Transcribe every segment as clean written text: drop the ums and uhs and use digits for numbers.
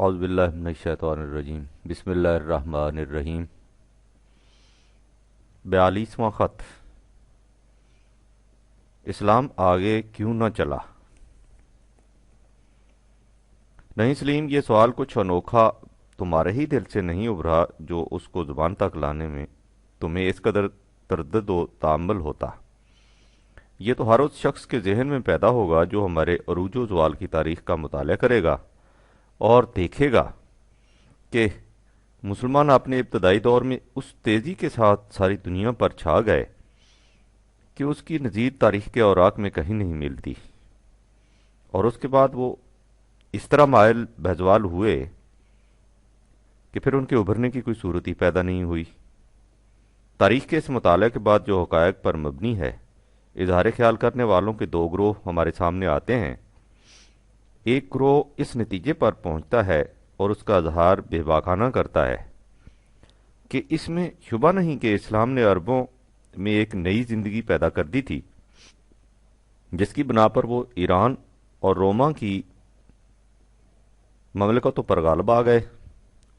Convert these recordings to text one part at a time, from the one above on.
اعوذ باللہ من الشیطان الرجیم بسم اللہ الرحمن الرحیم 42واں خط اسلام آگے کیوں نہ چلا؟ نہیں سلیم، یہ سوال کچھ انوکھا تمہارے ہی دل سے نہیں ابھرا جو اس کو زبان تک لانے میں تمہیں اس قدر تردد و تامل ہوتا۔ یہ تو ہر اس شخص کے ذہن میں پیدا ہوگا جو ہمارے عروج و زوال کی تاریخ کا مطالعہ کرے گا اور دیکھے گا کہ مسلمان اپنے ابتدائی دور میں اس تیزی کے ساتھ ساری دنیا پر چھا گئے کہ اس کی نظیر تاریخ کے اوراق میں کہیں نہیں ملتی، اور اس کے بعد وہ اس طرح مائل بہزوال ہوئے کہ پھر ان کے ابھرنے کی کوئی صورت ہی پیدا نہیں ہوئی۔ تاریخ کے اس مطالعے کے بعد جو حقائق پر مبنی ہے، اظہار خیال کرنے والوں کے دو گروہ ہمارے سامنے آتے ہیں۔ ایک گروہ اس نتیجے پر پہنچتا ہے اور اس کا اظہار بے باکانہ کرتا ہے کہ اس میں شبہ نہیں کہ اسلام نے عربوں میں ایک نئی زندگی پیدا کر دی تھی، جس کی بنا پر وہ ایران اور روما کی مملکتوں پر غالب آ گئے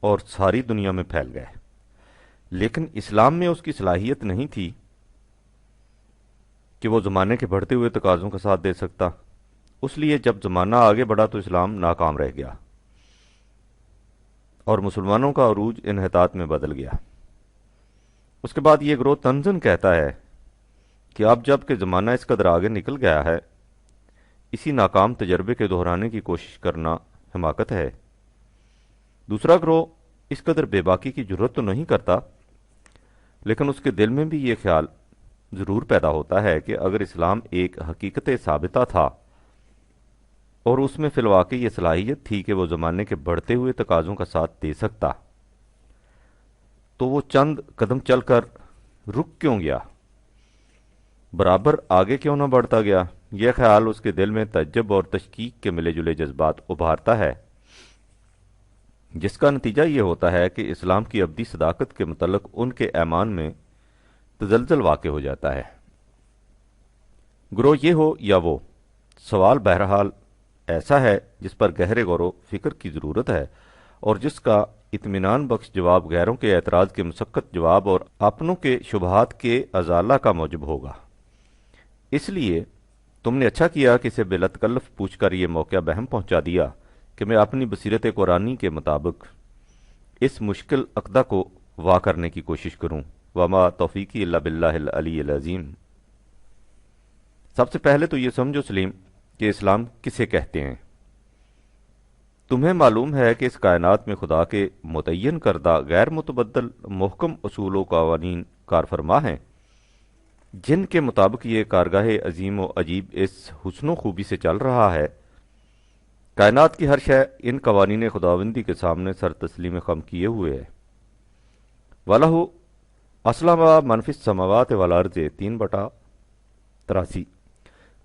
اور ساری دنیا میں پھیل گئے۔ لیکن اسلام میں اس کی صلاحیت نہیں تھی کہ وہ زمانے کے بڑھتے ہوئے تقاضوں کا ساتھ دے سکتا۔ اس لیے جب زمانہ آگے بڑھا تو اسلام ناکام رہ گیا اور مسلمانوں کا عروج انحطاط میں بدل گیا۔ اس کے بعد یہ گروہ تنزن کہتا ہے کہ اب جب کہ زمانہ اس قدر آگے نکل گیا ہے، اسی ناکام تجربے کے دہرانے کی کوشش کرنا حماقت ہے۔ دوسرا گروہ اس قدر بے باکی کی جرت تو نہیں کرتا، لیکن اس کے دل میں بھی یہ خیال ضرور پیدا ہوتا ہے کہ اگر اسلام ایک حقیقت ثابتہ تھا اور اس میں فی الواقع یہ صلاحیت تھی کہ وہ زمانے کے بڑھتے ہوئے تقاضوں کا ساتھ دے سکتا، تو وہ چند قدم چل کر رک کیوں گیا، برابر آگے کیوں نہ بڑھتا گیا؟ یہ خیال اس کے دل میں تعجب اور تشکیک کے ملے جلے جذبات ابھارتا ہے، جس کا نتیجہ یہ ہوتا ہے کہ اسلام کی ابدی صداقت کے متعلق ان کے ایمان میں تزلزل واقع ہو جاتا ہے۔ گروہ یہ ہو یا وہ، سوال بہرحال ایسا ہے جس پر گہرے غور و فکر کی ضرورت ہے اور جس کا اطمینان بخش جواب غیروں کے اعتراض کے مسقط جواب اور اپنوں کے شبہات کے ازالہ کا موجب ہوگا۔ اس لیے تم نے اچھا کیا کہ اسے بلا تکلف پوچھ کر یہ موقع بہم پہنچا دیا کہ میں اپنی بصیرت قرآنی کے مطابق اس مشکل عقدہ کو وا کرنے کی کوشش کروں۔ وما توفیقی الا باللہ العلی العظیم۔ سب سے پہلے تو یہ سمجھو سلیم کہ اسلام کسے کہتے ہیں۔ تمہیں معلوم ہے کہ اس کائنات میں خدا کے متعین کردہ غیر متبدل محکم اصول و قوانین کار فرما ہیں، جن کے مطابق یہ کارگاہ عظیم و عجیب اس حسن و خوبی سے چل رہا ہے۔ کائنات کی ہر شے ان قوانین خداوندی کے سامنے سر تسلیم خم کیے ہوئے ہے۔ وَلَهُ أَسْلَمَ مَنْ فِي السَّمَاوَاتِ وَالْأَرْضِ 3/83۔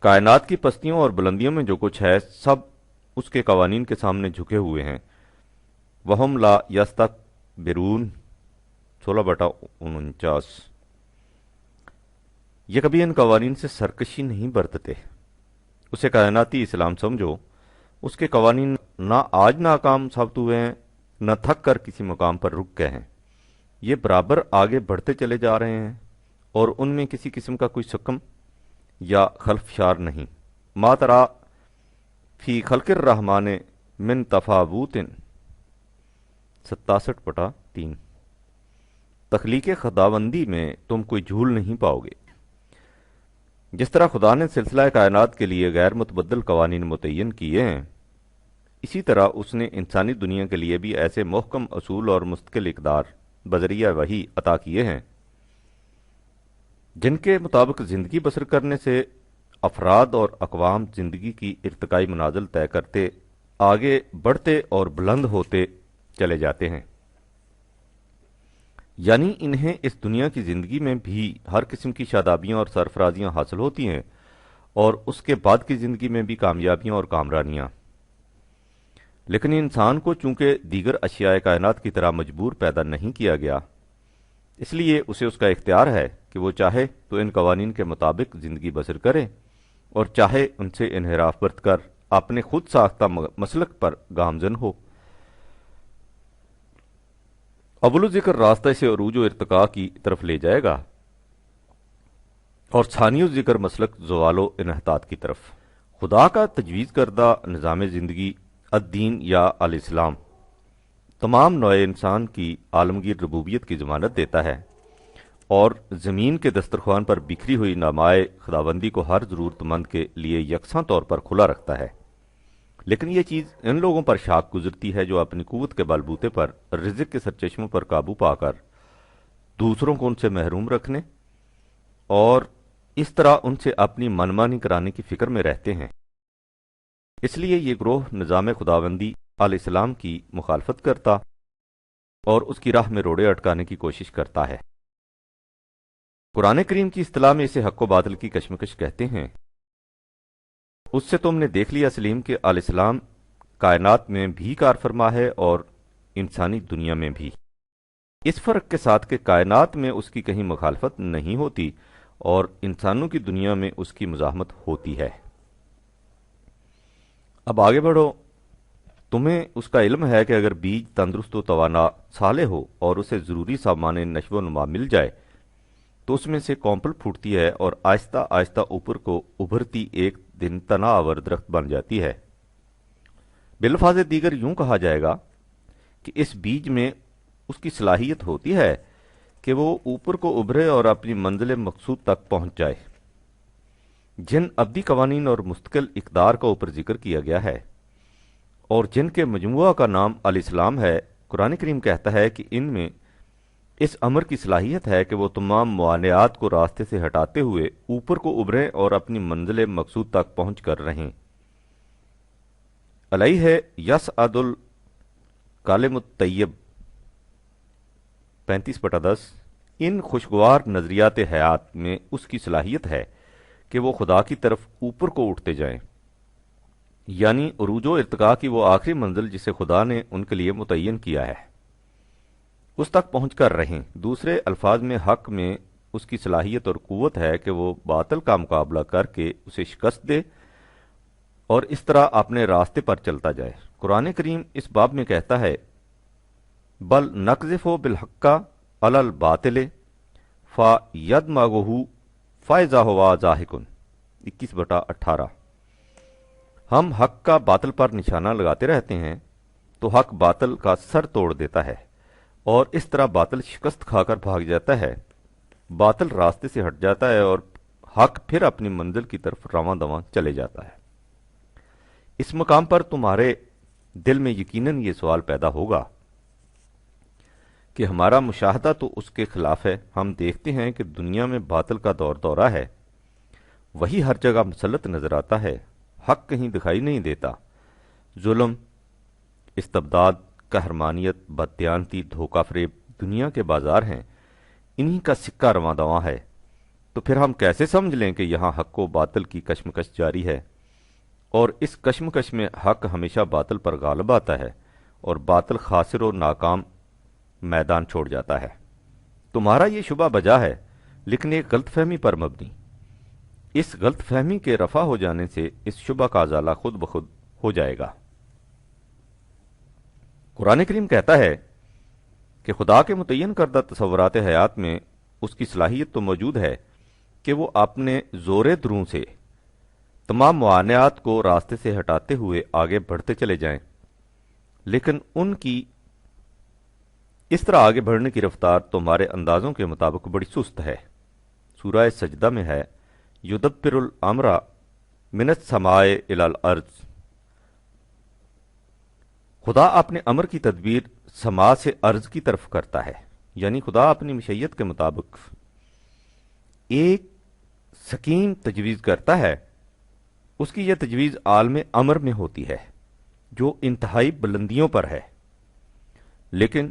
کائنات کی پستیوں اور بلندیوں میں جو کچھ ہے سب اس کے قوانین کے سامنے جھکے ہوئے ہیں۔ وَهُمْ لَا يَسْتَكْبِرُونَ 16/49۔ یہ کبھی ان قوانین سے سرکشی نہیں برتتے۔ اسے کائناتی اسلام سمجھو۔ اس کے قوانین نہ آج ناکام ثابت ہوئے ہیں، نہ تھک کر کسی مقام پر رک گئے ہیں۔ یہ برابر آگے بڑھتے چلے جا رہے ہیں اور ان میں کسی قسم کا کوئی سکم یا خلفشار نہیں۔ ما ترا فی خلق الرحمن من تفاوت 67/3۔ تخلیق خداوندی میں تم کوئی جھول نہیں پاؤ گے۔ جس طرح خدا نے سلسلہ کائنات کے لیے غیر متبدل قوانین متعین کیے ہیں، اسی طرح اس نے انسانی دنیا کے لیے بھی ایسے محکم اصول اور مستقل اقدار بذریعہ وحی عطا کیے ہیں، جن کے مطابق زندگی بسر کرنے سے افراد اور اقوام زندگی کی ارتقائی منازل طے کرتے، آگے بڑھتے اور بلند ہوتے چلے جاتے ہیں۔ یعنی انہیں اس دنیا کی زندگی میں بھی ہر قسم کی شادابیاں اور سرفرازیاں حاصل ہوتی ہیں اور اس کے بعد کی زندگی میں بھی کامیابیاں اور کامرانیاں۔ لیکن انسان کو چونکہ دیگر اشیاء کائنات کی طرح مجبور پیدا نہیں کیا گیا، اس لیے اسے اس کا اختیار ہے کہ وہ چاہے تو ان قوانین کے مطابق زندگی بسر کرے اور چاہے ان سے انحراف برت کر اپنے خود ساختہ مسلک پر گامزن ہو۔ اول ذکر راستہ سے عروج و ارتقاء کی طرف لے جائے گا، اور ثانی ذکر مسلک زوال و انحطاط کی طرف۔ خدا کا تجویز کردہ نظام زندگی الدین یا الاسلام تمام نوع انسان کی عالمگیر ربوبیت کی ضمانت دیتا ہے، اور زمین کے دسترخوان پر بکھری ہوئی نامائے خداوندی کو ہر ضرورت مند کے لیے یکساں طور پر کھلا رکھتا ہے۔ لیکن یہ چیز ان لوگوں پر شاک گزرتی ہے جو اپنی قوت کے بلبوتے پر رزق کے سرچشموں پر قابو پا کر دوسروں کو ان سے محروم رکھنے اور اس طرح ان سے اپنی منمانی کرانے کی فکر میں رہتے ہیں۔ اس لیے یہ گروہ نظام خداوندی الاسلام کی مخالفت کرتا اور اس کی راہ میں روڑے اٹکانے کی کوشش کرتا ہے۔ قرآن کریم کی اصطلاح میں اسے حق و باطل کی کشمکش کہتے ہیں۔ اس سے تم نے دیکھ لیا سلیم کہ الاسلام کائنات میں بھی کار فرما ہے اور انسانی دنیا میں بھی، اس فرق کے ساتھ کہ کائنات میں اس کی کہیں مخالفت نہیں ہوتی اور انسانوں کی دنیا میں اس کی مزاحمت ہوتی ہے۔ اب آگے بڑھو۔ تمہیں اس کا علم ہے کہ اگر بیج تندرست و توانا صالح ہو اور اسے ضروری سامان نشو و نما مل جائے تو اس میں سے کونپل پھوٹتی ہے اور آہستہ آہستہ اوپر کو ابھرتی ایک دن تنا آور درخت بن جاتی ہے۔ بالفاظ دیگر یوں کہا جائے گا کہ اس بیج میں اس کی صلاحیت ہوتی ہے کہ وہ اوپر کو ابھرے اور اپنی منزل مقصود تک پہنچ جائے۔ جن ابدی قوانین اور مستقل اقدار کا اوپر ذکر کیا گیا ہے اور جن کے مجموعہ کا نام الاسلام ہے، قرآن کریم کہتا ہے کہ ان میں اس امر کی صلاحیت ہے کہ وہ تمام موانعات کو راستے سے ہٹاتے ہوئے اوپر کو ابھریں اور اپنی منزل مقصود تک پہنچ کر رہیں۔ علیہ یسعد الکلم الطیب 35/10۔ ان خوشگوار نظریات حیات میں اس کی صلاحیت ہے کہ وہ خدا کی طرف اوپر کو اٹھتے جائیں، یعنی عروج و ارتقاء کی وہ آخری منزل جسے خدا نے ان کے لیے متعین کیا ہے، اس تک پہنچ کر رہیں۔ دوسرے الفاظ میں حق میں اس کی صلاحیت اور قوت ہے کہ وہ باطل کا مقابلہ کر کے اسے شکست دے اور اس طرح اپنے راستے پر چلتا جائے۔ قرآن کریم اس باب میں کہتا ہے بل نقذف بالحق علی الباطل فیدمغہ فاذا ہوا زاہق 21/18۔ ہم حق کا باطل پر نشانہ لگاتے رہتے ہیں تو حق باطل کا سر توڑ دیتا ہے اور اس طرح باطل شکست کھا کر بھاگ جاتا ہے، باطل راستے سے ہٹ جاتا ہے اور حق پھر اپنی منزل کی طرف رواں دواں چلے جاتا ہے۔ اس مقام پر تمہارے دل میں یقیناً یہ سوال پیدا ہوگا کہ ہمارا مشاہدہ تو اس کے خلاف ہے۔ ہم دیکھتے ہیں کہ دنیا میں باطل کا دور دورہ ہے، وہی ہر جگہ مسلط نظر آتا ہے، حق کہیں دکھائی نہیں دیتا۔ ظلم، استبداد، قہرمانیت، بددیانتی، دھوکہ فریب دنیا کے بازار ہیں، انہی کا سکہ رواں دواں ہے۔ تو پھر ہم کیسے سمجھ لیں کہ یہاں حق و باطل کی کشمکش جاری ہے، اور اس کشمکش میں حق ہمیشہ باطل پر غالب آتا ہے اور باطل خاسر و ناکام میدان چھوڑ جاتا ہے۔ تمہارا یہ شبہ بجا ہے، لیکن ایک غلط فہمی پر مبنی۔ اس غلط فہمی کے رفع ہو جانے سے اس شبہ کا ازالہ خود بخود ہو جائے گا۔ قرآن کریم کہتا ہے کہ خدا کے متعین کردہ تصورات حیات میں اس کی صلاحیت تو موجود ہے کہ وہ اپنے زور دروں سے تمام موانعات کو راستے سے ہٹاتے ہوئے آگے بڑھتے چلے جائیں، لیکن ان کی اس طرح آگے بڑھنے کی رفتار تمہارے اندازوں کے مطابق بڑی سست ہے۔ سورہ سجدہ میں ہے یدبر الامر من السماء الی الارض۔ خدا اپنے امر کی تدبیر سما سے ارض کی طرف کرتا ہے، یعنی خدا اپنی مشیت کے مطابق ایک سکیم تجویز کرتا ہے۔ اس کی یہ تجویز عالم امر میں ہوتی ہے جو انتہائی بلندیوں پر ہے، لیکن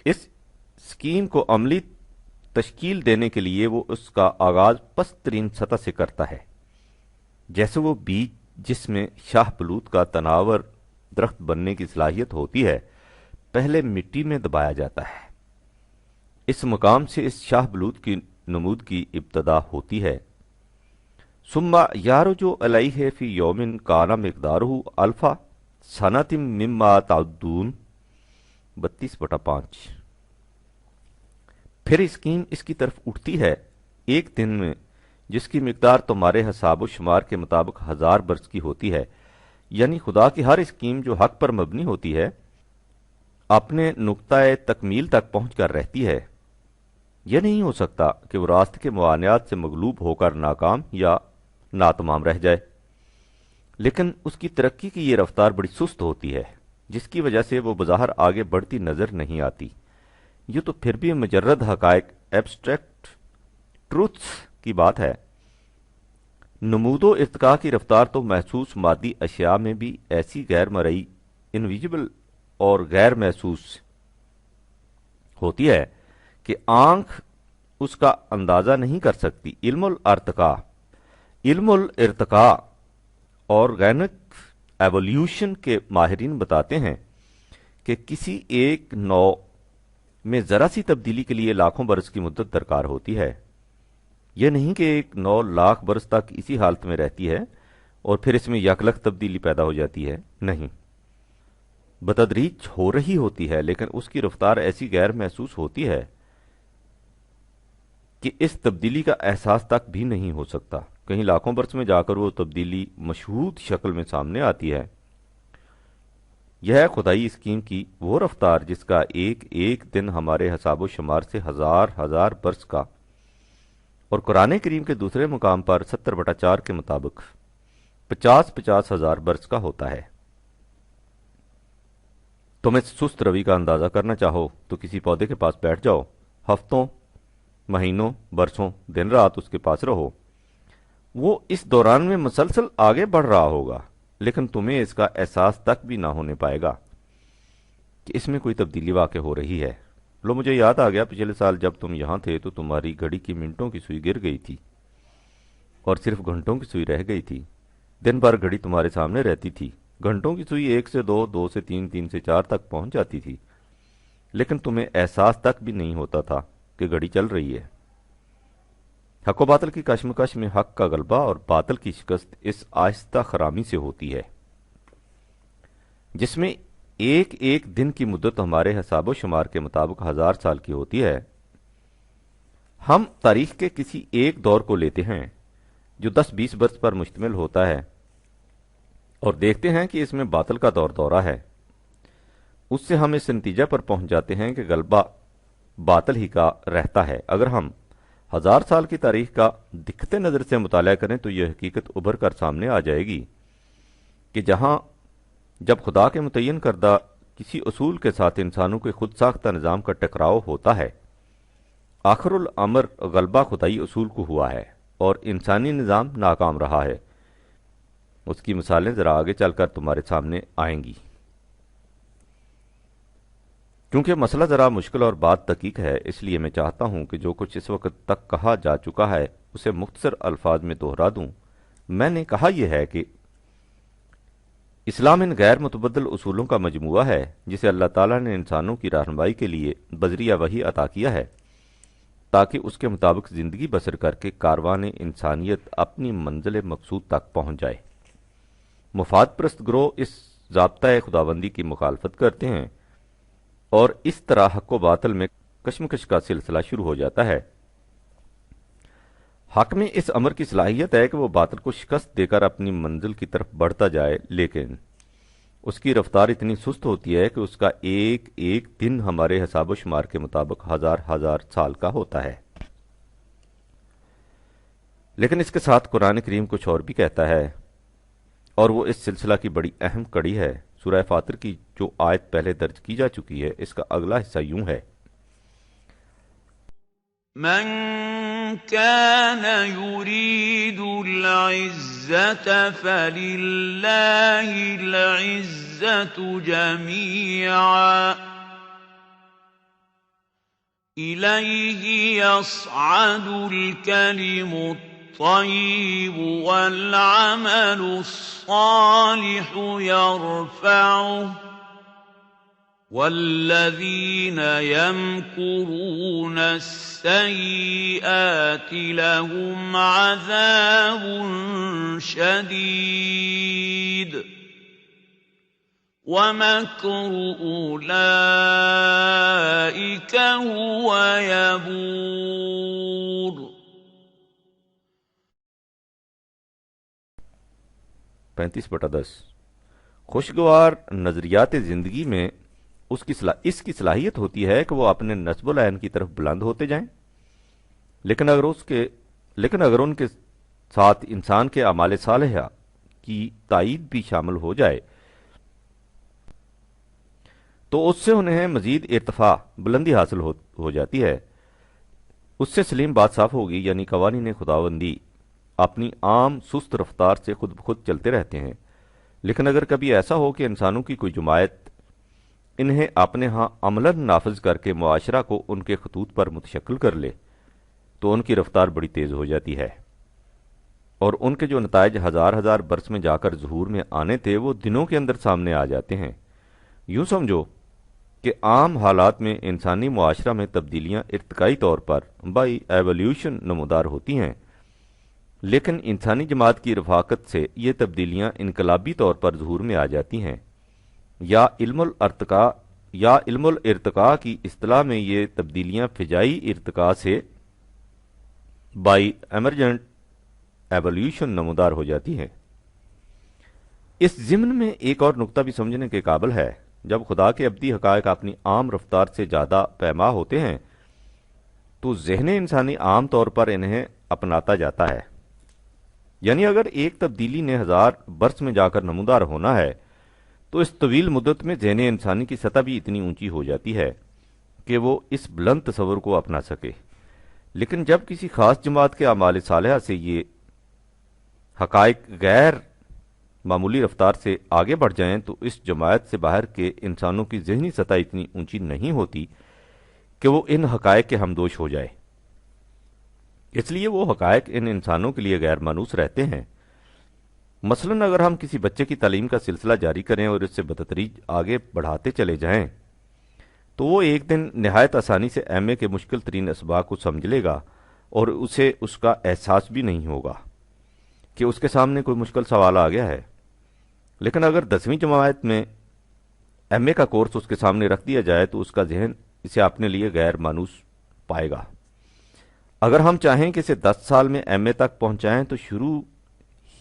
اس سکیم کو عملی تشکیل دینے کے لیے وہ اس کا آغاز پست ترین سطح سے کرتا ہے، جیسے وہ بیج جس میں شاہ بلوط کا تناور درخت بننے کی صلاحیت ہوتی ہے پہلے مٹی میں دبایا جاتا ہے۔ اس مقام سے اس شاہ بلوط کی نمود کی ابتدا ہوتی ہے۔ ثم یارج علیہ فی یوم کان مقدارہ الف سنۃ مما تعدون 32/5۔ پھر اسکیم اس کی طرف اٹھتی ہے ایک دن میں جس کی مقدار تمہارے حساب و شمار کے مطابق 1000 برس کی ہوتی ہے، یعنی خدا کی ہر اسکیم جو حق پر مبنی ہوتی ہے اپنے نقطۂ تکمیل تک پہنچ کر رہتی ہے۔ یہ نہیں ہو سکتا کہ وہ راستے کے موانعات سے مغلوب ہو کر ناکام یا ناتمام رہ جائے، لیکن اس کی ترقی کی یہ رفتار بڑی سست ہوتی ہے، جس کی وجہ سے وہ بظاہر آگے بڑھتی نظر نہیں آتی۔ یہ تو پھر بھی مجرد حقائق، ایبسٹریکٹ ٹروتھس کی بات ہے۔ نمود و ارتقاء کی رفتار تو محسوس مادی اشیاء میں بھی ایسی غیر مرئی، انویزیبل اور غیر محسوس ہوتی ہے کہ آنکھ اس کا اندازہ نہیں کر سکتی۔ علم الارتقاء آرگینک ایولیوشن کے ماہرین بتاتے ہیں کہ کسی ایک نوع میں ذرا سی تبدیلی کے لیے لاکھوں برس کی مدت درکار ہوتی ہے۔ یہ نہیں کہ ایک نوع لاکھ برس تک اسی حالت میں رہتی ہے اور پھر اس میں یکلخ تبدیلی پیدا ہو جاتی ہے، نہیں، بتدریج ہو رہی ہوتی ہے، لیکن اس کی رفتار ایسی غیر محسوس ہوتی ہے کہ اس تبدیلی کا احساس تک بھی نہیں ہو سکتا۔ کہیں لاکھوں برس میں جا کر وہ تبدیلی مشہود شکل میں سامنے آتی ہے۔ یہ ہے خدائی اسکیم کی وہ رفتار جس کا ایک ایک دن ہمارے حساب و شمار سے 1000 برس کا، اور قرآن کریم کے دوسرے مقام پر 70/4 کے مطابق 50 ہزار برس کا ہوتا ہے۔ تم اس سست روی کا اندازہ کرنا چاہو تو کسی پودے کے پاس بیٹھ جاؤ، ہفتوں، مہینوں، برسوں، دن رات اس کے پاس رہو، وہ اس دوران میں مسلسل آگے بڑھ رہا ہوگا، لیکن تمہیں اس کا احساس تک بھی نہ ہونے پائے گا کہ اس میں کوئی تبدیلی واقع ہو رہی ہے۔ لو، مجھے یاد آ گیا، پچھلے سال جب تم یہاں تھے تو تمہاری گھڑی کی منٹوں کی سوئی گر گئی تھی اور صرف گھنٹوں کی سوئی رہ گئی تھی۔ دن بھر گھڑی تمہارے سامنے رہتی تھی، گھنٹوں کی سوئی 1 سے 2، 2 سے 3، 3 سے 4 تک پہنچ جاتی تھی، لیکن تمہیں احساس تک بھی نہیں ہوتا تھا کہ گھڑی چل رہی ہے۔ حق و باطل کی کشمکش میں حق کا غلبہ اور باطل کی شکست اس آہستہ خرامی سے ہوتی ہے جس میں ایک ایک دن کی مدت ہمارے حساب و شمار کے مطابق 1000 سال کی ہوتی ہے۔ ہم تاریخ کے کسی ایک دور کو لیتے ہیں جو 10-20 برس پر مشتمل ہوتا ہے اور دیکھتے ہیں کہ اس میں باطل کا دور دورہ ہے۔ اس سے ہم اس نتیجہ پر پہنچ جاتے ہیں کہ غلبہ باطل ہی کا رہتا ہے۔ اگر ہم 1000 سال کی تاریخ کا دکھتے نظر سے مطالعہ کریں تو یہ حقیقت ابھر کر سامنے آ جائے گی کہ جب خدا کے متعین کردہ کسی اصول کے ساتھ انسانوں کے خود ساختہ نظام کا ٹکراؤ ہوتا ہے، آخر الامر غلبہ خدائی اصول کو ہوا ہے اور انسانی نظام ناکام رہا ہے۔ اس کی مثالیں ذرا آگے چل کر تمہارے سامنے آئیں گی۔ کیونکہ مسئلہ ذرا مشکل اور بات دقیق ہے، اس لیے میں چاہتا ہوں کہ جو کچھ اس وقت تک کہا جا چکا ہے اسے مختصر الفاظ میں دہرا دوں۔ میں نے کہا یہ ہے کہ اسلام ان غیر متبدل اصولوں کا مجموعہ ہے جسے اللہ تعالیٰ نے انسانوں کی رہنمائی کے لیے بذریعہ وحی عطا کیا ہے تاکہ اس کے مطابق زندگی بسر کر کے کاروان انسانیت اپنی منزل مقصود تک پہنچ جائے۔ مفاد پرست گروہ اس ضابطۂ خداوندی کی مخالفت کرتے ہیں اور اس طرح حق و باطل میں کشمکش کا سلسلہ شروع ہو جاتا ہے۔ حق میں اس امر کی صلاحیت ہے کہ وہ باطل کو شکست دے کر اپنی منزل کی طرف بڑھتا جائے، لیکن اس کی رفتار اتنی سست ہوتی ہے کہ اس کا ایک ایک دن ہمارے حساب و شمار کے مطابق 1000 سال کا ہوتا ہے۔ لیکن اس کے ساتھ قرآن کریم کچھ اور بھی کہتا ہے، اور وہ اس سلسلہ کی بڑی اہم کڑی ہے۔ سورہ فاطر کی جو آیت پہلے درج کی جا چکی ہے، اس کا اگلا حصہ یوں ہے: من كان يريد العزة فلله العزة جميعا إليه يصعد الكلم الطيب والعمل الصالح يرفعه والذين يمكرون السيئات لهم عذاب شديد وَمَكْرُ أُولَئِكَ هُوَ يَبُورُ۔ 35/10 خوشگوار نظریات زندگی میں اس کی صلاحیت ہوتی ہے کہ وہ اپنے نصب العین کی طرف بلند ہوتے جائیں، لیکن اگر ان کے ساتھ انسان کے اعمال صالحہ کی تائید بھی شامل ہو جائے تو اس سے انہیں مزید ارتفاع بلندی حاصل ہو جاتی ہے۔ اس سے سلیم بات صاف ہوگی، یعنی قوانین خداوندی اپنی عام سست رفتار سے خود بخود چلتے رہتے ہیں، لیکن اگر کبھی ایسا ہو کہ انسانوں کی کوئی جماعت انہیں اپنے ہاں عملاً نافذ کر کے معاشرہ کو ان کے خطوط پر متشکل کر لے تو ان کی رفتار بڑی تیز ہو جاتی ہے، اور ان کے جو نتائج ہزار برس میں جا کر ظہور میں آنے تھے وہ دنوں کے اندر سامنے آ جاتے ہیں۔ یوں سمجھو کہ عام حالات میں انسانی معاشرہ میں تبدیلیاں ارتقائی طور پر بائی ایولیوشن نمودار ہوتی ہیں، لیکن انسانی جماعت کی رفاقت سے یہ تبدیلیاں انقلابی طور پر ظہور میں آ جاتی ہیں، یا علم الارتقاء کی اصطلاح میں یہ تبدیلیاں فجائی ارتقاء سے بائی ایمرجنٹ ایولیوشن نمودار ہو جاتی ہیں۔ اس ضمن میں ایک اور نقطہ بھی سمجھنے کے قابل ہے، جب خدا کے ابدی حقائق اپنی عام رفتار سے زیادہ پیما ہوتے ہیں تو ذہن انسانی عام طور پر انہیں اپناتا جاتا ہے، یعنی اگر ایک تبدیلی نے 1000 برس میں جا کر نمودار ہونا ہے تو اس طویل مدت میں ذہن انسانی کی سطح بھی اتنی اونچی ہو جاتی ہے کہ وہ اس بلند تصور کو اپنا سکے۔ لیکن جب کسی خاص جماعت کے اعمال صالحہ سے یہ حقائق غیر معمولی رفتار سے آگے بڑھ جائیں تو اس جماعت سے باہر کے انسانوں کی ذہنی سطح اتنی اونچی نہیں ہوتی کہ وہ ان حقائق کے ہمدوش ہو جائے، اس لیے وہ حقائق ان انسانوں کے لیے غیر مانوس رہتے ہیں۔ مثلا اگر ہم کسی بچے کی تعلیم کا سلسلہ جاری کریں اور اس سے بتدریج آگے بڑھاتے چلے جائیں تو وہ ایک دن نہایت آسانی سے ایم اے کے مشکل ترین اسباق کو سمجھ لے گا اور اسے اس کا احساس بھی نہیں ہوگا کہ اس کے سامنے کوئی مشکل سوال آ گیا ہے، لیکن اگر 10ویں جماعت میں ایم اے کا کورس اس کے سامنے رکھ دیا جائے تو اس کا ذہن اسے اپنے لیے غیر مانوس پائے گا۔ اگر ہم چاہیں کہ اسے 10 سال میں ایم اے تک پہنچائیں تو شروع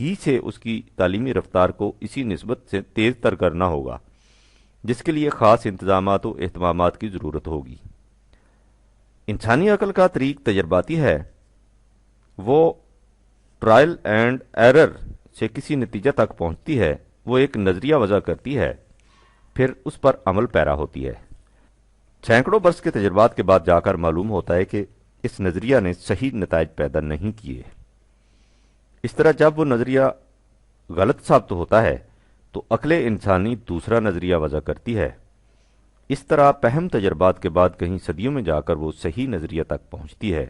ہی سے اس کی تعلیمی رفتار کو اسی نسبت سے تیز تر کرنا ہوگا، جس کے لیے خاص انتظامات و اہتمامات کی ضرورت ہوگی۔ انسانی عقل کا طریق تجرباتی ہے، وہ ٹرائل اینڈ ایرر سے کسی نتیجہ تک پہنچتی ہے، وہ ایک نظریہ وضع کرتی ہے، پھر اس پر عمل پیرا ہوتی ہے۔ سینکڑوں برس کے تجربات کے بعد جا کر معلوم ہوتا ہے کہ اس نظریہ نے صحیح نتائج پیدا نہیں کیے۔ اس طرح جب وہ نظریہ غلط ثابت ہوتا ہے تو عقل انسانی دوسرا نظریہ وضع کرتی ہے۔ اس طرح پہم تجربات کے بعد کہیں صدیوں میں جا کر وہ صحیح نظریہ تک پہنچتی ہے۔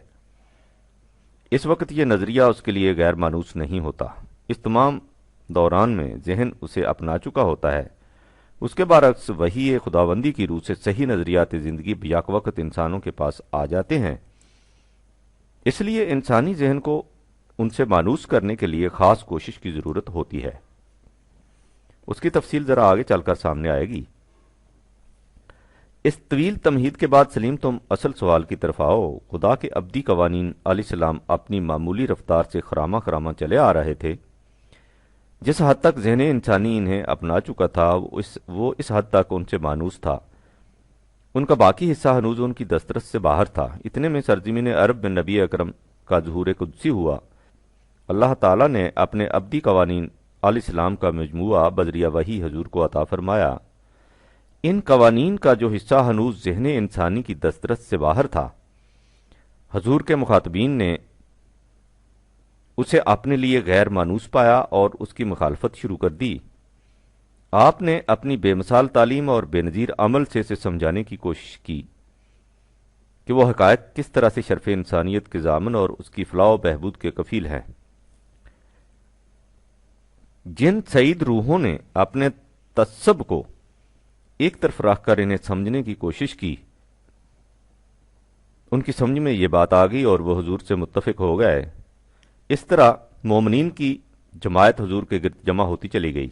اس وقت یہ نظریہ اس کے لیے غیر مانوس نہیں ہوتا، اس تمام دوران میں ذہن اسے اپنا چکا ہوتا ہے۔ اس کے برعکس وحی خداوندی کی روح سے صحیح نظریات زندگی بیک وقت انسانوں کے پاس آ جاتے ہیں۔ اس لیے انسانی ذہن کو ان سے مانوس کرنے کے لیے خاص کوشش کی ضرورت ہوتی ہے۔ اس کی تفصیل ذرا آگے چل کر سامنے آئے گی۔ اس طویل تمہید کے بعد سلیم تم اصل سوال کی طرف آؤ۔ خدا کے ابدی قوانین علیہ السلام اپنی معمولی رفتار سے خرامہ چلے آ رہے تھے۔ جس حد تک ذہن انسانی انہیں اپنا چکا تھا وہ اس حد تک ان سے مانوس تھا، ان کا باقی حصہ ہنوز ان کی دسترس سے باہر تھا۔ اتنے میں سرزمین عرب میں نبی اکرم کا ظہور قدسی ہوا۔ اللہ تعالیٰ نے اپنے ابدی قوانین علیہ السلام کا مجموعہ بذریعہ وحی حضور کو عطا فرمایا۔ ان قوانین کا جو حصہ ہنوز ذہن انسانی کی دسترس سے باہر تھا، حضور کے مخاطبین نے اسے اپنے لیے غیر مانوس پایا اور اس کی مخالفت شروع کر دی۔ آپ نے اپنی بے مثال تعلیم اور بے نظیر عمل سے اسے سمجھانے کی کوشش کی کہ وہ حقائق کس طرح سے شرف انسانیت کے ضامن اور اس کی فلاح و بہبود کے کفیل ہیں۔ جن سعید روحوں نے اپنے تعصب کو ایک طرف رکھ کر انہیں سمجھنے کی کوشش کی، ان کی سمجھ میں یہ بات آ گئی اور وہ حضور سے متفق ہو گئے۔ اس طرح مومنین کی جماعت حضور کے گرد جمع ہوتی چلی گئی۔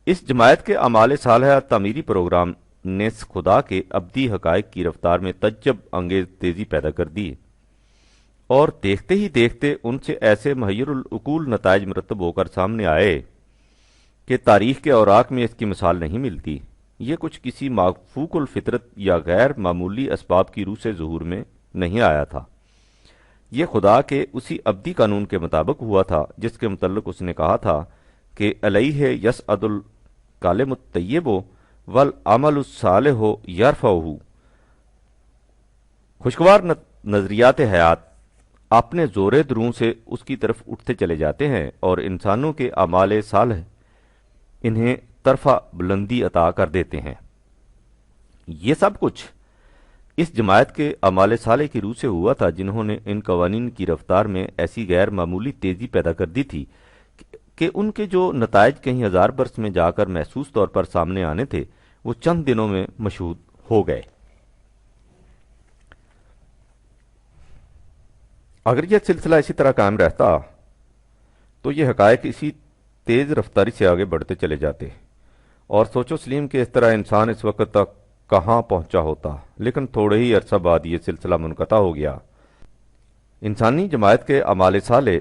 اس جماعت کے اعمال صالحہ تعمیری پروگرام نے خدا کے ابدی حقائق کی رفتار میں تعجب انگیز تیزی پیدا کر دی، اور دیکھتے ہی دیکھتے ان سے ایسے محیر العقول نتائج مرتب ہو کر سامنے آئے کہ تاریخ کے اوراق میں اس کی مثال نہیں ملتی۔ یہ کچھ کسی مافوق الفطرت یا غیر معمولی اسباب کی روح سے ظہور میں نہیں آیا تھا، یہ خدا کے اسی ابدی قانون کے مطابق ہوا تھا جس کے متعلق اس نے کہا تھا کہ علیہ یسعد الکلم الطیب والعمل الصالح یرفعہ۔ خوشگوار نظریات حیات اپنے زور دروں سے اس کی طرف اٹھتے چلے جاتے ہیں، اور انسانوں کے اعمال صالح انہیں طرفہ بلندی عطا کر دیتے ہیں۔ یہ سب کچھ اس جماعت کے اعمال صالح کی روح سے ہوا تھا، جنہوں نے ان قوانین کی رفتار میں ایسی غیر معمولی تیزی پیدا کر دی تھی کہ ان کے جو نتائج کئی ہزار برس میں جا کر محسوس طور پر سامنے آنے تھے وہ چند دنوں میں مشہود ہو گئے۔ اگر یہ سلسلہ اسی طرح قائم رہتا تو یہ حقائق اسی تیز رفتاری سے آگے بڑھتے چلے جاتے، اور سوچو سلیم کہ اس طرح انسان اس وقت تک کہاں پہنچا ہوتا، لیکن تھوڑے ہی عرصہ بعد یہ سلسلہ منقطع ہو گیا۔ انسانی جماعت کے اعمال صالح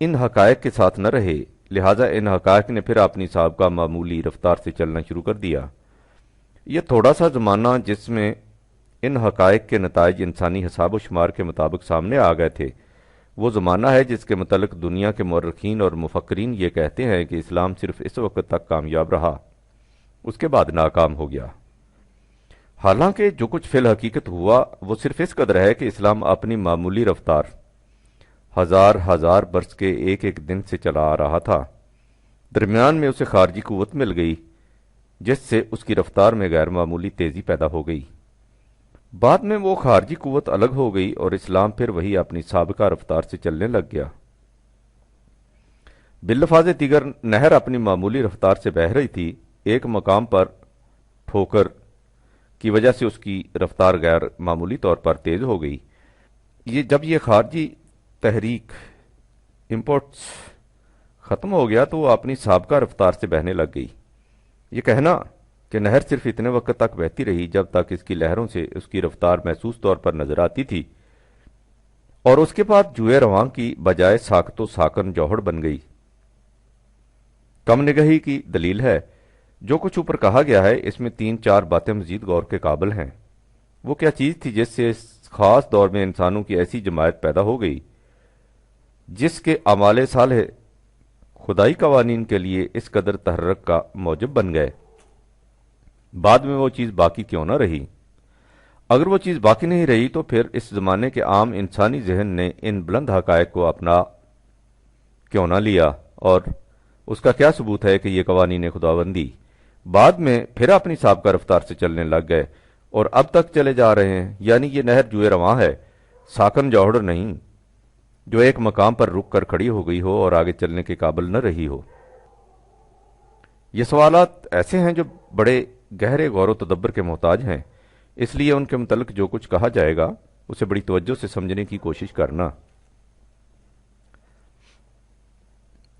ان حقائق کے ساتھ نہ رہے، لہذا ان حقائق نے پھر اپنی سابقہ معمولی رفتار سے چلنا شروع کر دیا۔ یہ تھوڑا سا زمانہ جس میں ان حقائق کے نتائج انسانی حساب و شمار کے مطابق سامنے آ گئے تھے، وہ زمانہ ہے جس کے متعلق دنیا کے مورخین اور مفکرین یہ کہتے ہیں کہ اسلام صرف اس وقت تک کامیاب رہا، اس کے بعد ناکام ہو گیا۔ حالانکہ جو کچھ فی الحقیقت ہوا وہ صرف اس قدر ہے کہ اسلام اپنی معمولی رفتار ہزار برس کے ایک ایک دن سے چلا آ رہا تھا، درمیان میں اسے خارجی قوت مل گئی جس سے اس کی رفتار میں غیر معمولی تیزی پیدا ہو گئی۔ بعد میں وہ خارجی قوت الگ ہو گئی اور اسلام پھر وہی اپنی سابقہ رفتار سے چلنے لگ گیا۔ باللفاظ دیگر نہر اپنی معمولی رفتار سے بہہ رہی تھی، ایک مقام پر ٹھوکر کی وجہ سے اس کی رفتار غیر معمولی طور پر تیز ہو گئی۔ جب یہ خارجی تحریک امپورٹس ختم ہو گیا تو وہ اپنی سابقہ رفتار سے بہنے لگ گئی۔ یہ کہنا کہ نہر صرف اتنے وقت تک بہتی رہی جب تک اس کی لہروں سے اس کی رفتار محسوس طور پر نظر آتی تھی، اور اس کے بعد جوئے رواں کی بجائے ساکت و ساکن جوہر بن گئی، کم نگہی کی دلیل ہے۔ جو کچھ اوپر کہا گیا ہے اس میں 3-4 باتیں مزید غور کے قابل ہیں۔ وہ کیا چیز تھی جس سے اس خاص دور میں انسانوں کی ایسی جماعت پیدا ہو گئی جس کے اعمال صالح خدائی قوانین کے لیے اس قدر تحرک کا موجب بن گئے؟ بعد میں وہ چیز باقی کیوں نہ رہی؟ اگر وہ چیز باقی نہیں رہی تو پھر اس زمانے کے عام انسانی ذہن نے ان بلند حقائق کو اپنا کیوں نہ لیا، اور اس کا کیا ثبوت ہے کہ یہ قوانین خداوندی بعد میں پھر اپنی سابقہ رفتار سے چلنے لگ گئے اور اب تک چلے جا رہے ہیں؟ یعنی یہ نہر جوئے رواں ہے، ساکن جوہر نہیں، جو ایک مقام پر رک کر کھڑی ہو گئی ہو اور آگے چلنے کے قابل نہ رہی ہو۔ یہ سوالات ایسے ہیں جو بڑے گہرے غور و تدبر کے محتاج ہیں، اس لیے ان کے متعلق جو کچھ کہا جائے گا اسے بڑی توجہ سے سمجھنے کی کوشش کرنا۔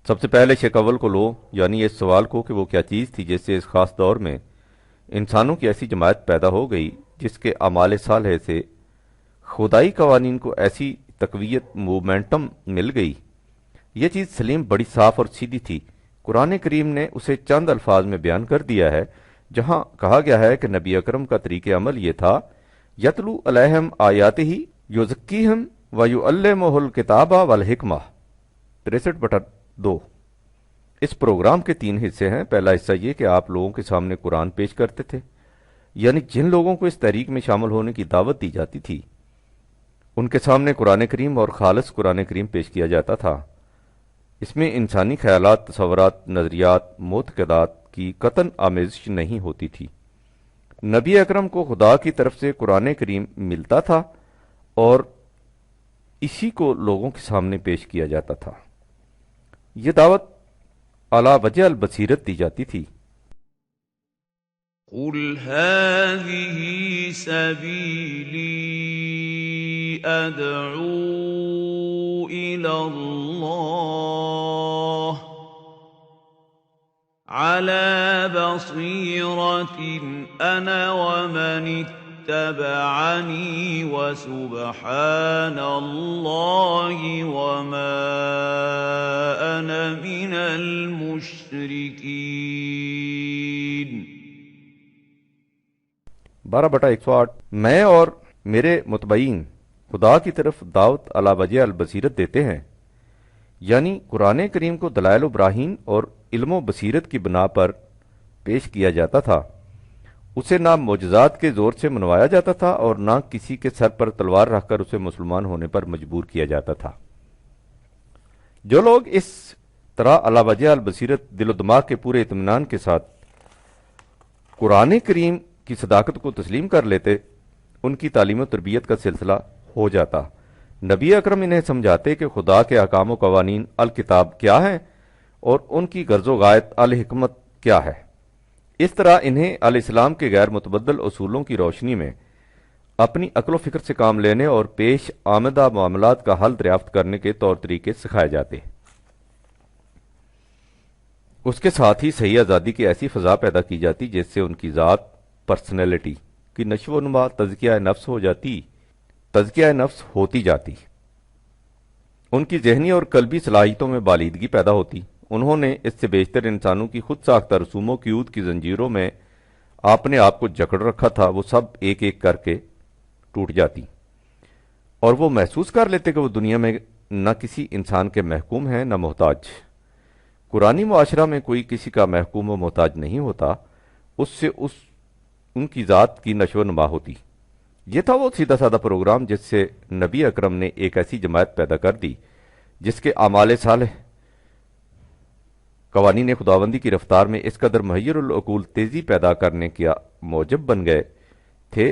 سب سے پہلے شق اول کو لو، یعنی اس سوال کو کہ وہ کیا چیز تھی جس سے اس خاص دور میں انسانوں کی ایسی جماعت پیدا ہو گئی جس کے اعمال صالح سے خدائی قوانین کو ایسی تقویت مومنٹم مل گئی۔ یہ چیز سلیم بڑی صاف اور سیدھی تھی۔ قرآن کریم نے اسے چند الفاظ میں بیان کر دیا ہے، جہاں کہا گیا ہے کہ نبی اکرم کا طریق عمل یہ تھا، یتلو علیہم آیاتہ یزکیہم ویعلمہ الکتاب والحکمہ۔ 63/2۔ اس پروگرام کے 3 حصے ہیں۔ پہلا حصہ یہ کہ آپ لوگوں کے سامنے قرآن پیش کرتے تھے، یعنی جن لوگوں کو اس تحریک میں شامل ہونے کی دعوت دی جاتی تھی ان کے سامنے قرآن کریم اور خالص قرآن کریم پیش کیا جاتا تھا۔ اس میں انسانی خیالات، تصورات، نظریات، معتقدات کی قطعاً آمیزش نہیں ہوتی تھی۔ نبی اکرم کو خدا کی طرف سے قرآن کریم ملتا تھا اور اسی کو لوگوں کے سامنے پیش کیا جاتا تھا۔ یہ دعوت علی وجہ البصیرت دی جاتی تھی۔ قل هذه سبيلي أدعو إلى الله على بصيرة أنا ومن اتبعني وسبحان الله وما أنا من المشركين 12/108 میں اور میرے متبعین خدا کی طرف دعوت علی وجہ البصیرت دیتے ہیں، یعنی قرآن کریم کو دلائل و براہین اور علم و بصیرت کی بنا پر پیش کیا جاتا تھا، اسے نہ معجزات کے زور سے منوایا جاتا تھا اور نہ کسی کے سر پر تلوار رکھ کر اسے مسلمان ہونے پر مجبور کیا جاتا تھا۔ جو لوگ اس طرح علی وجہ البصیرت دل و دماغ کے پورے اطمینان کے ساتھ قرآن کریم کی صداقت کو تسلیم کر لیتے، ان کی تعلیم و تربیت کا سلسلہ ہو جاتا۔ نبی اکرم انہیں سمجھاتے کہ خدا کے احکام و قوانین الکتاب کیا ہیں اور ان کی غرض و غایت الحکمت کیا ہے۔ اس طرح انہیں الاسلام کے غیر متبدل اصولوں کی روشنی میں اپنی عقل و فکر سے کام لینے اور پیش آمدہ معاملات کا حل دریافت کرنے کے طور طریقے سکھائے جاتے۔ اس کے ساتھ ہی صحیح آزادی کی ایسی فضا پیدا کی جاتی جس سے ان کی ذات، پرسنالٹی کی نشو و نما تزکیہ نفس ہوتی جاتی، ان کی ذہنی اور قلبی صلاحیتوں میں بالیدگی پیدا ہوتی۔ انہوں نے اس سے بیشتر انسانوں کی خود ساختہ رسوم و قیود کی زنجیروں میں اپنے آپ کو جکڑ رکھا تھا، وہ سب ایک ایک کر کے ٹوٹ جاتی اور وہ محسوس کر لیتے کہ وہ دنیا میں نہ کسی انسان کے محکوم ہیں نہ محتاج۔ قرآنی معاشرہ میں کوئی کسی کا محکوم و محتاج نہیں ہوتا، اس سے ان کی ذات کی نشو و نما ہوتی۔ یہ تھا وہ سیدھا سادہ پروگرام جس سے نبی اکرم نے ایک ایسی جماعت پیدا کر دی جس کے اعمال صالح قوانین خداوندی کی رفتار میں اس قدر مہیر العقول تیزی پیدا کرنے کا موجب بن گئے تھے،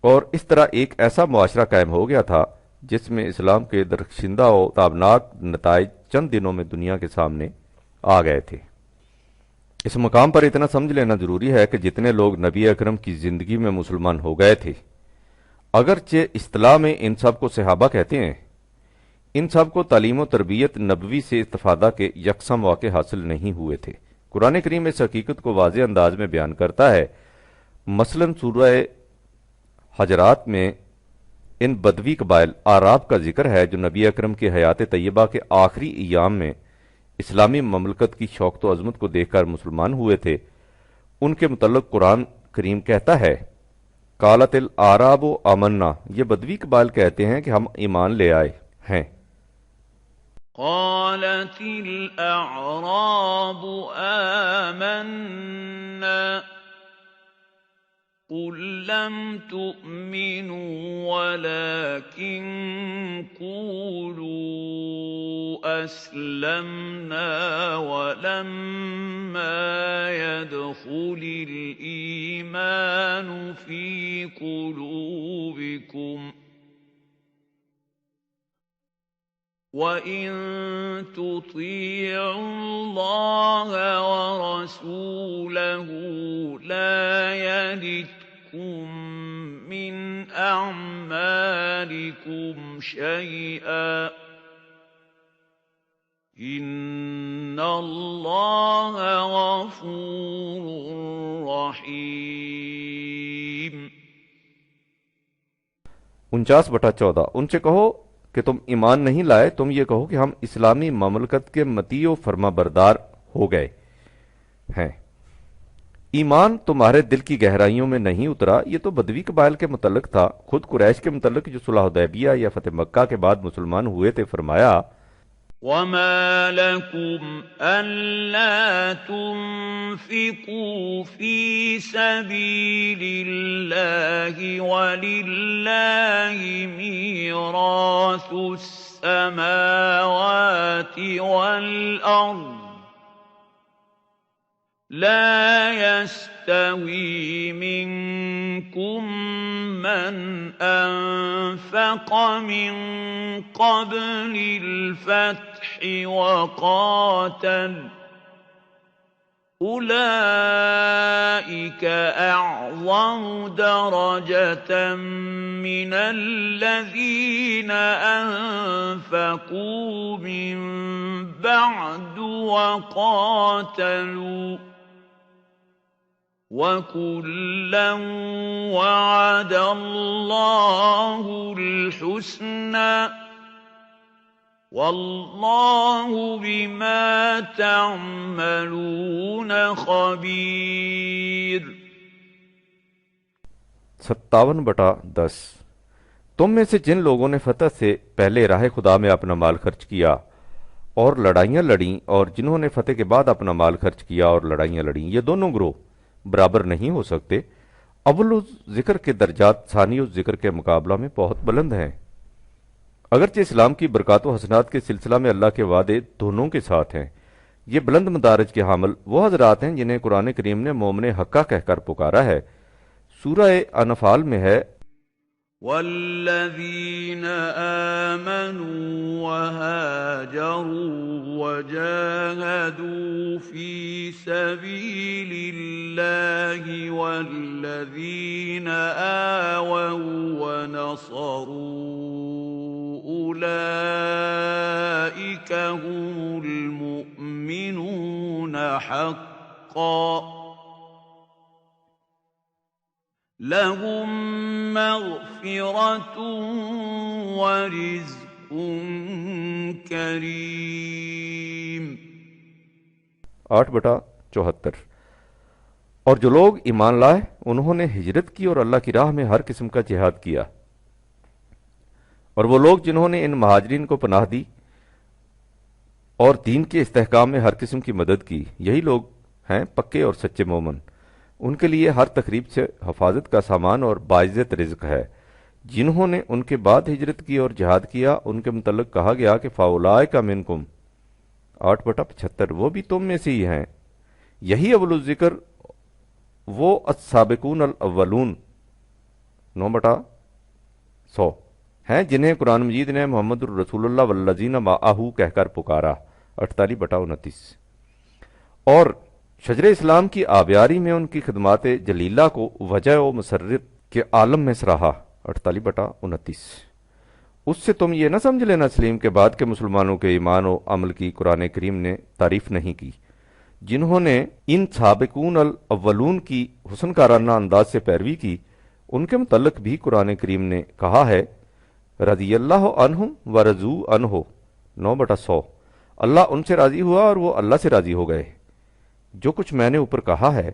اور اس طرح ایک ایسا معاشرہ قائم ہو گیا تھا جس میں اسلام کے درخشندہ و تابناک نتائج چند دنوں میں دنیا کے سامنے آ گئے تھے۔ اس مقام پر اتنا سمجھ لینا ضروری ہے کہ جتنے لوگ نبی اکرم کی زندگی میں مسلمان ہو گئے تھے، اگرچہ اصطلاح میں ان سب کو صحابہ کہتے ہیں، ان سب کو تعلیم و تربیت نبوی سے استفادہ کے یکساں مواقع حاصل نہیں ہوئے تھے۔ قرآن کریم اس حقیقت کو واضح انداز میں بیان کرتا ہے۔ مثلا سورہ حجرات میں ان بدوی قبائل اعراب کا ذکر ہے جو نبی اکرم کی حیات طیبہ کے آخری ایام میں اسلامی مملکت کی شوقت و عظمت کو دیکھ کر مسلمان ہوئے تھے۔ ان کے متعلق قرآن کریم کہتا ہے، قالت الاعراب آمنا، یہ بدوی قبائل کہتے ہیں کہ ہم ایمان لے آئے ہیں۔ قالت الأعراب آمنا قل لم تؤمنوا ولكن قولوا أسلمنا ولما يدخل الإيمان في قلوبكم وَإِن تُطِيعُوا اللَّهَ وَرَسُولَهُ لَا يَلِتْكُم مِّنْ أَعْمَالِكُمْ شَيْئًا إِنَّ اللَّهَ غَفُورٌ رَّحِيمٌ 49/14 ان سے کہو کہ تم ایمان نہیں لائے، تم یہ کہو کہ ہم اسلامی مملکت کے مطیع و فرما بردار ہو گئے ہیں۔ ایمان تمہارے دل کی گہرائیوں میں نہیں اترا، یہ تو بدوی قبائل کے متعلق تھا۔ خود قریش کے متعلق جو صلح حدیبیہ یا فتح مکہ کے بعد مسلمان ہوئے تھے، فرمایا وَمَا لَكُمْ أَلَّا تُنْفِقُوا فِي سَبِيلِ اللَّهِ وَلِلَّهِ مِيرَاثُ السَّمَاوَاتِ وَالْأَرْضِ لا يستوي منكم من أنفق من قبل الفتح وقاتل أولئك أعظم درجة من الذين أنفقوا من بعد وقاتلوا وَكُلًّا وَعَدَ اللَّهُ الْحُسْنَى وَاللَّهُ بِمَا تَعْمَلُونَ خَبِيرٌ۔ 57/10 تم میں سے جن لوگوں نے فتح سے پہلے راہ خدا میں اپنا مال خرچ کیا اور لڑائیاں لڑیں، اور جنہوں نے فتح کے بعد اپنا مال خرچ کیا اور لڑائیاں لڑیں، یہ دونوں گروہ برابر نہیں ہو سکتے۔ اول ذکر کے درجات ثانی ذکر کے مقابلہ میں بہت بلند ہیں۔ اگرچہ اسلام کی برکات و حسنات کے سلسلہ میں اللہ کے وعدے دونوں کے ساتھ ہیں، یہ بلند مدارج کے حامل وہ حضرات ہیں جنہیں قرآن کریم نے مومن حقہ کہہ کر پکارا ہے۔ سورہ انفال میں ہے، والذین آمنوا وهاجروا وجاهدوا في سبيل الله والذین آووا ونصروا أولئك هم المؤمنون حقا لهم مغفرة ورزق کریم۔ 8/74 اور جو لوگ ایمان لائے انہوں نے ہجرت کی اور اللہ کی راہ میں ہر قسم کا جہاد کیا، اور وہ لوگ جنہوں نے ان مہاجرین کو پناہ دی اور دین کے استحکام میں ہر قسم کی مدد کی، یہی لوگ ہیں پکے اور سچے مومن۔ ان کے لیے ہر تقریب سے حفاظت کا سامان اور باعزت رزق ہے۔ جنہوں نے ان کے بعد ہجرت کی اور جہاد کیا، ان کے متعلق کہا گیا کہ فَأُولَٰئِکَ مِنکُم 8/75 وہ بھی تم میں سے ہی ہیں۔ یہی اول الذکر وہ السابقون الاولون 9/100 ہیں جنہیں قرآن مجید نے محمد الرسول اللہ والذین معہ کہہ کر پکارا 48/29۔ اور شجر اسلام کی آبیاری میں ان کی خدمات جلیلہ کو وجہ و مسرت کے عالم میں سراہا 48/29۔ اس سے تم یہ نہ سمجھ لینا تسلیم کے بعد کہ مسلمانوں کے ایمان و عمل کی قرآن کریم نے تعریف نہیں کی۔ جنہوں نے ان سابقون الاولون کی حسن کارانہ انداز سے پیروی کی، ان کے متعلق بھی قرآن کریم نے کہا ہے رضی اللہ عنہم ورضوا عنہ 9/100 اللہ ان سے راضی ہوا اور وہ اللہ سے راضی ہو گئے۔ جو کچھ میں نے اوپر کہا ہے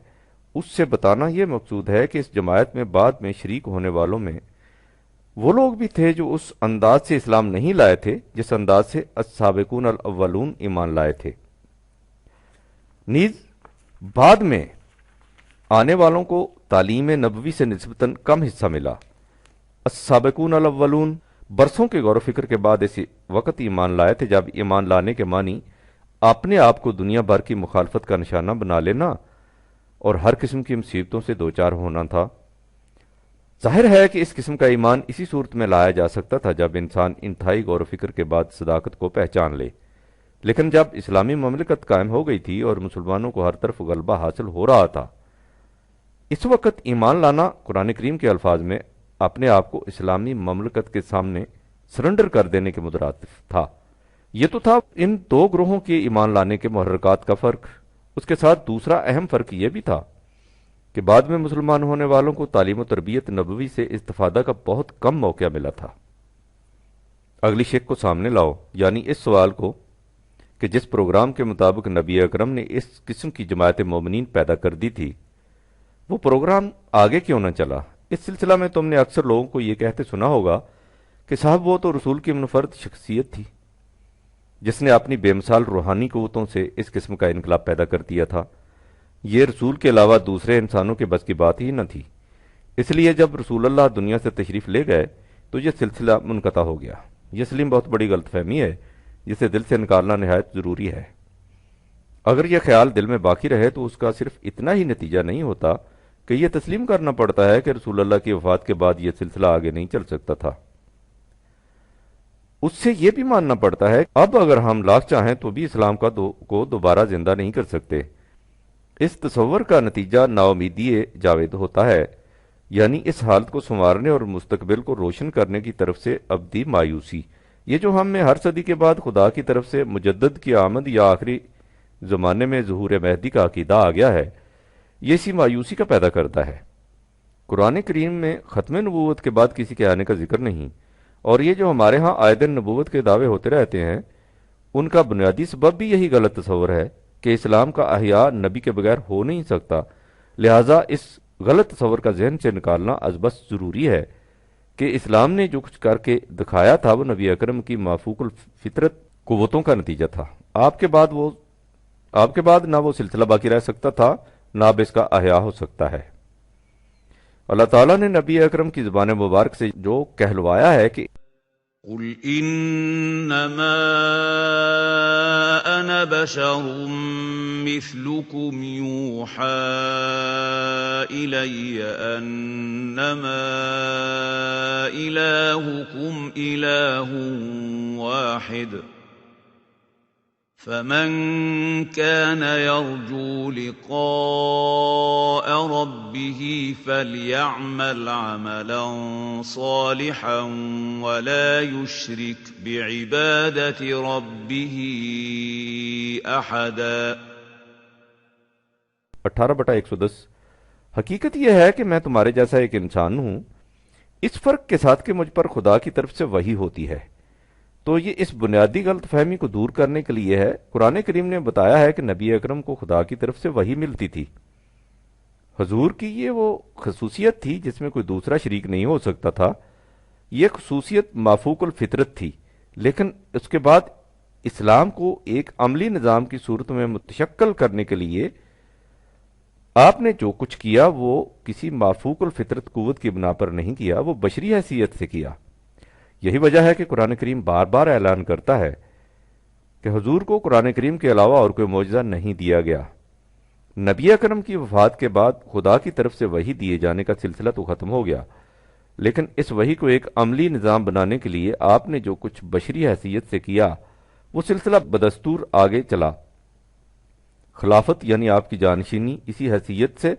اس سے بتانا یہ مقصود ہے کہ اس جماعت میں بعد میں شریک ہونے والوں میں وہ لوگ بھی تھے جو اس انداز سے اسلام نہیں لائے تھے جس انداز سے السابقون الاولون ایمان لائے تھے۔ نیز بعد میں آنے والوں کو تعلیم نبوی سے نسبتاً کم حصہ ملا۔ السابقون الاولون برسوں کے غور و فکر کے بعد اسی وقت ایمان لائے تھے جب ایمان لانے کے معنی اپنے آپ کو دنیا بھر کی مخالفت کا نشانہ بنا لینا اور ہر قسم کی مصیبتوں سے دوچار ہونا تھا۔ ظاہر ہے کہ اس قسم کا ایمان اسی صورت میں لایا جا سکتا تھا جب انسان انتہائی غور و فکر کے بعد صداقت کو پہچان لے، لیکن جب اسلامی مملکت قائم ہو گئی تھی اور مسلمانوں کو ہر طرف غلبہ حاصل ہو رہا تھا، اس وقت ایمان لانا قرآن کریم کے الفاظ میں اپنے آپ کو اسلامی مملکت کے سامنے سرنڈر کر دینے کے مترادف تھا۔ یہ تو تھا ان دو گروہوں کے ایمان لانے کے محرکات کا فرق۔ اس کے ساتھ دوسرا اہم فرق یہ بھی تھا کہ بعد میں مسلمان ہونے والوں کو تعلیم و تربیت نبوی سے استفادہ کا بہت کم موقع ملا تھا۔ اگلی شک کو سامنے لاؤ، یعنی اس سوال کو کہ جس پروگرام کے مطابق نبی اکرم نے اس قسم کی جماعت مومنین پیدا کر دی تھی وہ پروگرام آگے کیوں نہ چلا؟ اس سلسلہ میں تم نے اکثر لوگوں کو یہ کہتے سنا ہوگا کہ صاحب وہ تو رسول کی منفرد شخصیت تھی جس نے اپنی بے مثال روحانی قوتوں سے اس قسم کا انقلاب پیدا کر دیا تھا۔ یہ رسول کے علاوہ دوسرے انسانوں کے بس کی بات ہی نہ تھی، اس لیے جب رسول اللہ دنیا سے تشریف لے گئے تو یہ سلسلہ منقطع ہو گیا۔ یہ سلیم بہت بڑی غلط فہمی ہے جسے دل سے نکالنا نہایت ضروری ہے۔ اگر یہ خیال دل میں باقی رہے تو اس کا صرف اتنا ہی نتیجہ نہیں ہوتا کہ یہ تسلیم کرنا پڑتا ہے کہ رسول اللہ کی وفات کے بعد یہ سلسلہ آگے نہیں چل سکتا تھا۔ اس سے یہ بھی ماننا پڑتا ہے اب اگر ہم لاکھ چاہیں تو بھی اسلام کو دوبارہ زندہ نہیں کر سکتے۔ اس تصور کا نتیجہ ناامیدی جاوید ہوتا ہے، یعنی اس حالت کو سنوارنے اور مستقبل کو روشن کرنے کی طرف سے ابدی مایوسی، یہ جو ہم میں ہر صدی کے بعد خدا کی طرف سے مجدد کی آمد یا آخری زمانے میں ظہور مہدی کا عقیدہ آ گیا ہے، یہ اسی مایوسی کا پیدا کرتا ہے۔ قرآن کریم میں ختم نبوت کے بعد کسی کے آنے کا ذکر نہیں، اور یہ جو ہمارے ہاں آئے دن نبوت کے دعوے ہوتے رہتے ہیں، ان کا بنیادی سبب بھی یہی غلط تصور ہے کہ اسلام کا احیاء نبی کے بغیر ہو نہیں سکتا۔ لہٰذا اس غلط تصور کا ذہن سے نکالنا از بس ضروری ہے کہ اسلام نے جو کچھ کر کے دکھایا تھا وہ نبی اکرم کی مافوق الفطرت قوتوں کا نتیجہ تھا۔ آپ کے بعد نہ وہ سلسلہ باقی رہ سکتا تھا، نہ اب اس کا احیاء ہو سکتا ہے۔ اللہ تعالیٰ نے نبی اکرم کی زبان مبارک سے جو کہلوایا ہے کہ قل انما انا بشر مثلكم يوحى الي انما الهكم اله واحد فمن كان يرجو لقاء ربه فليعمل عملا صالحا ولا يشرك بعبادة ربه أحدا۔ 18/110 حقیقت یہ ہے کہ میں تمہارے جیسا ایک انسان ہوں، اس فرق کے ساتھ کہ مجھ پر خدا کی طرف سے وحی ہوتی ہے۔ تو یہ اس بنیادی غلط فہمی کو دور کرنے کے لیے ہے۔ قرآن کریم نے بتایا ہے کہ نبی اکرم کو خدا کی طرف سے وحی ملتی تھی۔ حضور کی یہ وہ خصوصیت تھی جس میں کوئی دوسرا شریک نہیں ہو سکتا تھا۔ یہ خصوصیت مافوق الفطرت تھی، لیکن اس کے بعد اسلام کو ایک عملی نظام کی صورت میں متشکل کرنے کے لیے آپ نے جو کچھ کیا وہ کسی مافوق الفطرت قوت کی بنا پر نہیں کیا، وہ بشری حیثیت سے کیا۔ یہی وجہ ہے کہ قرآن کریم بار بار اعلان کرتا ہے کہ حضور کو قرآن کریم کے علاوہ اور کوئی معجزہ نہیں دیا گیا۔ نبی اکرم کی وفات کے بعد خدا کی طرف سے وحی دیے جانے کا سلسلہ تو ختم ہو گیا، لیکن اس وحی کو ایک عملی نظام بنانے کے لیے آپ نے جو کچھ بشری حیثیت سے کیا وہ سلسلہ بدستور آگے چلا۔ خلافت یعنی آپ کی جانشینی اسی حیثیت سے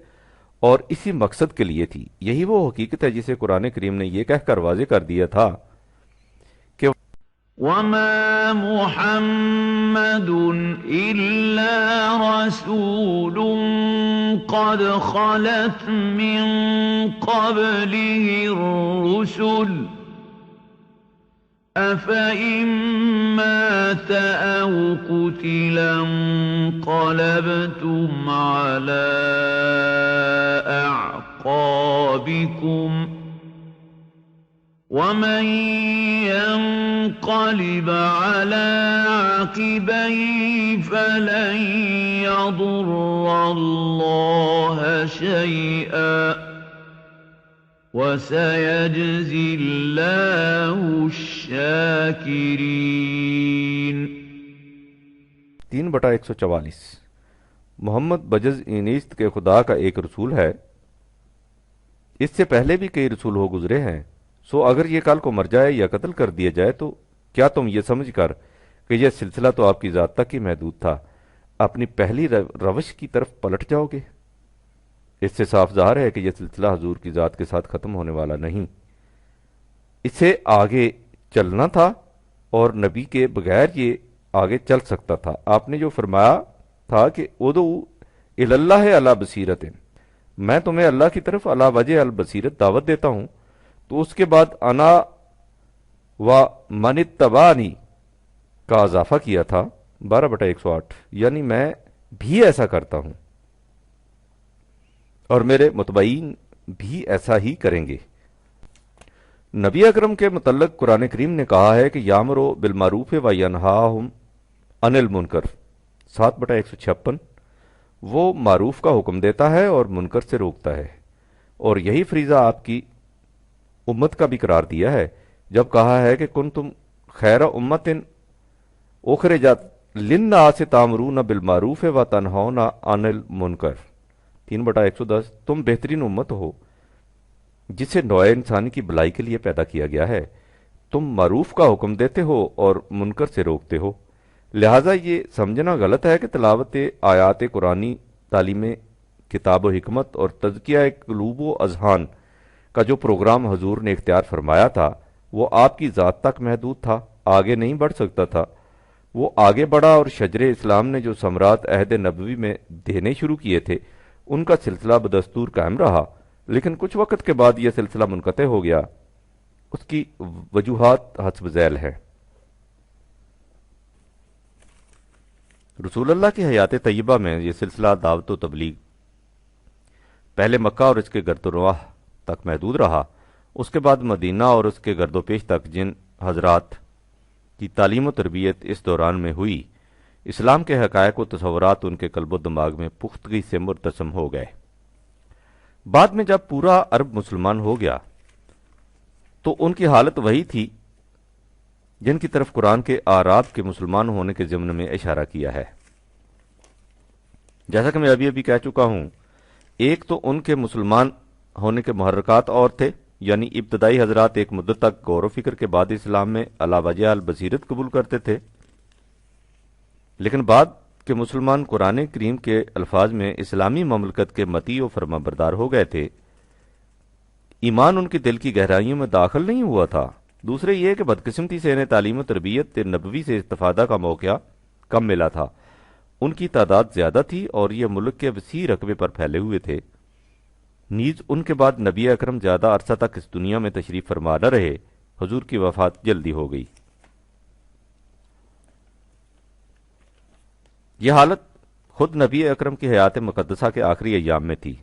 اور اسی مقصد کے لیے تھی۔ یہی وہ حقیقت ہے جسے قرآن کریم نے یہ کہہ کر واضح کر دیا تھا کہ وَمَا مُحَمَّدٌ إِلَّا رَسُولٌ قَدْ خَلَتْ مِن قَبْلِهِ الرُّسُلُ أَفَإِن مَّاتَ أَوْ قُتِلَ انقَلَبْتُمْ عَلَىٰ أَعْقَابِكُمْ وَمَن يَنقَلِبْ عَلَىٰ عَقِبَيْهِ فَلَن يَضُرَّ اللَّهَ شَيْئًا وَسَيَجْزِي اللَّهُ الشَّاكِرِينَ۔ 3/144 محمد بجز اینیست کے خدا کا ایک رسول ہے، اس سے پہلے بھی کئی رسول ہو گزرے ہیں، سو اگر یہ کل کو مر جائے یا قتل کر دیا جائے تو کیا تم یہ سمجھ کر کہ یہ سلسلہ تو آپ کی ذات تک ہی محدود تھا اپنی پہلی روش کی طرف پلٹ جاؤ گے؟ اس سے صاف ظاہر ہے کہ یہ سلسلہ حضور کی ذات کے ساتھ ختم ہونے والا نہیں، اسے آگے چلنا تھا اور نبی کے بغیر یہ آگے چل سکتا تھا۔ آپ نے جو فرمایا تھا کہ ادعو الی اللہ علی بصیرۃ، میں تمہیں اللہ کی طرف علی وجہ البصیرت دعوت دیتا ہوں، تو اس کے بعد انا و من اتبعنی کا اضافہ کیا تھا 12/108، یعنی میں بھی ایسا کرتا ہوں اور میرے متبعین بھی ایسا ہی کریں گے۔ نبی اکرم کے متعلق قرآن کریم نے کہا ہے کہ یامرو بالمعروف و ینہاہم عن المنکر 7/156، وہ معروف کا حکم دیتا ہے اور منکر سے روکتا ہے، اور یہی فریضہ آپ کی امت کا بھی قرار دیا ہے جب کہا ہے کہ کنتم خیر امت اخرجت للناس تامرون بالمعروف و تنہون عن المنکر 3/110، تم بہترین امت ہو جسے نوع انسانی کی بھلائی کے لیے پیدا کیا گیا ہے، تم معروف کا حکم دیتے ہو اور منکر سے روکتے ہو۔ لہٰذا یہ سمجھنا غلط ہے کہ تلاوت آیات قرآنی، تعلیم کتاب و حکمت اور تزکیہ قلوب و اذہان کا جو پروگرام حضور نے اختیار فرمایا تھا وہ آپ کی ذات تک محدود تھا، آگے نہیں بڑھ سکتا تھا۔ وہ آگے بڑھا اور شجر اسلام نے جو ثمرات عہد نبوی میں دینے شروع کیے تھے ان کا سلسلہ بدستور قائم رہا، لیکن کچھ وقت کے بعد یہ سلسلہ منقطع ہو گیا۔ اس کی وجوہات حسب ذیل ہیں۔ رسول اللہ کی حیات طیبہ میں یہ سلسلہ دعوت و تبلیغ پہلے مکہ اور اس کے گرد و نواح تک محدود رہا، اس کے بعد مدینہ اور اس کے گرد و پیش تک جن حضرات کی تعلیم و تربیت اس دوران میں ہوئی، اسلام کے حقائق و تصورات ان کے قلب و دماغ میں پختگی سے مرتسم ہو گئے۔ بعد میں جب پورا عرب مسلمان ہو گیا تو ان کی حالت وہی تھی جن کی طرف قرآن کے اعراب کے مسلمان ہونے کے ضمن میں اشارہ کیا ہے۔ جیسا کہ میں ابھی کہہ چکا ہوں، ایک تو ان کے مسلمان ہونے کے محرکات اور تھے، یعنی ابتدائی حضرات ایک مدت تک غور و فکر کے بعد اسلام میں علی وجہ البصیرت قبول کرتے تھے، لیکن بعد کے مسلمان قرآن کریم کے الفاظ میں اسلامی مملکت کے مطیع و فرما بردار ہو گئے تھے۔ ایمان ان کی دل کی گہرائیوں میں داخل نہیں ہوا تھا۔ دوسرے یہ کہ بدقسمتی سے انہیں تعلیم و تربیت نبوی سے استفادہ کا موقع کم ملا تھا۔ ان کی تعداد زیادہ تھی اور یہ ملک کے وسیع رقبے پر پھیلے ہوئے تھے۔ نیز ان کے بعد نبی اکرم زیادہ عرصہ تک اس دنیا میں تشریف فرما نہ رہے، حضور کی وفات جلدی ہو گئی۔ یہ حالت خود نبی اکرم کی حیات مقدسہ کے آخری ایام میں تھی۔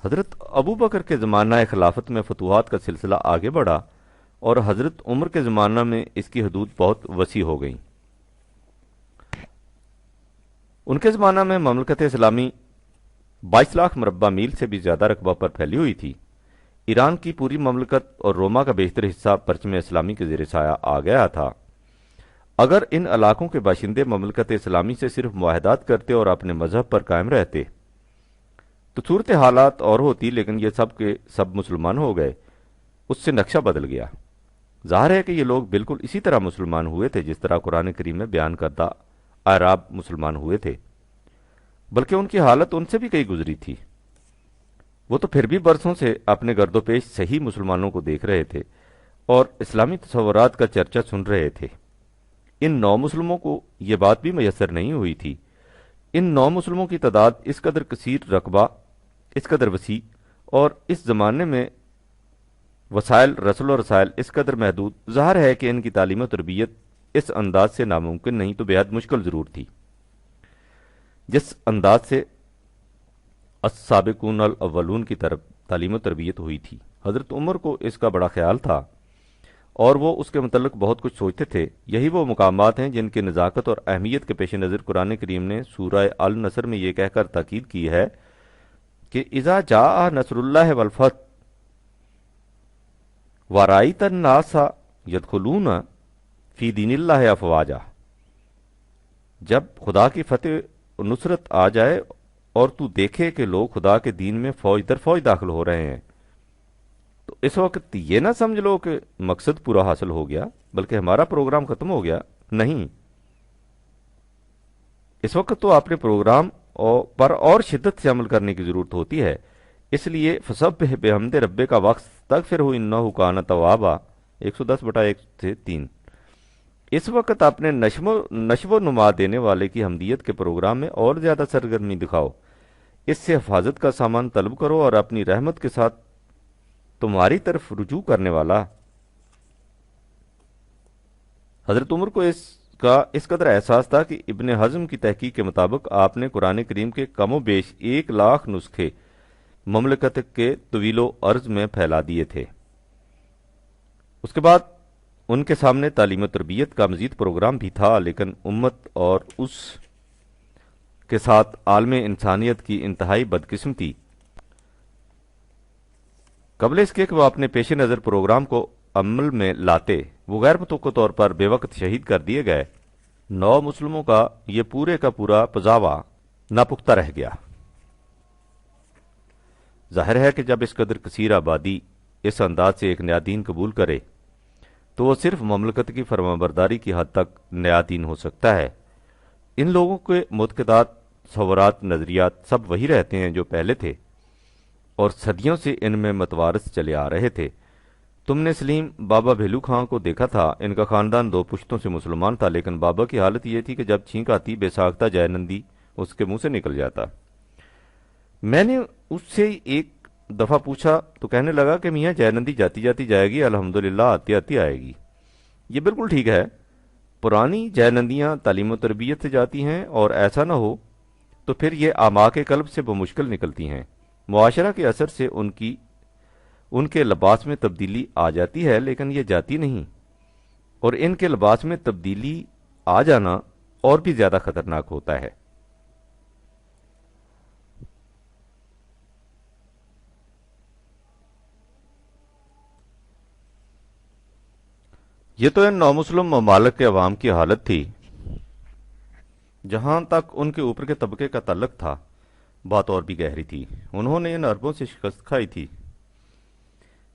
حضرت ابو بکر کے زمانہ خلافت میں فتوحات کا سلسلہ آگے بڑھا اور حضرت عمر کے زمانہ میں اس کی حدود بہت وسیع ہو گئیں۔ ان کے زمانہ میں مملکت اسلامی 22 لاکھ مربع میل سے بھی زیادہ رقبہ پر پھیلی ہوئی تھی۔ ایران کی پوری مملکت اور روما کا بیشتر حصہ پرچم اسلامی کے زیر سایہ آ گیا تھا۔ اگر ان علاقوں کے باشندے مملکت اسلامی سے صرف معاہدات کرتے اور اپنے مذہب پر قائم رہتے تو صورت حالات اور ہوتی، لیکن یہ سب کے سب مسلمان ہو گئے، اس سے نقشہ بدل گیا۔ ظاہر ہے کہ یہ لوگ بالکل اسی طرح مسلمان ہوئے تھے جس طرح قرآن کریم میں بیان کردہ اعراب مسلمان ہوئے تھے، بلکہ ان کی حالت ان سے بھی کئی گزری تھی۔ وہ تو پھر بھی برسوں سے اپنے گرد و پیش صحیح مسلمانوں کو دیکھ رہے تھے اور اسلامی تصورات کا چرچا سن رہے تھے۔ ان نو مسلموں کو یہ بات بھی میسر نہیں ہوئی تھی۔ ان نو مسلموں کی تعداد اس قدر کثیر، رقبہ اس قدر وسیع اور اس زمانے میں وسائل رسل و رسائل اس قدر محدود، ظاہر ہے کہ ان کی تعلیم و تربیت اس انداز سے ناممکن نہیں تو بے حد مشکل ضرور تھی جس انداز سے السابقون الاولون کی طرف تعلیم و تربیت ہوئی تھی۔ حضرت عمر کو اس کا بڑا خیال تھا اور وہ اس کے متعلق بہت کچھ سوچتے تھے۔ یہی وہ مقامات ہیں جن کی نزاکت اور اہمیت کے پیش نظر قرآن کریم نے سورہ النصر میں یہ کہہ کر تاکید کی ہے کہ اذا جاء نصر اللہ والفتح ورأیت الناس یدخلون فی دین اللہ افواجا، جب خدا کی فتح و نصرت آ جائے اور تو دیکھے کہ لوگ خدا کے دین میں فوج در فوج داخل ہو رہے ہیں، تو اس وقت یہ نہ سمجھ لو کہ مقصد پورا حاصل ہو گیا بلکہ ہمارا پروگرام ختم ہو گیا۔ نہیں، اس وقت تو اپنے پروگرام پر اور شدت سے عمل کرنے کی ضرورت ہوتی ہے۔ اس لیے فسبح بحمد ربک کا وقت استغفرہ انہ کان توابا 110/1-3۔ اس وقت اپنے نشو و نما دینے والے کی حمدیت کے پروگرام میں اور زیادہ سرگرمی دکھاؤ، اس سے حفاظت کا سامان طلب کرو اور اپنی رحمت کے ساتھ تمہاری طرف رجوع کرنے والا۔ حضرت عمر کو اس قدر احساس تھا کہ ابن حزم کی تحقیق کے مطابق آپ نے قرآن کریم کے کم و بیش 1 لاکھ نسخے مملکت کے طویل و عرض میں پھیلا دیے تھے۔ اس کے بعد ان کے سامنے تعلیم و تربیت کا مزید پروگرام بھی تھا، لیکن امت اور اس کے ساتھ عالم انسانیت کی انتہائی بدقسمتی قبل اس کے کہ وہ اپنے پیش نظر پروگرام کو عمل میں لاتے، وہ غیر متوقع طور پر بے وقت شہید کر دیے گئے۔ 9 مسلموں کا یہ پورے کا پورا پزاوا ناپختہ رہ گیا۔ ظاہر ہے کہ جب اس قدر کثیر آبادی اس انداز سے ایک نیا دین قبول کرے تو وہ صرف مملکت کی فرمانبرداری کی حد تک نیا دین ہو سکتا ہے۔ ان لوگوں کے معتقدات، تصورات، نظریات سب وہی رہتے ہیں جو پہلے تھے اور صدیوں سے ان میں متوارث چلے آ رہے تھے۔ تم نے سلیم بابا بھیلو خان کو دیکھا تھا، ان کا خاندان 2 پشتوں سے مسلمان تھا، لیکن بابا کی حالت یہ تھی کہ جب چھینک آتی بے ساختہ جے نندی اس کے منہ سے نکل جاتا۔ میں نے اس سے ایک دفعہ پوچھا تو کہنے لگا کہ میاں جے نندی جاتی جاتی جائے گی، الحمدللہ آتی آتی آئے گی۔ یہ بالکل ٹھیک ہے، پرانی جے نندیاں تعلیم و تربیت سے جاتی ہیں، اور ایسا نہ ہو تو پھر یہ اعماق قلب سے بمشکل نکلتی ہیں۔ معاشرہ کے اثر سے ان کے لباس میں تبدیلی آ جاتی ہے، لیکن یہ جاتی نہیں، اور ان کے لباس میں تبدیلی آ جانا اور بھی زیادہ خطرناک ہوتا ہے۔ یہ تو ان نومسلم ممالک کے عوام کی حالت تھی۔ جہاں تک ان کے اوپر کے طبقے کا تعلق تھا، بات اور بھی گہری تھی۔ انہوں نے ان عربوں سے شکست کھائی تھی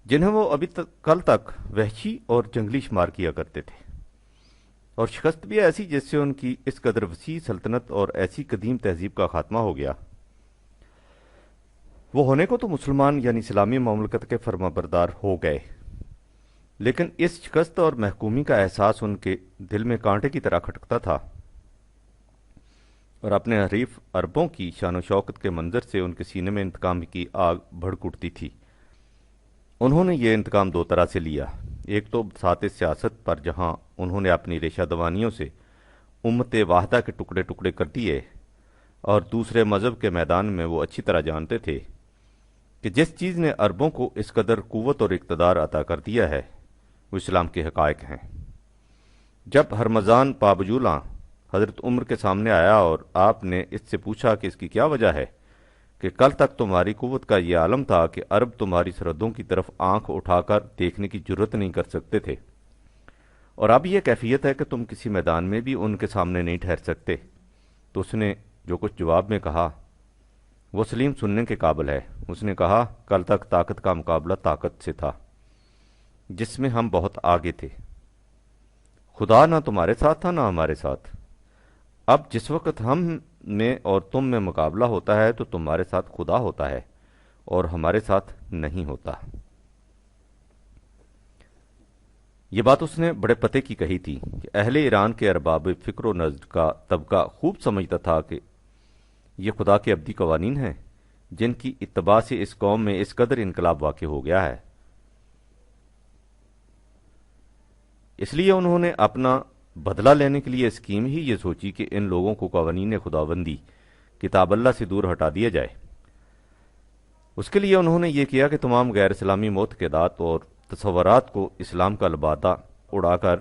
جنہیں وہ ابھی تک کل تک وحشی اور جنگلی شمار کیا کرتے تھے، اور شکست بھی ایسی جس سے ان کی اس قدر وسیع سلطنت اور ایسی قدیم تہذیب کا خاتمہ ہو گیا۔ وہ ہونے کو تو مسلمان یعنی اسلامی مملکت کے فرما بردار ہو گئے، لیکن اس شکست اور محکومی کا احساس ان کے دل میں کانٹے کی طرح کھٹکتا تھا، اور اپنے حریف عربوں کی شان و شوکت کے منظر سے ان کے سینے میں انتقام کی آگ بھڑک اٹھتی تھی۔ انہوں نے یہ انتقام 2 طرح سے لیا، ایک تو بساط سیاست پر، جہاں انہوں نے اپنی ریشہ دوانیوں سے امت واحدہ کے ٹکڑے ٹکڑے کر دیے، اور دوسرے مذہب کے میدان میں وہ اچھی طرح جانتے تھے کہ جس چیز نے عربوں کو اس قدر قوت اور اقتدار عطا کر دیا ہے وہ اسلام کے حقائق ہیں۔ جب ہرمزان پابجولاں حضرت عمر کے سامنے آیا اور آپ نے اس سے پوچھا کہ اس کی کیا وجہ ہے، کہ کل تک تمہاری قوت کا یہ عالم تھا کہ عرب تمہاری سرحدوں کی طرف آنکھ اٹھا کر دیکھنے کی جرت نہیں کر سکتے تھے، اور اب یہ کیفیت ہے کہ تم کسی میدان میں بھی ان کے سامنے نہیں ٹھہر سکتے، تو اس نے جو کچھ جواب میں کہا وہ سلیم سننے کے قابل ہے۔ اس نے کہا، کل تک طاقت کا مقابلہ طاقت سے تھا، جس میں ہم بہت آگے تھے۔ خدا نہ تمہارے ساتھ تھا نہ ہمارے ساتھ۔ اب جس وقت ہم میں اور تم میں مقابلہ ہوتا ہے تو تمہارے ساتھ خدا ہوتا ہے اور ہمارے ساتھ نہیں ہوتا۔ یہ بات اس نے بڑے پتے کی کہی تھی کہ اہل ایران کے ارباب فکر و نظر کا طبقہ خوب سمجھتا تھا کہ یہ خدا کے ابدی قوانین ہیں جن کی اتباع سے اس قوم میں اس قدر انقلاب واقع ہو گیا ہے۔ اس لیے انہوں نے اپنا بدلہ لینے کے لیے اسکیم ہی یہ سوچی کہ ان لوگوں کو قوانین خداوندی کتاب اللہ سے دور ہٹا دیا جائے۔ اس کے لیے انہوں نے یہ کیا کہ تمام غیر اسلامی معتقدات اور تصورات کو اسلام کا لبادہ اڑا کر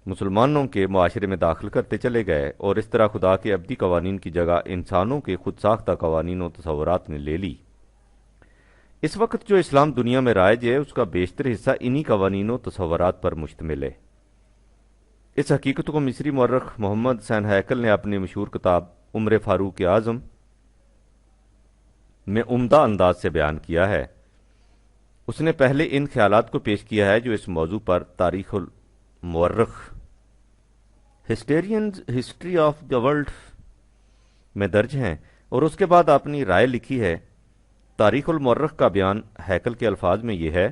مسلمانوں کے معاشرے میں داخل کرتے چلے گئے، اور اس طرح خدا کے ابدی قوانین کی جگہ انسانوں کے خود ساختہ قوانین و تصورات نے لے لی۔ اس وقت جو اسلام دنیا میں رائج ہے اس کا بیشتر حصہ انہی قوانین و تصورات پر مشتمل ہے۔ اس حقیقت کو مصری مورخ محمد حسین ہیکل نے اپنی مشہور کتاب عمر فاروق اعظم میں عمدہ انداز سے بیان کیا ہے۔ اس نے پہلے ان خیالات کو پیش کیا ہے جو اس موضوع پر تاریخ المورخ ہسٹیرینز ہسٹری آف دا ورلڈ میں درج ہیں، اور اس کے بعد اپنی رائے لکھی ہے۔ تاریخ المورخ کا بیان ہیکل کے الفاظ میں یہ ہے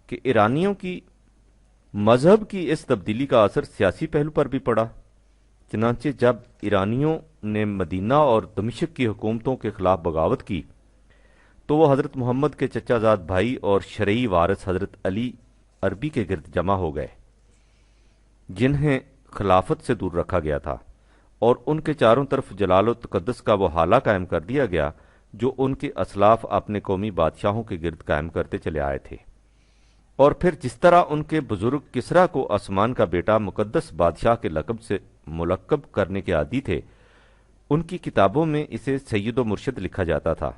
کہ ایرانیوں کی مذہب کی اس تبدیلی کا اثر سیاسی پہلو پر بھی پڑا، چنانچہ جب ایرانیوں نے مدینہ اور دمشق کی حکومتوں کے خلاف بغاوت کی تو وہ حضرت محمد کے چچا زاد بھائی اور شرعی وارث حضرت علی عربی کے گرد جمع ہو گئے، جنہیں خلافت سے دور رکھا گیا تھا، اور ان کے چاروں طرف جلال و تقدس کا وہ حالہ قائم کر دیا گیا جو ان کے اسلاف اپنے قومی بادشاہوں کے گرد قائم کرتے چلے آئے تھے۔ اور پھر جس طرح ان کے بزرگ کسریٰ کو آسمان کا بیٹا مقدس بادشاہ کے لقب سے ملقب کرنے کے عادی تھے، ان کی کتابوں میں اسے سید و مرشد لکھا جاتا تھا۔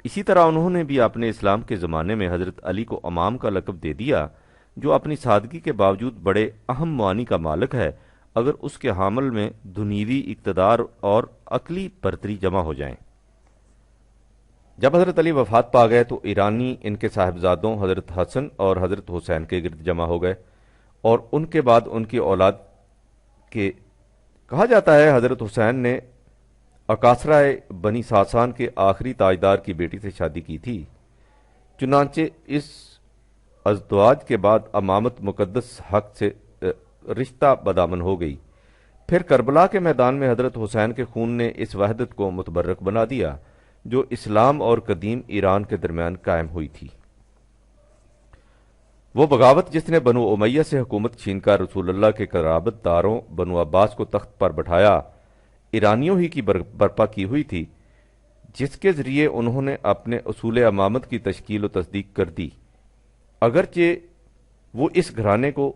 اسی طرح انہوں نے بھی اپنے اسلام کے زمانے میں حضرت علی کو امام کا لقب دے دیا، جو اپنی سادگی کے باوجود بڑے اہم معانی کا مالک ہے اگر اس کے حامل میں دنیوی اقتدار اور عقلی برتری جمع ہو جائیں۔ جب حضرت علی وفات پا گئے تو ایرانی ان کے صاحبزادوں حضرت حسن اور حضرت حسین کے گرد جمع ہو گئے، اور ان کے بعد ان کی اولاد کے کہا جاتا ہے حضرت حسین نے اکاسرہ بنی ساسان کے آخری تاجدار کی بیٹی سے شادی کی تھی۔ چنانچہ اس ازدواج کے بعد امامت مقدس حق سے رشتہ بدامن ہو گئی۔ پھر کربلا کے میدان میں حضرت حسین کے خون نے اس وحدت کو متبرک بنا دیا جو اسلام اور قدیم ایران کے درمیان قائم ہوئی تھی۔ وہ بغاوت جس نے بنو امیہ سے حکومت چھین کر رسول اللہ کے قرابت داروں بنو عباس کو تخت پر بٹھایا، ایرانیوں ہی کی برپا کی ہوئی تھی، جس کے ذریعے انہوں نے اپنے اصول امامت کی تشکیل و تصدیق کر دی، اگرچہ وہ اس گھرانے کو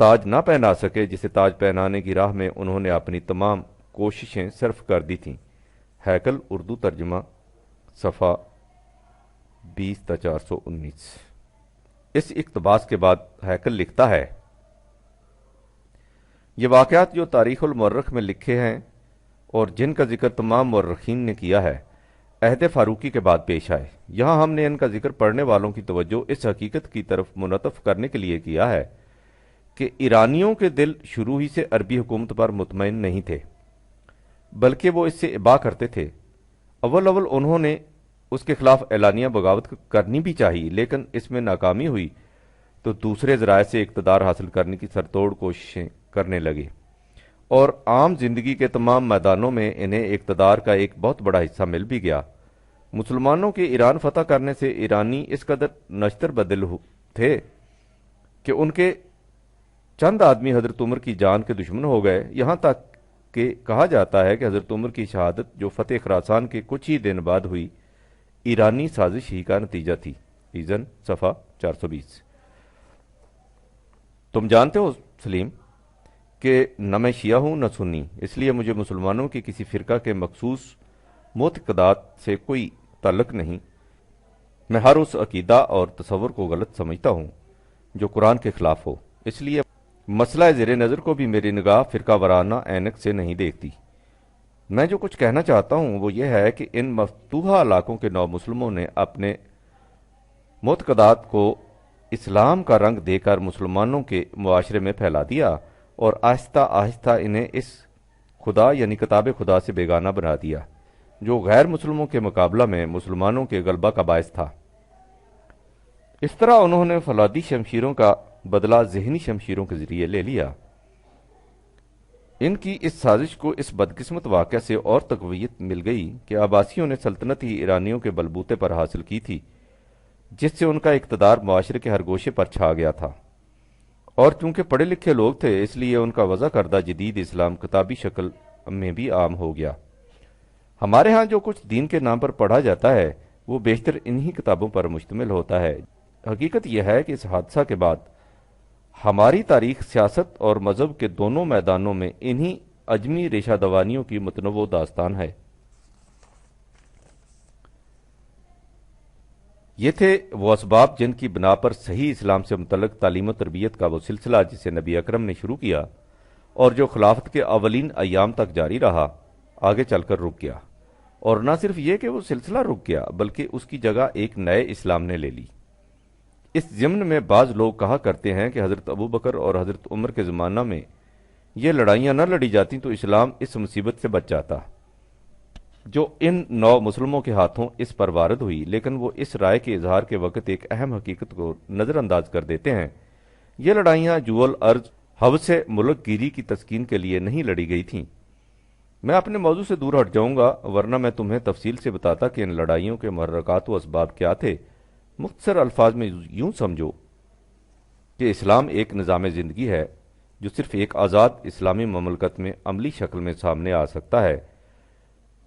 تاج نہ پہنا سکے جسے تاج پہنانے کی راہ میں انہوں نے اپنی تمام کوششیں صرف کر دی تھیں۔ ہیکل اردو ترجمہ صفحہ 20-419۔ اس اقتباس کے بعد ہیکل لکھتا ہے، یہ واقعات جو تاریخ المؤرخ میں لکھے ہیں اور جن کا ذکر تمام مورخین نے کیا ہے، عہد فاروقی کے بعد پیش آئے۔ یہاں ہم نے ان کا ذکر پڑھنے والوں کی توجہ اس حقیقت کی طرف منعطف کرنے کے لیے کیا ہے کہ ایرانیوں کے دل شروع ہی سے عربی حکومت پر مطمئن نہیں تھے، بلکہ وہ اس سے ابا کرتے تھے۔ اول انہوں نے اس کے خلاف اعلانیہ بغاوت کرنی بھی چاہی، لیکن اس میں ناکامی ہوئی تو دوسرے ذرائع سے اقتدار حاصل کرنے کی سرتوڑ کوششیں کرنے لگے، اور عام زندگی کے تمام میدانوں میں انہیں اقتدار کا ایک بہت بڑا حصہ مل بھی گیا۔ مسلمانوں کے ایران فتح کرنے سے ایرانی اس قدر نشتر بدل تھے کہ ان کے چند آدمی حضرت عمر کی جان کے دشمن ہو گئے، یہاں تک کہ کہا جاتا ہے کہ حضرت عمر کی شہادت جو فتح خراسان کے کچھ ہی دن بعد ہوئی، ایرانی سازش ہی کا نتیجہ تھی۔ ایزن صفحہ 420۔ تم جانتے ہو سلیم کہ نہ میں شیعہ ہوں نہ سنی، اس لیے مجھے مسلمانوں کے کسی فرقہ کے مخصوص معتقدات سے کوئی تعلق نہیں۔ میں ہر اس عقیدہ اور تصور کو غلط سمجھتا ہوں جو قرآن کے خلاف ہو، اس لیے مسئلہ زیر نظر کو بھی میری نگاہ فرقہ وارانہ اینک سے نہیں دیکھتی۔ میں جو کچھ کہنا چاہتا ہوں وہ یہ ہے کہ ان مفتوحہ علاقوں کے نو مسلموں نے اپنے معتقدات کو اسلام کا رنگ دے کر مسلمانوں کے معاشرے میں پھیلا دیا اور آہستہ آہستہ انہیں اس خدا یعنی کتاب خدا سے بیگانہ بنا دیا جو غیر مسلموں کے مقابلہ میں مسلمانوں کے غلبہ کا باعث تھا۔ اس طرح انہوں نے فولادی شمشیروں کا بدلہ ذہنی شمشیروں کے ذریعے لے لیا۔ ان کی اس سازش کو اس بدقسمت واقعہ سے اور تقویت مل گئی کہ عباسیوں نے سلطنت ہی ایرانیوں کے بلبوتے پر حاصل کی تھی، جس سے ان کا اقتدار معاشرے کے ہر گوشے پر چھا گیا تھا، اور چونکہ پڑھے لکھے لوگ تھے اس لیے ان کا وضع کردہ جدید اسلام کتابی شکل میں بھی عام ہو گیا۔ ہمارے ہاں جو کچھ دین کے نام پر پڑھا جاتا ہے وہ بیشتر انہی کتابوں پر مشتمل ہوتا ہے۔ حقیقت یہ ہے کہ اس حادثہ کے بعد ہماری تاریخ سیاست اور مذہب کے دونوں میدانوں میں انہی اجمی ریشہ دوانیوں کی متنوع داستان ہے۔ یہ تھے وہ اسباب جن کی بنا پر صحیح اسلام سے متعلق تعلیم و تربیت کا وہ سلسلہ جسے نبی اکرم نے شروع کیا اور جو خلافت کے اولین ایام تک جاری رہا، آگے چل کر رک گیا، اور نہ صرف یہ کہ وہ سلسلہ رک گیا بلکہ اس کی جگہ ایک نئے اسلام نے لے لی۔ اس ضمن میں بعض لوگ کہا کرتے ہیں کہ حضرت ابو بکر اور حضرت عمر کے زمانہ میں یہ لڑائیاں نہ لڑی جاتی تو اسلام اس مصیبت سے بچ جاتا جو ان نو مسلموں کے ہاتھوں اس پر وارد ہوئی، لیکن وہ اس رائے کے اظہار کے وقت ایک اہم حقیقت کو نظر انداز کر دیتے ہیں۔ یہ لڑائیاں جول ارض حوث ملک گیری کی تسکین کے لیے نہیں لڑی گئی تھیں۔ میں اپنے موضوع سے دور ہٹ جاؤں گا، ورنہ میں تمہیں تفصیل سے بتاتا کہ ان لڑائیوں کے محرکات و اسباب کیا تھے۔ مختصر الفاظ میں یوں سمجھو کہ اسلام ایک نظام زندگی ہے جو صرف ایک آزاد اسلامی مملکت میں عملی شکل میں سامنے آ سکتا ہے۔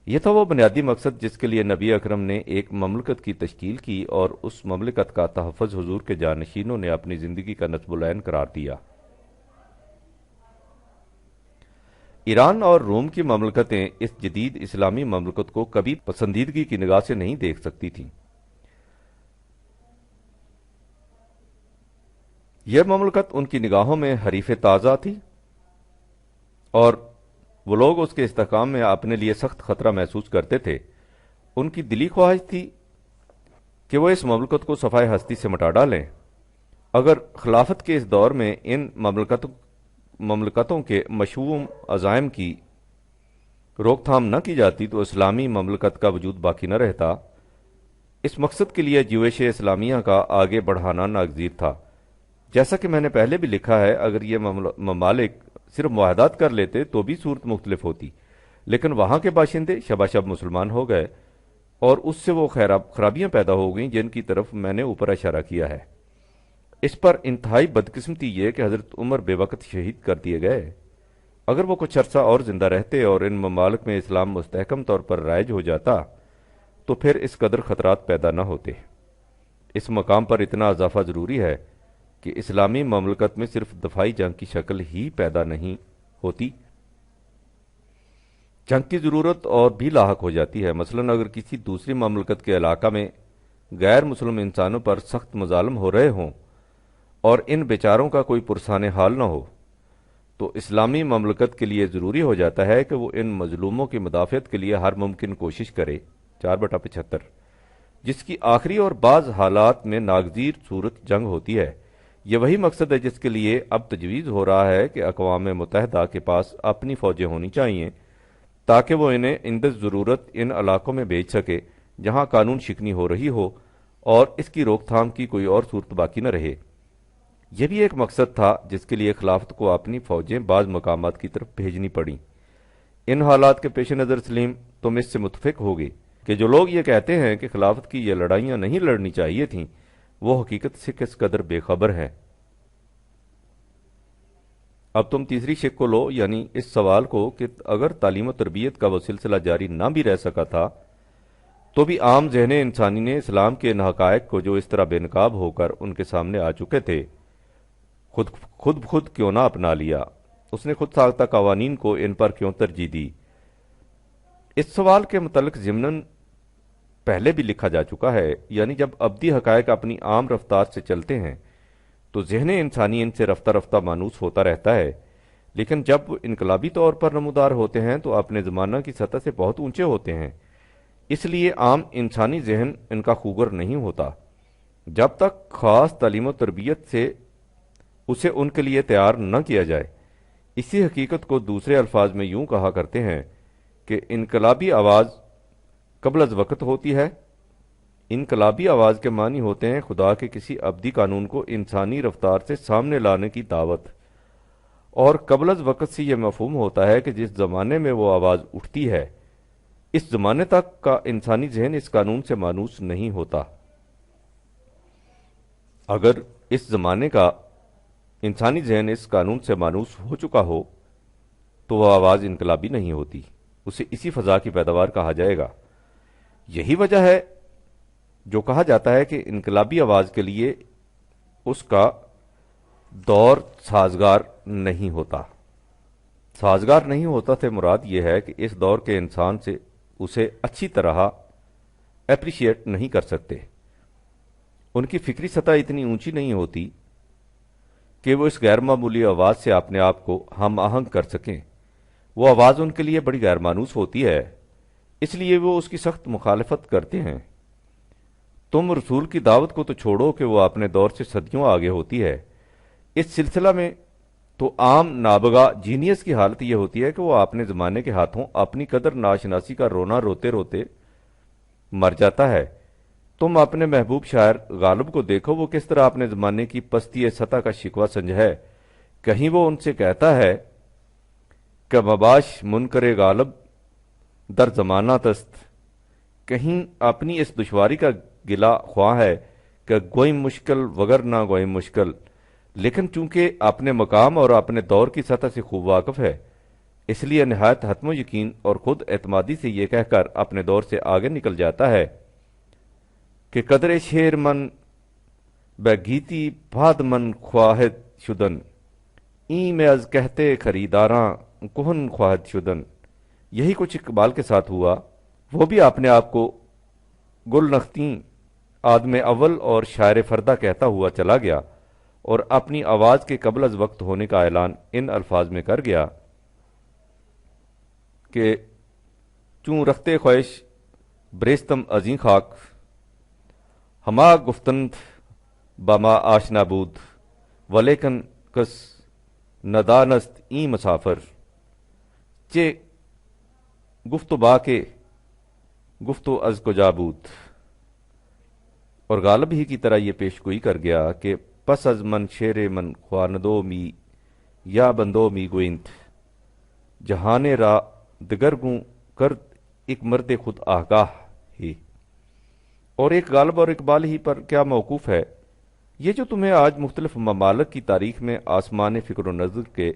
یہ تھا وہ بنیادی مقصد جس کے لیے نبی اکرم نے ایک مملکت کی تشکیل کی اور اس مملکت کا تحفظ حضور کے جانشینوں نے اپنی زندگی کا نصب العین قرار دیا۔ ایران اور روم کی مملکتیں اس جدید اسلامی مملکت کو کبھی پسندیدگی کی نگاہ سے نہیں دیکھ سکتی تھیں۔ یہ مملکت ان کی نگاہوں میں حریف تازہ تھی اور وہ لوگ اس کے استحکام میں اپنے لیے سخت خطرہ محسوس کرتے تھے۔ ان کی دلی خواہش تھی کہ وہ اس مملکت کو صفائے ہستی سے مٹا ڈالیں۔ اگر خلافت کے اس دور میں ان مملکتوں کے مشؤوم عزائم کی روک تھام نہ کی جاتی تو اسلامی مملکت کا وجود باقی نہ رہتا، اس مقصد کے لیے جیوش اسلامیہ کا آگے بڑھانا ناگزیر تھا۔ جیسا کہ میں نے پہلے بھی لکھا ہے، اگر یہ ممالک صرف معاہدات کر لیتے تو بھی صورت مختلف ہوتی، لیکن وہاں کے باشندے شباشب مسلمان ہو گئے اور اس سے وہ خرابیاں پیدا ہو گئیں جن کی طرف میں نے اوپر اشارہ کیا ہے۔ اس پر انتہائی بدقسمتی یہ کہ حضرت عمر بے وقت شہید کر دیے گئے۔ اگر وہ کچھ عرصہ اور زندہ رہتے اور ان ممالک میں اسلام مستحکم طور پر رائج ہو جاتا تو پھر اس قدر خطرات پیدا نہ ہوتے۔ اس مقام پر اتنا اضافہ ضروری ہے کہ اسلامی مملکت میں صرف دفاعی جنگ کی شکل ہی پیدا نہیں ہوتی، جنگ کی ضرورت اور بھی لاحق ہو جاتی ہے۔ مثلا اگر کسی دوسری مملکت کے علاقہ میں غیر مسلم انسانوں پر سخت مظالم ہو رہے ہوں اور ان بیچاروں کا کوئی پرسان حال نہ ہو تو اسلامی مملکت کے لیے ضروری ہو جاتا ہے کہ وہ ان مظلوموں کی مدافعت کے لیے ہر ممکن کوشش کرے۔ 4/75 جس کی آخری اور بعض حالات میں ناگزیر صورت جنگ ہوتی ہے۔ یہ وہی مقصد ہے جس کے لیے اب تجویز ہو رہا ہے کہ اقوام متحدہ کے پاس اپنی فوجیں ہونی چاہیے تاکہ وہ انہیں عند ضرورت ان علاقوں میں بھیج سکے جہاں قانون شکنی ہو رہی ہو اور اس کی روک تھام کی کوئی اور صورت باقی نہ رہے۔ یہ بھی ایک مقصد تھا جس کے لیے خلافت کو اپنی فوجیں بعض مقامات کی طرف بھیجنی پڑیں۔ ان حالات کے پیش نظر سلیم تم اس سے متفق ہوگے کہ جو لوگ یہ کہتے ہیں کہ خلافت کی یہ لڑائیاں نہیں لڑنی چاہیے تھیں وہ حقیقت سے کس قدر بے خبر ہیں۔ اب تم تیسری شق کو لو، یعنی اس سوال کو کہ اگر تعلیم و تربیت کا وہ سلسلہ جاری نہ بھی رہ سکا تھا تو بھی عام ذہن انسانی نے اسلام کے ان حقائق کو جو اس طرح بے نقاب ہو کر ان کے سامنے آ چکے تھے خود کیوں نہ اپنا لیا؟ اس نے خود ساختہ قوانین کو ان پر کیوں ترجیح دی؟ اس سوال کے متعلق ضمناً پہلے بھی لکھا جا چکا ہے، یعنی جب ابدی حقائق اپنی عام رفتار سے چلتے ہیں تو ذہن انسانی ان سے رفتہ رفتہ مانوس ہوتا رہتا ہے، لیکن جب وہ انقلابی طور پر نمودار ہوتے ہیں تو اپنے زمانہ کی سطح سے بہت اونچے ہوتے ہیں۔ اس لیے عام انسانی ذہن ان کا خوگر نہیں ہوتا جب تک خاص تعلیم و تربیت سے اسے ان کے لیے تیار نہ کیا جائے۔ اسی حقیقت کو دوسرے الفاظ میں یوں کہا کرتے ہیں کہ انقلابی آواز قبل از وقت ہوتی ہے۔ انقلابی آواز کے معنی ہوتے ہیں خدا کے کسی ابدی قانون کو انسانی رفتار سے سامنے لانے کی دعوت، اور قبل از وقت سے یہ مفہوم ہوتا ہے کہ جس زمانے میں وہ آواز اٹھتی ہے اس زمانے تک کا انسانی ذہن اس قانون سے مانوس نہیں ہوتا۔ اگر اس زمانے کا انسانی ذہن اس قانون سے مانوس ہو چکا ہو تو وہ آواز انقلابی نہیں ہوتی، اسے اسی فضا کی پیداوار کہا جائے گا۔ یہی وجہ ہے جو کہا جاتا ہے کہ انقلابی آواز کے لیے اس کا دور سازگار نہیں ہوتا۔ سازگار نہیں ہوتا سے مراد یہ ہے کہ اس دور کے انسان سے اسے اچھی طرح اپریشیٹ نہیں کر سکتے۔ ان کی فکری سطح اتنی اونچی نہیں ہوتی کہ وہ اس غیر معمولی آواز سے اپنے آپ کو ہم آہنگ کر سکیں۔ وہ آواز ان کے لیے بڑی غیر مانوس ہوتی ہے، اس لیے وہ اس کی سخت مخالفت کرتے ہیں۔ تم رسول کی دعوت کو تو چھوڑو کہ وہ اپنے دور سے صدیوں آگے ہوتی ہے۔ اس سلسلہ میں تو عام نابغہ جینیس کی حالت یہ ہوتی ہے کہ وہ اپنے زمانے کے ہاتھوں اپنی قدر ناشناسی کا رونا روتے روتے مر جاتا ہے۔ تم اپنے محبوب شاعر غالب کو دیکھو، وہ کس طرح اپنے زمانے کی پستی سطح کا شکوہ سنج ہے۔ کہیں وہ ان سے کہتا ہے کہ مباش منکر غالب در زمانہ تست، کہیں اپنی اس دشواری کا گلہ خواہ ہے کہ گوئم مشکل وگر نہ گوئم مشکل، لیکن چونکہ اپنے مقام اور اپنے دور کی سطح سے خوب واقف ہے اس لیے نہایت حتم و یقین اور خود اعتمادی سے یہ کہہ کر اپنے دور سے آگے نکل جاتا ہے کہ قدر شیر من بگیتی باد من خواہد شدن، این میں از کہتے خریداراں کہن خواہد شدن۔ یہی کچھ اقبال کے ساتھ ہوا، وہ بھی اپنے آپ کو گل نختیں آدم اول اور شاعر فردہ کہتا ہوا چلا گیا اور اپنی آواز کے قبل از وقت ہونے کا اعلان ان الفاظ میں کر گیا کہ چوں رختے خواہش بریستم ازیں خاک، ہما گفتند بما آشنا بود ولیکن کس ندانست این مسافر، چے گفت و با کے گفت و از کجا بود۔ اور غالب ہی کی طرح یہ پیشگوئی کر گیا کہ پس از من شیر من خواندو می یا بندو می گوینت جہانے را دگر گوں کرد ایک مرد خود آگاہ ہی، اور ایک غالب اور اقبال ہی پر کیا موقوف ہے۔ یہ جو تمہیں آج مختلف ممالک کی تاریخ میں آسمان فکر و نظر کے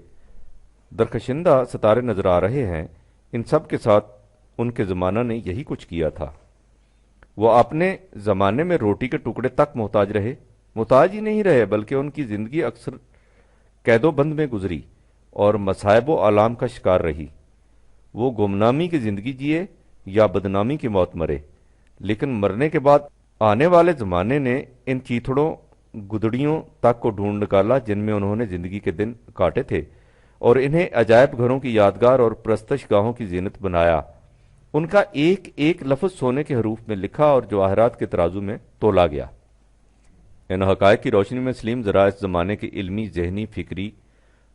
درخشندہ ستارے نظر آ رہے ہیں، ان سب کے ساتھ ان کے زمانہ نے یہی کچھ کیا تھا۔ وہ اپنے زمانے میں روٹی کے ٹکڑے تک محتاج رہے، محتاج ہی نہیں رہے بلکہ ان کی زندگی اکثر قید و بند میں گزری اور مصائب و آلام کا شکار رہی۔ وہ گمنامی کی زندگی جیے یا بدنامی کی موت مرے، لیکن مرنے کے بعد آنے والے زمانے نے ان چیتھڑوں گدڑیوں تک کو ڈھونڈ نکالا جن میں انہوں نے زندگی کے دن کاٹے تھے، اور انہیں عجائب گھروں کی یادگار اور پرستش گاہوں کی زینت بنایا۔ ان کا ایک ایک لفظ سونے کے حروف میں لکھا اور جواہرات کے ترازو میں تولا گیا۔ ان حقائق کی روشنی میں سلیم ذرا اس زمانے کے علمی، ذہنی، فکری،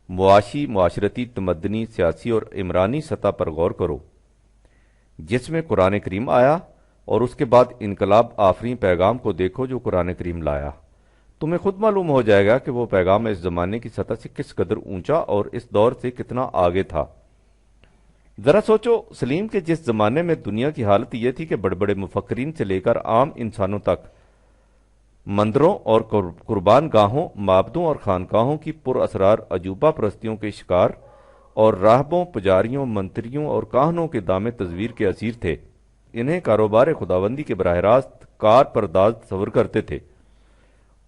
معاشی، معاشرتی، تمدنی، سیاسی اور عمرانی سطح پر غور کرو، جس میں قرآن کریم آیا، اور اس کے بعد انقلاب آفریں پیغام کو دیکھو جو قرآن کریم لایا۔ تمہیں خود معلوم ہو جائے گا کہ وہ پیغام اس زمانے کی سطح سے کس قدر اونچا اور اس دور سے کتنا آگے تھا۔ ذرا سوچو، سلیم کے جس زمانے میں دنیا کی حالت یہ تھی کہ بڑے بڑے مفکرین سے لے کر عام انسانوں تک مندروں اور قربان گاہوں، معبدوں اور خانقاہوں کی پر اسرار عجوبہ پرستیوں کے شکار اور راہبوں، پجاریوں، منتریوں اور کاہنوں کے دام تزویر کے اسیر تھے۔ انہیں کاروبار خداوندی کے براہ راست کار پرداز تصور کرتے تھے۔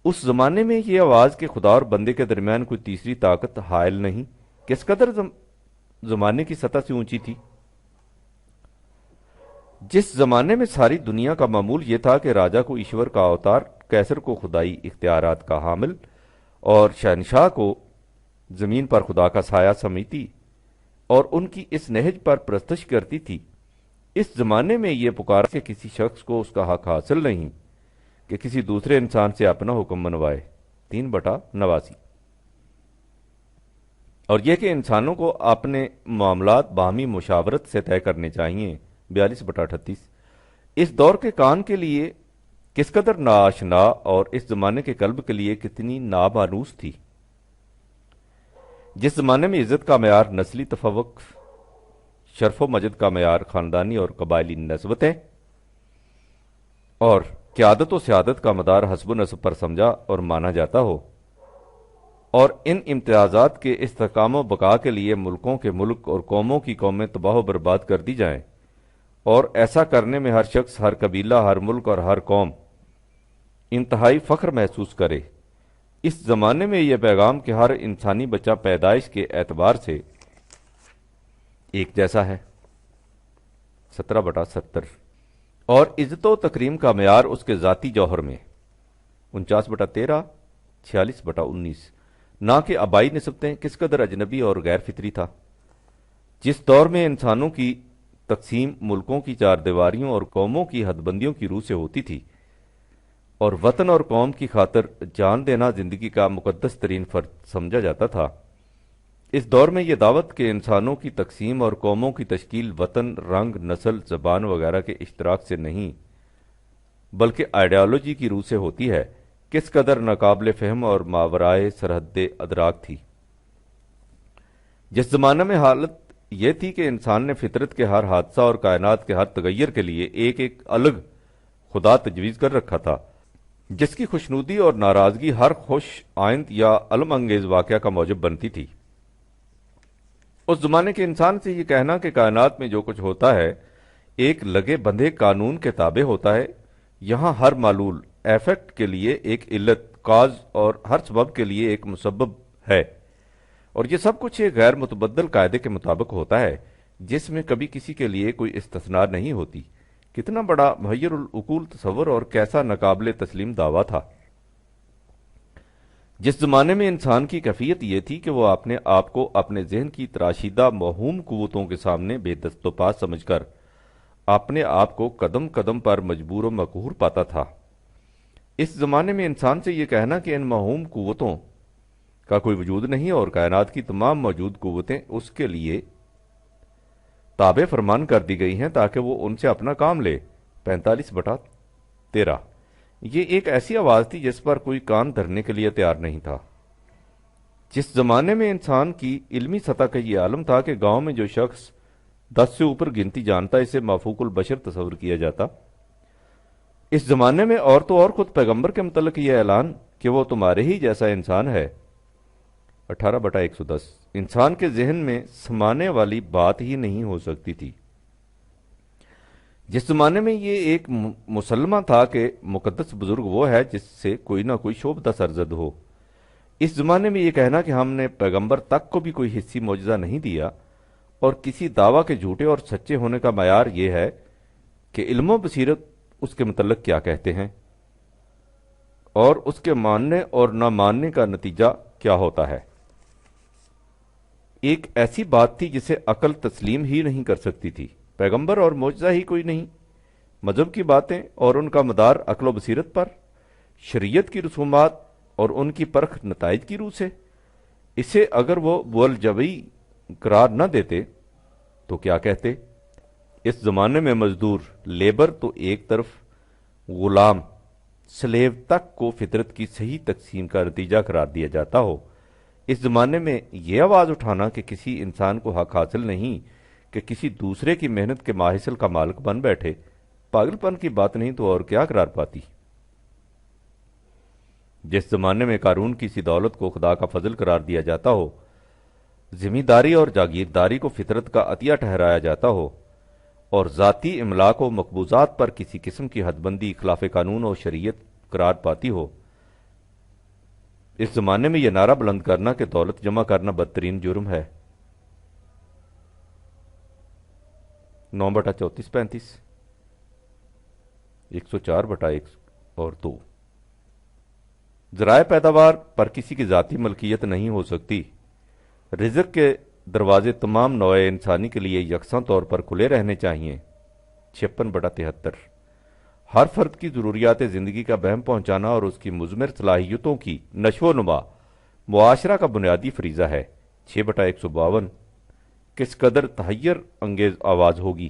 اس زمانے میں یہ آواز کہ خدا اور بندے کے درمیان کوئی تیسری طاقت حائل نہیں کس قدر زمانے کی سطح سے اونچی تھی۔ جس زمانے میں ساری دنیا کا معمول یہ تھا کہ راجا کو ایشور کا اوتار، کیسر کو خدائی اختیارات کا حامل اور شہنشاہ کو زمین پر خدا کا سایہ سمجھتی اور ان کی اس نہج پر پرستش کرتی تھی، اس زمانے میں یہ پکار کہ کسی شخص کو اس کا حق حاصل نہیں کہ کسی دوسرے انسان سے اپنا حکم منوائے۔ 3/89۔ اور یہ کہ انسانوں کو اپنے معاملات باہمی مشاورت سے طے کرنے چاہیے۔ 42/38۔ اس دور کے کان کے لیے کس قدر ناآشنا اور اس زمانے کے قلب کے لیے کتنی نامانوس تھی۔ جس زمانے میں عزت کا معیار نسلی تفوق، شرف و مجد کا معیار خاندانی اور قبائلی نسبتیں، اور قیادت و سیادت کا مدار حسب و نسب پر سمجھا اور مانا جاتا ہو، اور ان امتیازات کے استحکام و بقا کے لیے ملکوں کے ملک اور قوموں کی قومیں تباہ و برباد کر دی جائیں، اور ایسا کرنے میں ہر شخص، ہر قبیلہ، ہر ملک اور ہر قوم انتہائی فخر محسوس کرے، اس زمانے میں یہ پیغام کہ ہر انسانی بچہ پیدائش کے اعتبار سے ایک جیسا ہے۔ 17/70۔ اور عزت و تکریم کا معیار اس کے ذاتی جوہر میں۔ 49/13، 46/19۔ نہ کہ آبائی نسبتیں کس قدر اجنبی اور غیر فطری تھا۔ جس دور میں انسانوں کی تقسیم ملکوں کی چار دیواریوں اور قوموں کی حد بندیوں کی روح سے ہوتی تھی، اور وطن اور قوم کی خاطر جان دینا زندگی کا مقدس ترین فرض سمجھا جاتا تھا، اس دور میں یہ دعوت کہ انسانوں کی تقسیم اور قوموں کی تشکیل وطن، رنگ، نسل، زبان وغیرہ کے اشتراک سے نہیں بلکہ آئیڈیالوجی کی روح سے ہوتی ہے، کس قدر ناقابل فہم اور ماورائے سرحد ادراک تھی۔ جس زمانہ میں حالت یہ تھی کہ انسان نے فطرت کے ہر حادثہ اور کائنات کے ہر تغیر کے لیے ایک ایک الگ خدا تجویز کر رکھا تھا، جس کی خوشنودی اور ناراضگی ہر خوش آئند یا علم انگیز واقعہ کا موجب بنتی تھی۔ اس زمانے کے انسان سے یہ کہنا کہ کائنات میں جو کچھ ہوتا ہے ایک لگے بندھے قانون کے تابع ہوتا ہے، یہاں ہر معلول ایفیکٹ کے لیے ایک علت کاز اور ہر سبب کے لیے ایک مسبب ہے، اور یہ سب کچھ ایک غیر متبدل قاعدے کے مطابق ہوتا ہے جس میں کبھی کسی کے لیے کوئی استثناء نہیں ہوتی۔ کتنا بڑا محیر العقول تصور اور کیسا ناقابل تسلیم دعویٰ تھا۔ جس زمانے میں انسان کی کیفیت یہ تھی کہ وہ اپنے آپ کو اپنے ذہن کی تراشیدہ موہوم قوتوں کے سامنے بے دست و پا سمجھ کر اپنے آپ کو قدم قدم پر مجبور و مقہور پاتا تھا، اس زمانے میں انسان سے یہ کہنا کہ ان موہوم قوتوں کا کوئی وجود نہیں اور کائنات کی تمام موجود قوتیں اس کے لیے تابع فرمان کر دی گئی ہیں تاکہ وہ ان سے اپنا کام لے۔ 45/13۔ یہ ایک ایسی آواز تھی جس پر کوئی کان دھرنے کے لیے تیار نہیں تھا۔ جس زمانے میں انسان کی علمی سطح کا یہ عالم تھا کہ گاؤں میں جو شخص 10 سے اوپر گنتی جانتا اسے مافوق البشر تصور کیا جاتا، اس زمانے میں اور تو اور خود پیغمبر کے متعلق یہ اعلان کہ وہ تمہارے ہی جیسا انسان ہے، 18/110، انسان کے ذہن میں سمانے والی بات ہی نہیں ہو سکتی تھی۔ جس زمانے میں یہ ایک مسلمہ تھا کہ مقدس بزرگ وہ ہے جس سے کوئی نہ کوئی شعبدہ سرزد ہو، اس زمانے میں یہ کہنا کہ ہم نے پیغمبر تک کو بھی کوئی حصی معجزہ نہیں دیا، اور کسی دعویٰ کے جھوٹے اور سچے ہونے کا معیار یہ ہے کہ علم و بصیرت اس کے متعلق کیا کہتے ہیں اور اس کے ماننے اور نہ ماننے کا نتیجہ کیا ہوتا ہے، ایک ایسی بات تھی جسے عقل تسلیم ہی نہیں کر سکتی تھی۔ پیغمبر اور معجزہ ہی کوئی نہیں، مذہب کی باتیں اور ان کا مدار عقل و بصیرت پر، شریعت کی رسومات اور ان کی پرکھ نتائج کی روح سے، اسے اگر وہ بولجبی قرار نہ دیتے تو کیا کہتے؟ اس زمانے میں مزدور لیبر تو ایک طرف، غلام سلیو تک کو فطرت کی صحیح تقسیم کا نتیجہ قرار دیا جاتا ہو، اس زمانے میں یہ آواز اٹھانا کہ کسی انسان کو حق حاصل نہیں کہ کسی دوسرے کی محنت کے ماحصل کا مالک بن بیٹھے، پاگل پن کی بات نہیں تو اور کیا قرار پاتی؟ جس زمانے میں قارون کی سی دولت کو خدا کا فضل قرار دیا جاتا ہو، زمینداری اور جاگیرداری کو فطرت کا عطیہ ٹھہرایا جاتا ہو، اور ذاتی املاک و مقبوضات پر کسی قسم کی حد بندی خلاف قانون و شریعت قرار پاتی ہو، اس زمانے میں یہ نعرہ بلند کرنا کہ دولت جمع کرنا بدترین جرم ہے، 9/34-35، 104/1 اور 2۔ ذرائع پیداوار پر کسی کی ذاتی ملکیت نہیں ہو سکتی، رزق کے دروازے تمام نوع انسانی کے لیے یکساں طور پر کھلے رہنے چاہیے، 56/73۔ ہر فرد کی ضروریات زندگی کا بہم پہنچانا اور اس کی مضمر صلاحیتوں کی نشو و نما معاشرہ کا بنیادی فریضہ ہے، 6/152۔ کس قدر تحیر انگیز آواز ہوگی!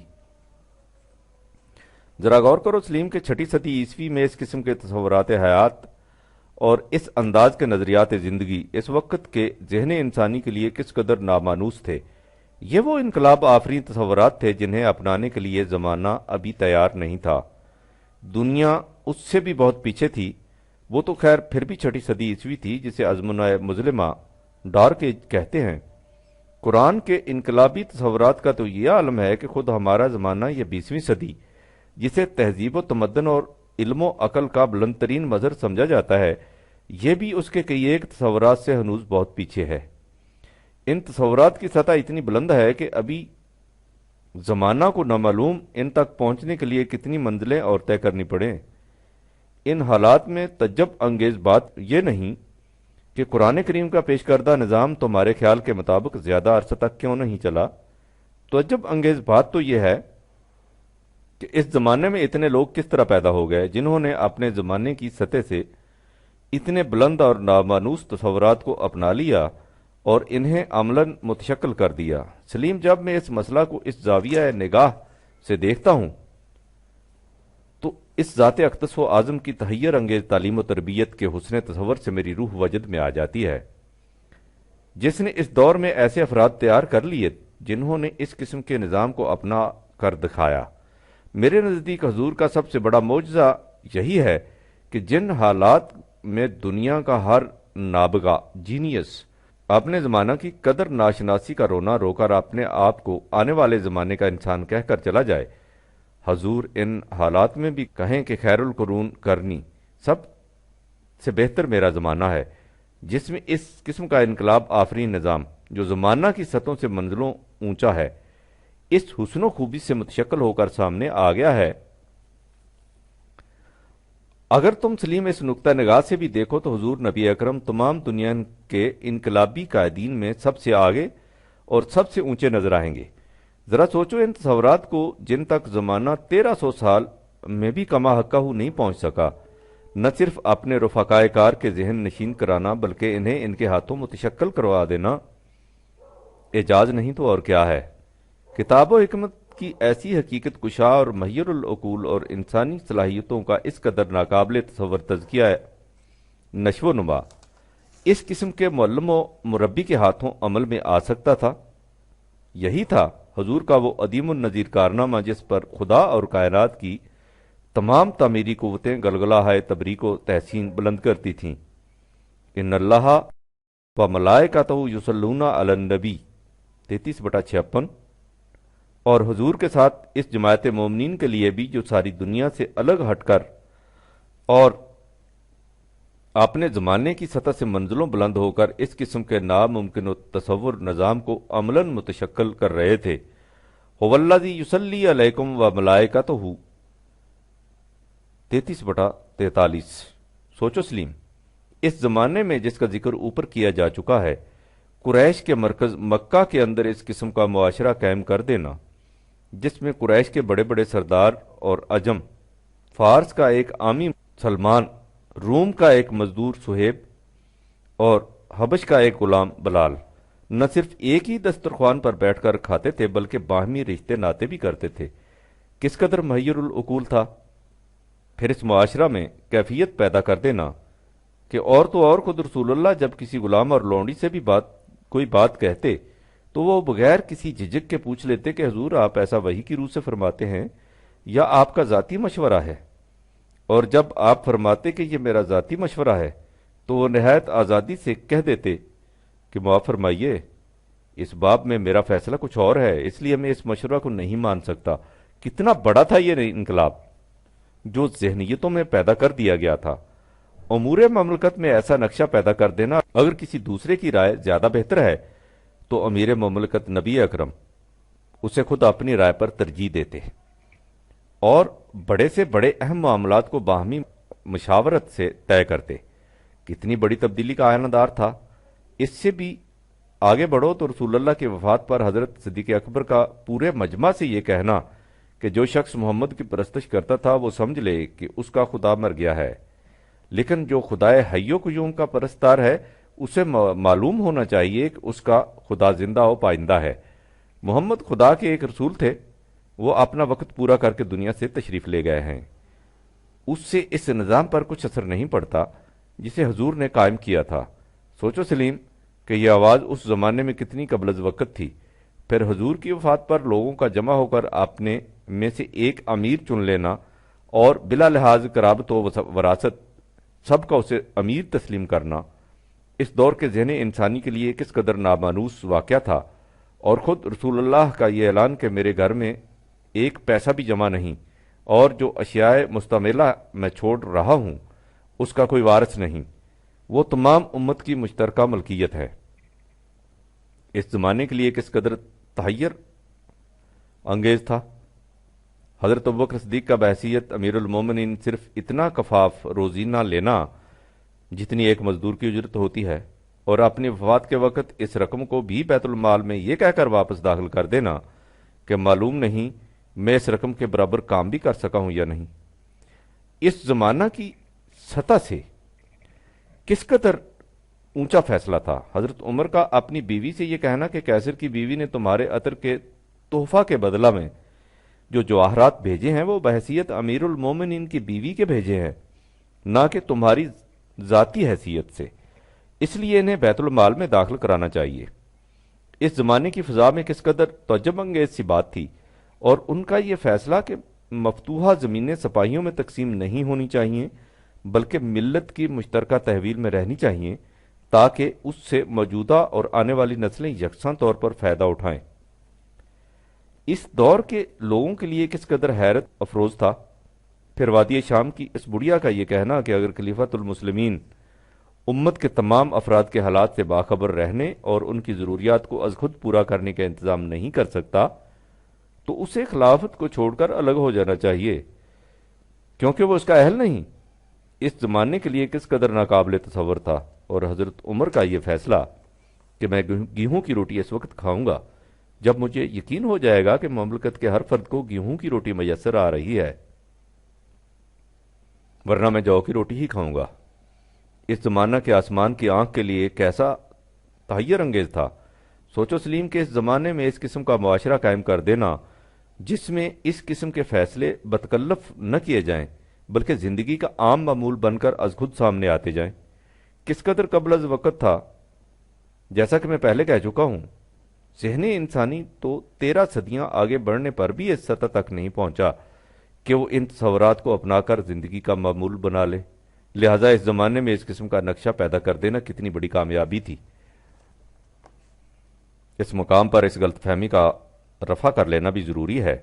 ذرا غور کرو، سلیم کے 6 صدی عیسوی میں اس قسم کے تصورات حیات اور اس انداز کے نظریات زندگی اس وقت کے ذہن انسانی کے لیے کس قدر نامانوس تھے۔ یہ وہ انقلاب آفرین تصورات تھے جنہیں اپنانے کے لیے زمانہ ابھی تیار نہیں تھا۔ دنیا اس سے بھی بہت پیچھے تھی، وہ تو خیر پھر بھی 6 صدی عیسوی تھی جسے ازمنہ مظلمہ ڈارک ایج کہتے ہیں۔ قرآن کے انقلابی تصورات کا تو یہ عالم ہے کہ خود ہمارا زمانہ یہ 20ویں صدی جسے تہذیب و تمدن اور علم و عقل کا بلند ترین مظہر سمجھا جاتا ہے، یہ بھی اس کے کئی ایک تصورات سے ہنوز بہت پیچھے ہے۔ ان تصورات کی سطح اتنی بلند ہے کہ ابھی زمانہ کو نامعلوم ان تک پہنچنے کے لیے کتنی منزلیں اور طے کرنی پڑیں۔ ان حالات میں تعجب انگیز بات یہ نہیں کہ قرآن کریم کا پیش کردہ نظام تمہارے خیال کے مطابق زیادہ عرصہ تک کیوں نہیں چلا، تعجب انگیز بات تو یہ ہے کہ اس زمانے میں اتنے لوگ کس طرح پیدا ہو گئے جنہوں نے اپنے زمانے کی سطح سے اتنے بلند اور نامانوس تصورات کو اپنا لیا اور انہیں عملاً متشکل کر دیا۔ سلیم، جب میں اس مسئلہ کو اس زاویہ نگاہ سے دیکھتا ہوں تو اس ذات اقدس و اعظم کی تحیر انگیز تعلیم و تربیت کے حسن تصور سے میری روح وجد میں آ جاتی ہے، جس نے اس دور میں ایسے افراد تیار کر لیے جنہوں نے اس قسم کے نظام کو اپنا کر دکھایا۔ میرے نزدیک حضور کا سب سے بڑا معجزہ یہی ہے کہ جن حالات میں دنیا کا ہر نابغہ جینیس اپنے زمانہ کی قدر ناشناسی کا رونا رو کر اپنے آپ کو آنے والے زمانے کا انسان کہہ کر چلا جائے، حضور ان حالات میں بھی کہیں کہ خیر القرون کرنی، سب سے بہتر میرا زمانہ ہے، جس میں اس قسم کا انقلاب آفرین نظام جو زمانہ کی سطحوں سے منزلوں اونچا ہے، اس حسن و خوبی سے متشکل ہو کر سامنے آ گیا ہے۔ اگر تم سلیم اس نقطہ نگاہ سے بھی دیکھو تو حضور نبی اکرم تمام دنیا کے انقلابی قائدین میں سب سے آگے اور سب سے اونچے نظر آئیں گے۔ ذرا سوچو ان تصورات کو جن تک زمانہ 1300 سال میں بھی کما حقہ نہیں پہنچ سکا، نہ صرف اپنے رفقائے کار کے ذہن نشین کرانا بلکہ انہیں ان کے ہاتھوں متشکل کروا دینا اعجاز نہیں تو اور کیا ہے۔ کتاب و حکمت کی ایسی حقیقت کشا اور محیر العقول اور انسانی صلاحیتوں کا اس قدر ناقابل تصور تزکیہ نشو و نما اس قسم کے معلم و مربی کے ہاتھوں عمل میں آ سکتا تھا؟ یہی تھا حضور کا وہ عدیم النظیر کارنامہ جس پر خدا اور کائنات کی تمام تعمیری قوتیں گلگلہ تبریک و تحسین بلند کرتی تھیں۔ ان اللہ و ملائکتہ یصلون علی النبی 33/56، اور حضور کے ساتھ اس جماعت مومنین کے لیے بھی جو ساری دنیا سے الگ ہٹ کر اور اپنے زمانے کی سطح سے منزلوں بلند ہو کر اس قسم کے ناممکن و تصور نظام کو عملاً متشکل کر رہے تھے۔ هو الذی یصلی علیکم و ملائکتہ 33/43۔ سوچو سلیم، اس زمانے میں جس کا ذکر اوپر کیا جا چکا ہے، قریش کے مرکز مکہ کے اندر اس قسم کا معاشرہ قائم کر دینا، جس میں قریش کے بڑے بڑے سردار اور عجم، فارس کا ایک عامی سلمان، روم کا ایک مزدور سہیب اور حبش کا ایک غلام بلال نہ صرف ایک ہی دسترخوان پر بیٹھ کر کھاتے تھے بلکہ باہمی رشتے ناتے بھی کرتے تھے۔ کس قدر محیر العقول تھا! پھر اس معاشرہ میں کیفیت پیدا کر دینا کہ اور تو اور خود رسول اللہ جب کسی غلام اور لونڈی سے بھی کوئی بات کہتے تو وہ بغیر کسی جھجک کے پوچھ لیتے کہ حضور آپ ایسا وحی کی روح سے فرماتے ہیں یا آپ کا ذاتی مشورہ ہے؟ اور جب آپ فرماتے کہ یہ میرا ذاتی مشورہ ہے تو وہ نہایت آزادی سے کہہ دیتے کہ معاف فرمائیے، اس باب میں میرا فیصلہ کچھ اور ہے، اس لیے میں اس مشورہ کو نہیں مان سکتا۔ کتنا بڑا تھا یہ انقلاب جو ذہنیتوں میں پیدا کر دیا گیا تھا! امور مملکت میں ایسا نقشہ پیدا کر دینا، اگر کسی دوسرے کی رائے زیادہ بہتر ہے تو امیر مملکت نبی اکرم اسے خود اپنی رائے پر ترجیح دیتے اور بڑے سے بڑے اہم معاملات کو باہمی مشاورت سے طے کرتے۔ کتنی بڑی تبدیلی کا آئینہ دار تھا! اس سے بھی آگے بڑھو تو رسول اللہ کی وفات پر حضرت صدیق اکبر کا پورے مجمع سے یہ کہنا کہ جو شخص محمد کی پرستش کرتا تھا وہ سمجھ لے کہ اس کا خدا مر گیا ہے، لیکن جو خدائے حی و قیوم کا پرستار ہے اسے معلوم ہونا چاہیے کہ اس کا خدا زندہ و پائندہ ہے۔ محمد خدا کے ایک رسول تھے، وہ اپنا وقت پورا کر کے دنیا سے تشریف لے گئے ہیں، اس سے اس نظام پر کچھ اثر نہیں پڑتا جسے حضور نے قائم کیا تھا۔ سوچو سلیم کہ یہ آواز اس زمانے میں کتنی قبل از وقت تھی۔ پھر حضور کی وفات پر لوگوں کا جمع ہو کر اپنے میں سے ایک امیر چن لینا اور بلا لحاظ قرابت و وراثت سب کا اسے امیر تسلیم کرنا، اس دور کے ذہن انسانی کے لیے کس قدر نامانوس واقعہ تھا۔ اور خود رسول اللہ کا یہ اعلان کہ میرے گھر میں ایک پیسہ بھی جمع نہیں اور جو اشیاء مستعملہ میں چھوڑ رہا ہوں اس کا کوئی وارث نہیں، وہ تمام امت کی مشترکہ ملکیت ہے، اس زمانے کے لیے کس قدر تحیر انگیز تھا۔ حضرت ابوبکر صدیق کا بحیثیت امیر المومنین صرف اتنا کفاف روزی نہ لینا جتنی ایک مزدور کی اجرت ہوتی ہے، اور اپنی وفات کے وقت اس رقم کو بھی بیت المال میں یہ کہہ کر واپس داخل کر دینا کہ معلوم نہیں میں اس رقم کے برابر کام بھی کر سکا ہوں یا نہیں۔ اس زمانہ کی سطح سے کس قدر اونچا فیصلہ تھا حضرت عمر کا اپنی بیوی سے یہ کہنا کہ کیسر کی بیوی نے تمہارے عطر کے تحفہ کے بدلہ میں جو جواہرات بھیجے ہیں وہ بحیثیت امیر المومنین کی بیوی کے بھیجے ہیں، نہ کہ تمہاری ذاتی حیثیت سے، اس لیے انہیں بیت المال میں داخل کرانا چاہیے۔ اس زمانے کی فضا میں کس قدر تعجب انگیز سی بات تھی، اور ان کا یہ فیصلہ کہ مفتوحہ زمینیں سپاہیوں میں تقسیم نہیں ہونی چاہیے بلکہ ملت کی مشترکہ تحویل میں رہنی چاہیے تاکہ اس سے موجودہ اور آنے والی نسلیں یکساں طور پر فائدہ اٹھائیں۔ اس دور کے لوگوں کے لیے کس قدر حیرت افروز تھا۔ پھر وادی شام کی اس بڑھیا کا یہ کہنا کہ اگر خلیفۃ المسلمین امت کے تمام افراد کے حالات سے باخبر رہنے اور ان کی ضروریات کو از خود پورا کرنے کا انتظام نہیں کر سکتا تو اسے خلافت کو چھوڑ کر الگ ہو جانا چاہیے کیونکہ وہ اس کا اہل نہیں۔ اس زمانے کے لیے کس قدر ناقابل تصور تھا، اور حضرت عمر کا یہ فیصلہ کہ میں گیہوں کی روٹی اس وقت کھاؤں گا جب مجھے یقین ہو جائے گا کہ مملکت کے ہر فرد کو گیہوں کی روٹی میسر آ رہی ہے، ورنہ میں جو کی روٹی ہی کھاؤں گا۔ اس زمانہ کے آسمان کی آنکھ کے لیے کیسا تحیر انگیز تھا۔ سوچو سلیم کہ اس زمانے میں اس قسم کا معاشرہ قائم کر دینا جس میں اس قسم کے فیصلے بتکلف نہ کیے جائیں بلکہ زندگی کا عام معمول بن کر از خود سامنے آتے جائیں۔ کس قدر قبل از وقت تھا؟ جیسا کہ میں پہلے کہہ چکا ہوں، ذہن انسانی تو 13 صدیاں آگے بڑھنے پر بھی اس سطح تک نہیں پہنچا کہ وہ ان تصورات کو اپنا کر زندگی کا معمول بنا لے، لہٰذا اس زمانے میں اس قسم کا نقشہ پیدا کر دینا کتنی بڑی کامیابی تھی۔ اس مقام پر اس غلط فہمی کا رفع کر لینا بھی ضروری ہے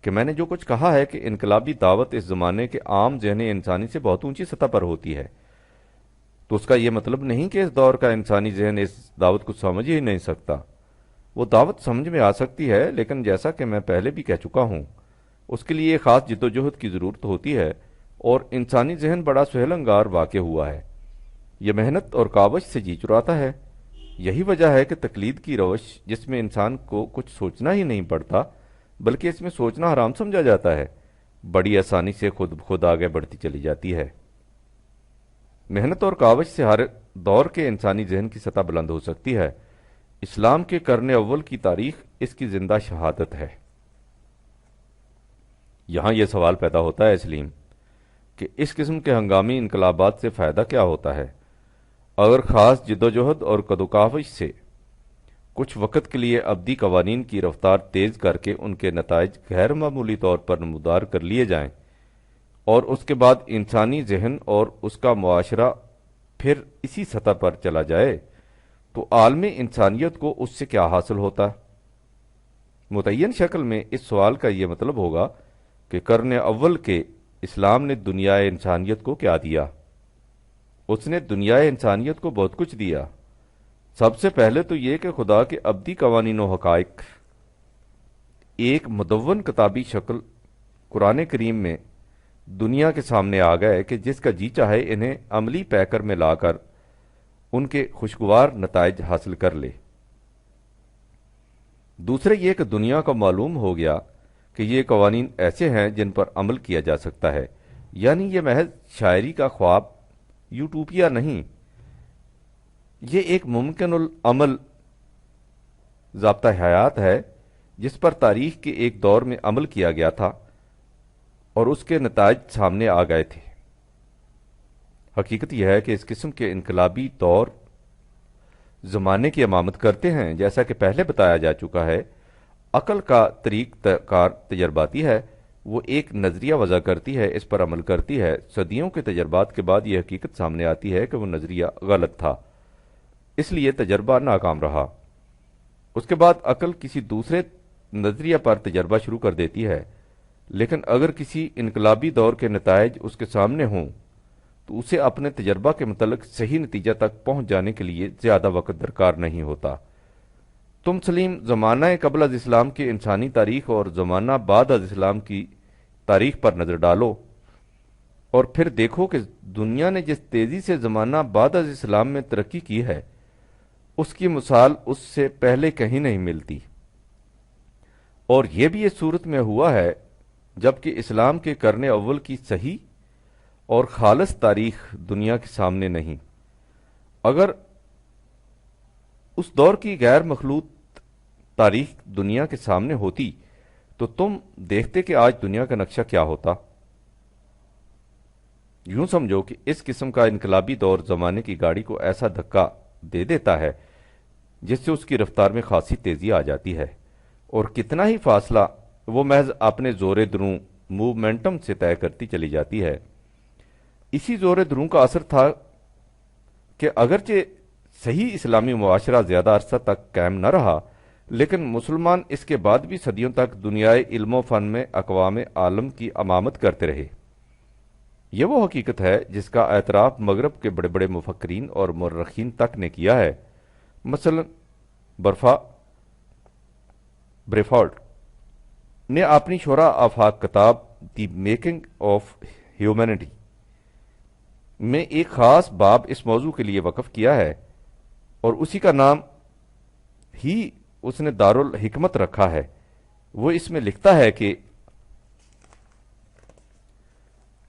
کہ میں نے جو کچھ کہا ہے کہ انقلابی دعوت اس زمانے کے عام ذہن انسانی سے بہت اونچی سطح پر ہوتی ہے، تو اس کا یہ مطلب نہیں کہ اس دور کا انسانی ذہن اس دعوت کو سمجھ ہی نہیں سکتا۔ وہ دعوت سمجھ میں آ سکتی ہے، لیکن جیسا کہ میں پہلے بھی کہہ چکا ہوں، اس کے لیے خاص جد و جہد کی ضرورت ہوتی ہے، اور انسانی ذہن بڑا سہل انگار واقع ہوا ہے۔ یہ محنت اور کاوش سے جی چراتا ہے۔ یہی وجہ ہے کہ تقلید کی روش، جس میں انسان کو کچھ سوچنا ہی نہیں پڑتا بلکہ اس میں سوچنا حرام سمجھا جاتا ہے، بڑی آسانی سے خود بخود آگے بڑھتی چلی جاتی ہے۔ محنت اور کاوش سے ہر دور کے انسانی ذہن کی سطح بلند ہو سکتی ہے۔ اسلام کے قرن اول کی تاریخ اس کی زندہ شہادت ہے۔ یہاں یہ سوال پیدا ہوتا ہے سلیم کہ اس قسم کے ہنگامی انقلابات سے فائدہ کیا ہوتا ہے؟ اگر خاص جدوجہد اور کدوکاوش سے کچھ وقت کے لیے ابدی قوانین کی رفتار تیز کر کے ان کے نتائج غیر معمولی طور پر نمودار کر لیے جائیں، اور اس کے بعد انسانی ذہن اور اس کا معاشرہ پھر اسی سطح پر چلا جائے، تو عالم انسانیت کو اس سے کیا حاصل ہوتا؟ متعین شکل میں اس سوال کا یہ مطلب ہوگا کہ قرن اول کے اسلام نے دنیا انسانیت کو کیا دیا؟ اس نے دنیا انسانیت کو بہت کچھ دیا۔ سب سے پہلے تو یہ کہ خدا کے ابدی قوانین و حقائق ایک مدون کتابی شکل قرآن کریم میں دنیا کے سامنے آ گئے کہ جس کا جی چاہے انہیں عملی پیکر میں لا کر ان کے خوشگوار نتائج حاصل کر لے۔ دوسرے یہ کہ دنیا کو معلوم ہو گیا کہ یہ قوانین ایسے ہیں جن پر عمل کیا جا سکتا ہے، یعنی یہ محض شاعری کا خواب، یوٹوپیا نہیں، یہ ایک ممکن العمل ضابطہ حیات ہے جس پر تاریخ کے ایک دور میں عمل کیا گیا تھا اور اس کے نتائج سامنے آ گئے تھے۔ حقیقت یہ ہے کہ اس قسم کے انقلابی دور زمانے کی امامت کرتے ہیں۔ جیسا کہ پہلے بتایا جا چکا ہے، عقل کا طریق کار تجرباتی ہے، وہ ایک نظریہ وضع کرتی ہے، اس پر عمل کرتی ہے۔ صدیوں کے تجربات کے بعد یہ حقیقت سامنے آتی ہے کہ وہ نظریہ غلط تھا، اس لیے تجربہ ناکام رہا۔ اس کے بعد عقل کسی دوسرے نظریہ پر تجربہ شروع کر دیتی ہے، لیکن اگر کسی انقلابی دور کے نتائج اس کے سامنے ہوں تو اسے اپنے تجربہ کے متعلق صحیح نتیجہ تک پہنچ جانے کے لیے زیادہ وقت درکار نہیں ہوتا۔ تم سلیم زمانہ قبل از اسلام کی انسانی تاریخ اور زمانہ بعد از اسلام کی تاریخ پر نظر ڈالو اور پھر دیکھو کہ دنیا نے جس تیزی سے زمانہ بعد از اسلام میں ترقی کی ہے، اس کی مثال اس سے پہلے کہیں نہیں ملتی۔ اور یہ بھی اس صورت میں ہوا ہے جبکہ اسلام کے قرن اول کی صحیح اور خالص تاریخ دنیا کے سامنے نہیں۔ اگر اس دور کی غیر مخلوط تاریخ دنیا کے سامنے ہوتی تو تم دیکھتے کہ آج دنیا کا نقشہ کیا ہوتا۔ یوں سمجھو کہ اس قسم کا انقلابی دور زمانے کی گاڑی کو ایسا دھکا دے دیتا ہے جس سے اس کی رفتار میں خاصی تیزی آ جاتی ہے، اور کتنا ہی فاصلہ وہ محض اپنے زور دروں موومنٹم سے طے کرتی چلی جاتی ہے۔ اسی زور دروں کا اثر تھا کہ اگرچہ صحیح اسلامی معاشرہ زیادہ عرصہ تک قائم نہ رہا، لیکن مسلمان اس کے بعد بھی صدیوں تک دنیائے علم و فن میں اقوام عالم کی امامت کرتے رہے۔ یہ وہ حقیقت ہے جس کا اعتراف مغرب کے بڑے بڑے مفکرین اور مورخین تک نے کیا ہے۔ مثلا بریفورڈ نے اپنی شرح آفاق کتاب دی میکنگ آف ہیومینٹی میں ایک خاص باب اس موضوع کے لیے وقف کیا ہے، اور اسی کا نام ہی اس نے دارالحکمت رکھا ہے۔ وہ اس میں لکھتا ہے کہ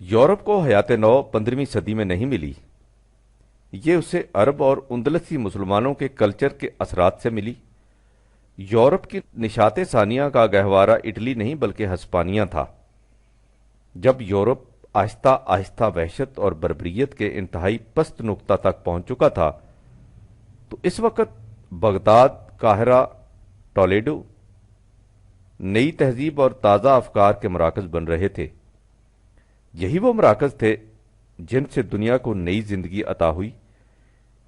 یورپ کو حیات نو 15ویں صدی میں نہیں ملی، یہ اسے عرب اور اندلسی مسلمانوں کے کلچر کے اثرات سے ملی۔ یورپ کی نشاط ثانیہ کا گہوارہ اٹلی نہیں بلکہ ہسپانیہ تھا۔ جب یورپ آہستہ آہستہ وحشت اور بربریت کے انتہائی پست نقطہ تک پہنچ چکا تھا تو اس وقت بغداد، قاہرہ، ٹولیڈو نئی تہذیب اور تازہ افکار کے مراکز بن رہے تھے۔ یہی وہ مراکز تھے جن سے دنیا کو نئی زندگی عطا ہوئی،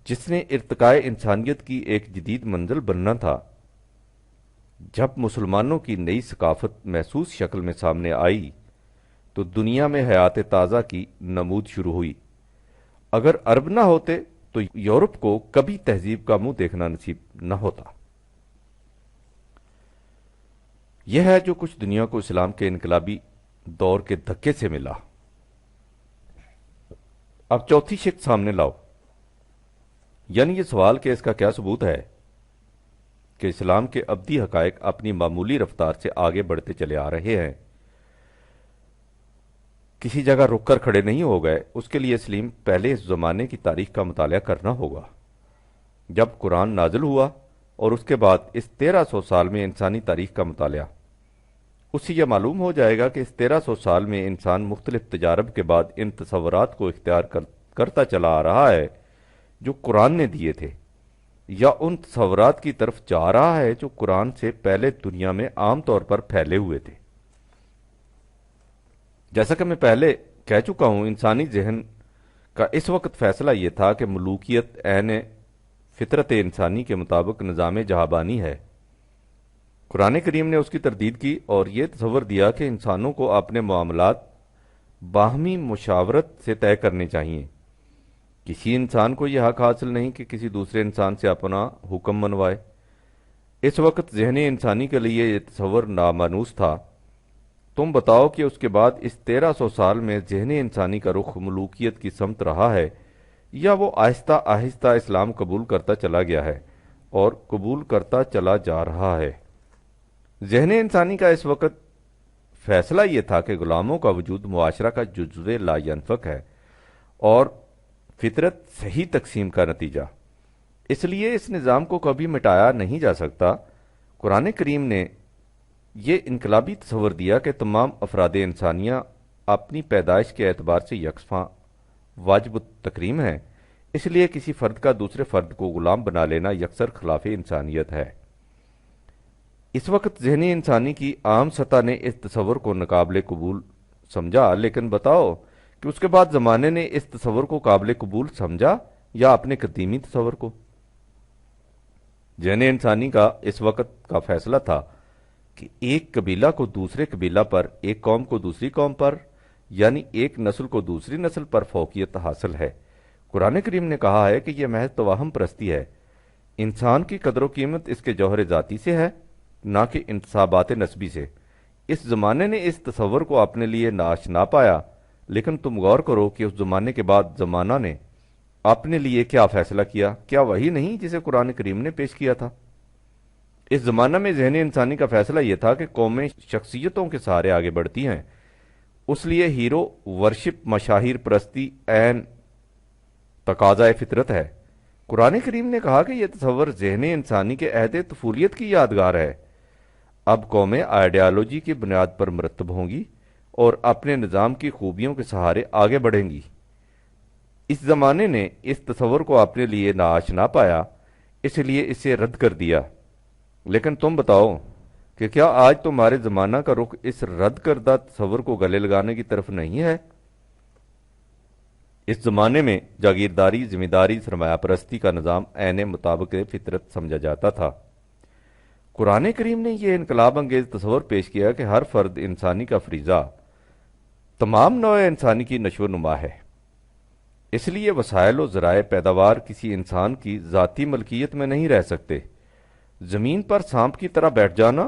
جس نے ارتقاء انسانیت کی ایک جدید منزل بننا تھا۔ جب مسلمانوں کی نئی ثقافت محسوس شکل میں سامنے آئی تو دنیا میں حیات تازہ کی نمود شروع ہوئی۔ اگر عرب نہ ہوتے تو یورپ کو کبھی تہذیب کا منہ دیکھنا نصیب نہ ہوتا۔ یہ ہے جو کچھ دنیا کو اسلام کے انقلابی دور کے دھکے سے ملا۔ اب چوتھی شق سامنے لاؤ، یعنی یہ سوال کہ اس کا کیا ثبوت ہے کہ اسلام کے ابدی حقائق اپنی معمولی رفتار سے آگے بڑھتے چلے آ رہے ہیں، کسی جگہ رک کر کھڑے نہیں ہو گئے۔ اس کے لیے اسلام پہلے اس زمانے کی تاریخ کا مطالعہ کرنا ہوگا۔ جب قرآن نازل ہوا اور اس کے بعد اس 1300 سال میں انسانی تاریخ کا مطالعہ، اس سے یہ معلوم ہو جائے گا کہ اس 1300 سال میں انسان مختلف تجارب کے بعد ان تصورات کو اختیار کرتا چلا آ رہا ہے جو قرآن نے دیے تھے، یا ان تصورات کی طرف جا رہا ہے جو قرآن سے پہلے دنیا میں عام طور پر پھیلے ہوئے تھے۔ جیسا کہ میں پہلے کہہ چکا ہوں، انسانی ذہن کا اس وقت فیصلہ یہ تھا کہ ملوکیت عین فطرت انسانی کے مطابق نظام جہابانی ہے۔ قرآن کریم نے اس کی تردید کی اور یہ تصور دیا کہ انسانوں کو اپنے معاملات باہمی مشاورت سے طے کرنے چاہیے۔ کسی انسان کو یہ حق حاصل نہیں کہ کسی دوسرے انسان سے اپنا حکم منوائے۔ اس وقت ذہن انسانی کے لیے یہ تصور نامانوس تھا۔ تم بتاؤ کہ اس کے بعد اس 1300 سال میں ذہن انسانی کا رخ ملوکیت کی سمت رہا ہے یا وہ آہستہ آہستہ اسلام قبول کرتا چلا گیا ہے اور قبول کرتا چلا جا رہا ہے۔ ذہن انسانی کا اس وقت فیصلہ یہ تھا کہ غلاموں کا وجود معاشرہ کا جزو لا ینفک ہے اور فطرت صحیح تقسیم کا نتیجہ۔ اس لیے اس نظام کو کبھی مٹایا نہیں جا سکتا۔ قرآن کریم نے یہ انقلابی تصور دیا کہ تمام افراد انسانیہ اپنی پیدائش کے اعتبار سے یکساں واجب التکریم ہیں، اس لیے کسی فرد کا دوسرے فرد کو غلام بنا لینا یکسر خلاف انسانیت ہے۔ اس وقت ذہنی انسانی کی عام سطح نے اس تصور کو ناقابل قبول سمجھا، لیکن بتاؤ کہ اس کے بعد زمانے نے اس تصور کو قابل قبول سمجھا یا اپنے قدیمی تصور کو؟ ذہن انسانی کا اس وقت کا فیصلہ تھا کہ ایک قبیلہ کو دوسرے قبیلہ پر، ایک قوم کو دوسری قوم پر، یعنی ایک نسل کو دوسری نسل پر فوقیت حاصل ہے۔ قرآن کریم نے کہا ہے کہ یہ محض توہم پرستی ہے۔ انسان کی قدر و قیمت اس کے جوہر ذاتی سے ہے، نہ کہ انتصابات نسبی سے۔ اس زمانے نے اس تصور کو اپنے لیے ناشنا پایا، لیکن تم غور کرو کہ اس زمانے کے بعد زمانہ نے اپنے لیے کیا فیصلہ کیا؟ کیا وہی نہیں جسے قرآن کریم نے پیش کیا تھا؟ اس زمانہ میں ذہن انسانی کا فیصلہ یہ تھا کہ قومیں شخصیتوں کے سہارے آگے بڑھتی ہیں، اس لیے ہیرو ورشپ، مشاہیر پرستی عین تقاضۂ فطرت ہے۔ قرآن کریم نے کہا کہ یہ تصور ذہن انسانی کے عہد طفولیت کی یادگار ہے۔ اب قومیں آئیڈیالوجی کی بنیاد پر مرتب ہوں گی اور اپنے نظام کی خوبیوں کے سہارے آگے بڑھیں گی۔ اس زمانے نے اس تصور کو اپنے لیے ناآشنا پایا، اس لیے اسے رد کر دیا۔ لیکن تم بتاؤ کہ کیا آج تمہارے زمانہ کا رخ اس رد کردہ تصور کو گلے لگانے کی طرف نہیں ہے؟ اس زمانے میں جاگیرداری، ذمہ داری، سرمایہ پرستی کا نظام عین مطابق فطرت سمجھا جاتا تھا۔ قرآن کریم نے یہ انقلاب انگیز تصور پیش کیا کہ ہر فرد انسانی کا فریضہ تمام نوع انسانی کی نشو و نما ہے۔ اس لیے وسائل و ذرائع پیداوار کسی انسان کی ذاتی ملکیت میں نہیں رہ سکتے۔ زمین پر سانپ کی طرح بیٹھ جانا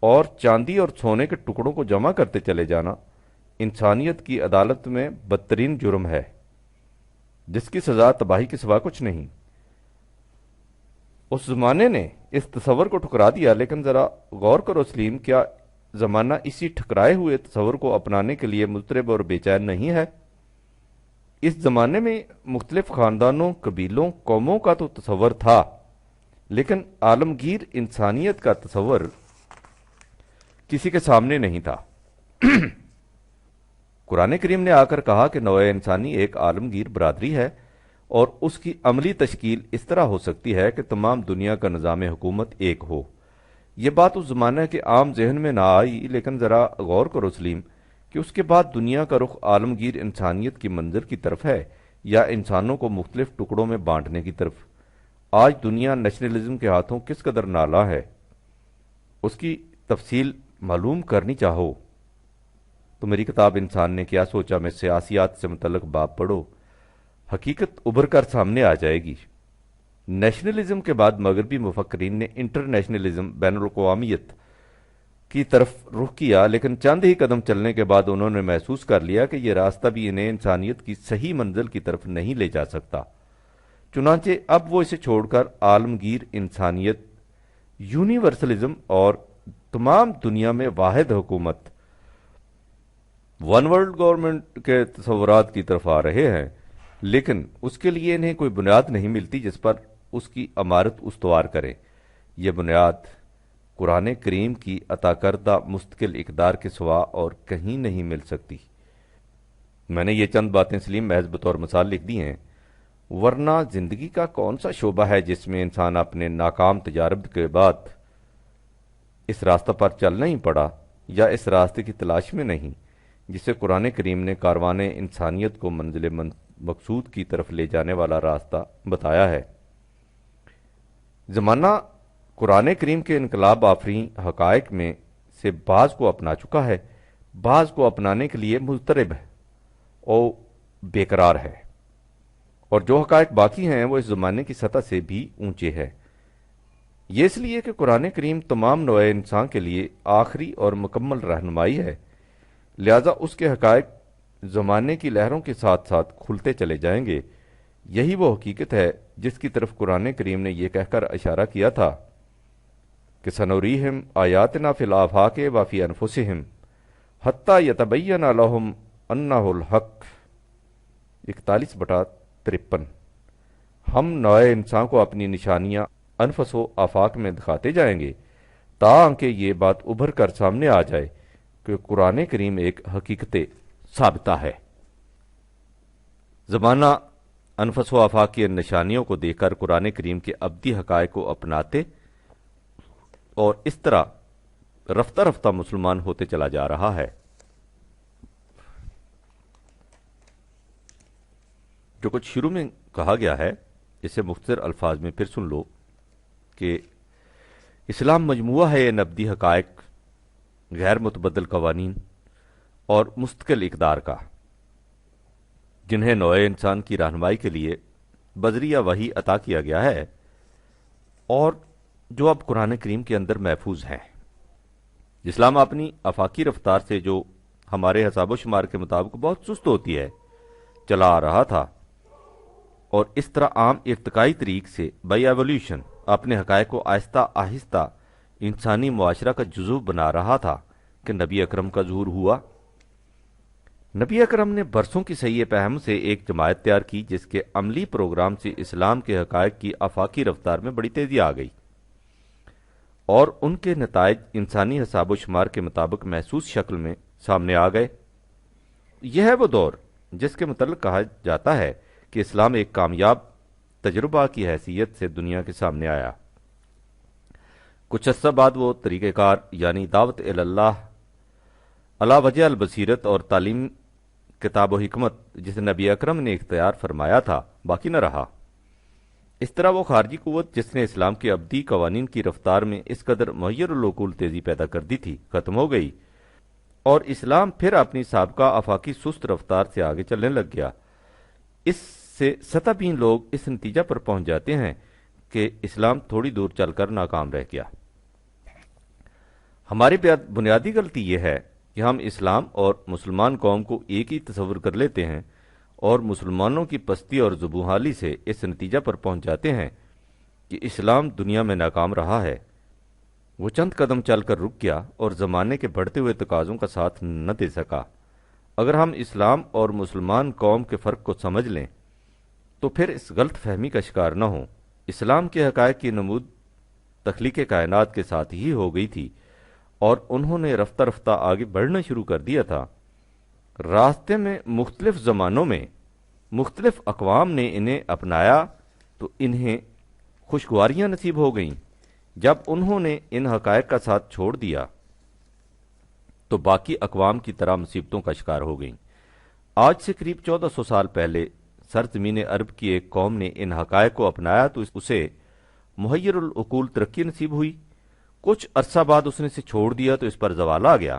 اور چاندی اور سونے کے ٹکڑوں کو جمع کرتے چلے جانا انسانیت کی عدالت میں بدترین جرم ہے، جس کی سزا تباہی کے سوا کچھ نہیں۔ اس زمانے نے اس تصور کو ٹھکرا دیا، لیکن ذرا غور کرو سلیم، کیا زمانہ اسی ٹھکرائے ہوئے تصور کو اپنانے کے لیے مضطرب اور بے چین نہیں ہے؟ اس زمانے میں مختلف خاندانوں، قبیلوں، قوموں کا تو تصور تھا، لیکن عالمگیر انسانیت کا تصور کسی کے سامنے نہیں تھا۔ قرآن کریم نے آ کر کہا کہ نوع انسانی ایک عالمگیر برادری ہے اور اس کی عملی تشکیل اس طرح ہو سکتی ہے کہ تمام دنیا کا نظام حکومت ایک ہو۔ یہ بات اس زمانے کے عام ذہن میں نہ آئی، لیکن ذرا غور کرو سلیم کہ اس کے بعد دنیا کا رخ عالمگیر انسانیت کی منظر کی طرف ہے یا انسانوں کو مختلف ٹکڑوں میں بانٹنے کی طرف۔ آج دنیا نیشنلزم کے ہاتھوں کس قدر نالا ہے، اس کی تفصیل معلوم کرنی چاہو تو میری کتاب انسان نے کیا سوچا میں سیاسیات سے متعلق باب پڑھو، حقیقت ابھر کر سامنے آ جائے گی۔ نیشنلزم کے بعد مغربی مفکرین نے انٹرنیشنلزم بین الاقوامیت کی طرف رخ کیا، لیکن چند ہی قدم چلنے کے بعد انہوں نے محسوس کر لیا کہ یہ راستہ بھی انہیں انسانیت کی صحیح منزل کی طرف نہیں لے جا سکتا۔ چنانچہ اب وہ اسے چھوڑ کر عالمگیر انسانیت، یونیورسلزم اور تمام دنیا میں واحد حکومت، ون ورلڈ گورنمنٹ کے تصورات کی طرف آ رہے ہیں، لیکن اس کے لیے انہیں کوئی بنیاد نہیں ملتی جس پر اس کی عمارت استوار کرے۔ یہ بنیاد قرآن کریم کی عطا کردہ مستقل اقدار کے سوا اور کہیں نہیں مل سکتی۔ میں نے یہ چند باتیں سلیم محض بطور مثال لکھ دی ہیں، ورنہ زندگی کا کون سا شعبہ ہے جس میں انسان اپنے ناکام تجارب کے بعد اس راستہ پر چل نہیں پڑا یا اس راستے کی تلاش میں نہیں جسے قرآن کریم نے کاروان انسانیت کو منزل مقصود کی طرف لے جانے والا راستہ بتایا ہے۔ زمانہ قرآن کریم کے انقلاب آفرین حقائق میں سے بعض کو اپنا چکا ہے، بعض کو اپنانے کے لیے مضطرب ہے اور بے قرار ہے، اور جو حقائق باقی ہیں وہ اس زمانے کی سطح سے بھی اونچے ہے۔ یہ اس لیے کہ قرآن کریم تمام نوع انسان کے لیے آخری اور مکمل رہنمائی ہے، لہذا اس کے حقائق زمانے کی لہروں کے ساتھ ساتھ کھلتے چلے جائیں گے۔ یہی وہ حقیقت ہے جس کی طرف قرآن کریم نے یہ کہہ کر اشارہ کیا تھا کہ سنوریہم آیاتنا فی الآفاق وفی انفسہم حتی یتبین لہم انہ الحق، 41/53۔ ہم نوع انسان کو اپنی نشانیاں انفس و آفاق میں دکھاتے جائیں گے تاکہ یہ بات ابھر کر سامنے آ جائے کہ قرآن کریم ایک حقیقت ثابتہ ہے۔ زمانہ انفس و آفاق کی نشانیوں کو دیکھ کر قرآن کریم کے ابدی حقائق کو اپناتے اور اس طرح رفتہ رفتہ مسلمان ہوتے چلا جا رہا ہے۔ جو کچھ شروع میں کہا گیا ہے اسے مختصر الفاظ میں پھر سن لو کہ اسلام مجموعہ ہے ان ابدی حقائق، غیر متبدل قوانین اور مستقل اقدار کا، جنہیں نوع انسان کی رہنمائی کے لیے بذریعہ وحی عطا کیا گیا ہے اور جو اب قرآن کریم کے اندر محفوظ ہیں۔ اسلام اپنی آفاقی رفتار سے جو ہمارے حساب و شمار کے مطابق بہت سست ہوتی ہے چلا آ رہا تھا، اور اس طرح عام ارتقائی طریق سے بائی ایولیوشن اپنے حقائق کو آہستہ آہستہ انسانی معاشرہ کا جزو بنا رہا تھا کہ نبی اکرم کا ظہور ہوا۔ نبی اکرم نے برسوں کی صحیح فہم سے ایک جماعت تیار کی جس کے عملی پروگرام سے اسلام کے حقائق کی آفاقی رفتار میں بڑی تیزی آ گئی، اور ان کے نتائج انسانی حساب و شمار کے مطابق محسوس شکل میں سامنے آ گئے۔ یہ ہے وہ دور جس کے متعلق کہا جاتا ہے کہ اسلام ایک کامیاب تجربہ کی حیثیت سے دنیا کے سامنے آیا۔ کچھ عرصہ بعد وہ طریقہ کار یعنی دعوت اللہ علی وجہ البصیرت اور تعلیم کتاب و حکمت جسے نبی اکرم نے اختیار فرمایا تھا باقی نہ رہا۔ اس طرح وہ خارجی قوت جس نے اسلام کے ابدی قوانین کی رفتار میں اس قدر مغیر العقول تیزی پیدا کر دی تھی ختم ہو گئی، اور اسلام پھر اپنی سابقہ آفاقی سست رفتار سے آگے چلنے لگ گیا۔ اس سے سطح بین لوگ اس نتیجہ پر پہنچ جاتے ہیں کہ اسلام تھوڑی دور چل کر ناکام رہ گیا۔ ہماری بنیادی غلطی یہ ہے کہ ہم اسلام اور مسلمان قوم کو ایک ہی تصور کر لیتے ہیں اور مسلمانوں کی پستی اور ذبوحالی سے اس نتیجہ پر پہنچ جاتے ہیں کہ اسلام دنیا میں ناکام رہا ہے۔ وہ چند قدم چل کر رک گیا اور زمانے کے بڑھتے ہوئے تقاضوں کا ساتھ نہ دے سکا۔ اگر ہم اسلام اور مسلمان قوم کے فرق کو سمجھ لیں تو پھر اس غلط فہمی کا شکار نہ ہوں۔ اسلام کے حقائق کی نمود تخلیق کائنات کے ساتھ ہی ہو گئی تھی اور انہوں نے رفتہ رفتہ آگے بڑھنا شروع کر دیا تھا۔ راستے میں مختلف زمانوں میں مختلف اقوام نے انہیں اپنایا تو انہیں خوشگواریاں نصیب ہو گئیں۔ جب انہوں نے ان حقائق کا ساتھ چھوڑ دیا تو باقی اقوام کی طرح مصیبتوں کا شکار ہو گئیں۔ آج سے قریب 1400 سال پہلے سرزمین عرب کی ایک قوم نے ان حقائق کو اپنایا تو اسے محیر العقول ترقی نصیب ہوئی۔ کچھ عرصہ بعد اس نے اسے چھوڑ دیا تو اس پر زوال آ گیا۔